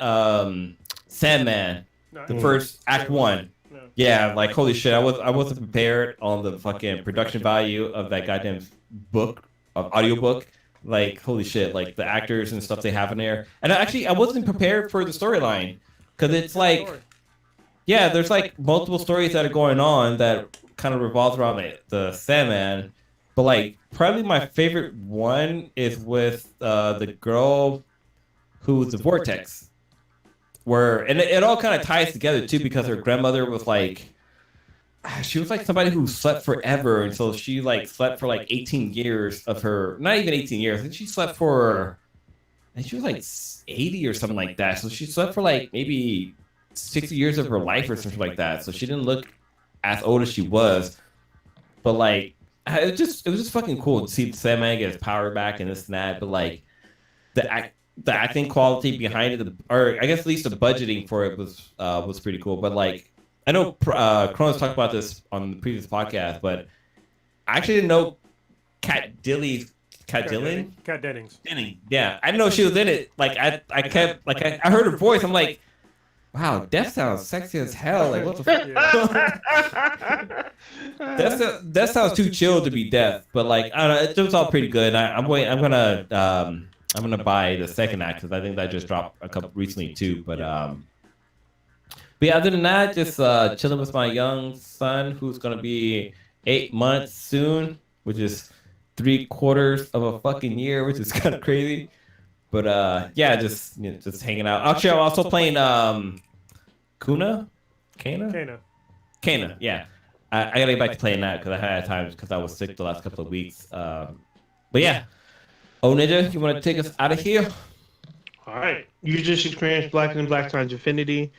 Sandman, the first Act 1. Yeah, like holy shit, I wasn't prepared on the fucking production value of that goddamn book, audiobook. Like holy shit, like the actors and stuff they have in there. And I wasn't prepared for the storyline because it's like, yeah, there's like multiple stories that are going on that kind of revolves around the Sandman. But like probably my favorite one is with the girl who's the Vortex. And it all kind of ties together too because her grandmother was like, she was like somebody who slept forever, and so she like slept for like 18 years of her, not even 18 years. I think she slept for, and she was like 80 or something like that. So she slept for like maybe 60 years of her life or something like that. So she didn't look as old as she was, but like it was just fucking cool to see Sandman get his power back and this and that. But like the acting quality behind it, or I guess at least the budgeting for it was pretty cool. But like I know Cronus talked about this on the previous podcast, but I actually didn't know Kat Dennings. Yeah, I didn't know she was in it. Like I kept like I heard her voice. I'm like, wow, Death sounds sexy as hell. Like what the fuck? That sounds too chill to be Death. But like I don't know, it was all pretty good. I'm gonna buy the second act because I think that just dropped a couple recently too. But yeah, other than that, just chilling with my young son who's gonna be 8 months soon, which is 3/4 of a fucking year, which is kind of crazy. But yeah, just hanging out. Actually, I'm also playing Kana. Yeah, I gotta get back to playing that because I had times because I was sick the last couple of weeks. But yeah. Oh, Ninja, you want to take us out of here? All right. You just experienced Black and Black Times Infinity.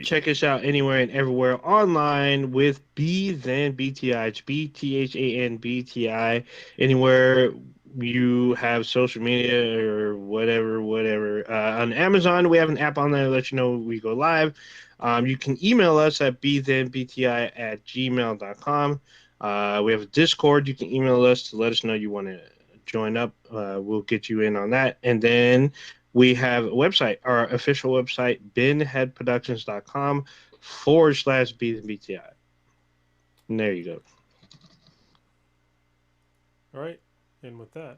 Check us out anywhere and everywhere online with BTHAN BTI. It's BTHAN BTI. Anywhere you have social media or whatever. On Amazon, we have an app on there to let you know we go live. You can email us at bthenbti@gmail.com. We have a Discord. You can email us to let us know you want to join up. We'll get you in on that. And then we have a website, our official website, binheadproductions.com/bthenbti. And there you go. All right. And with that,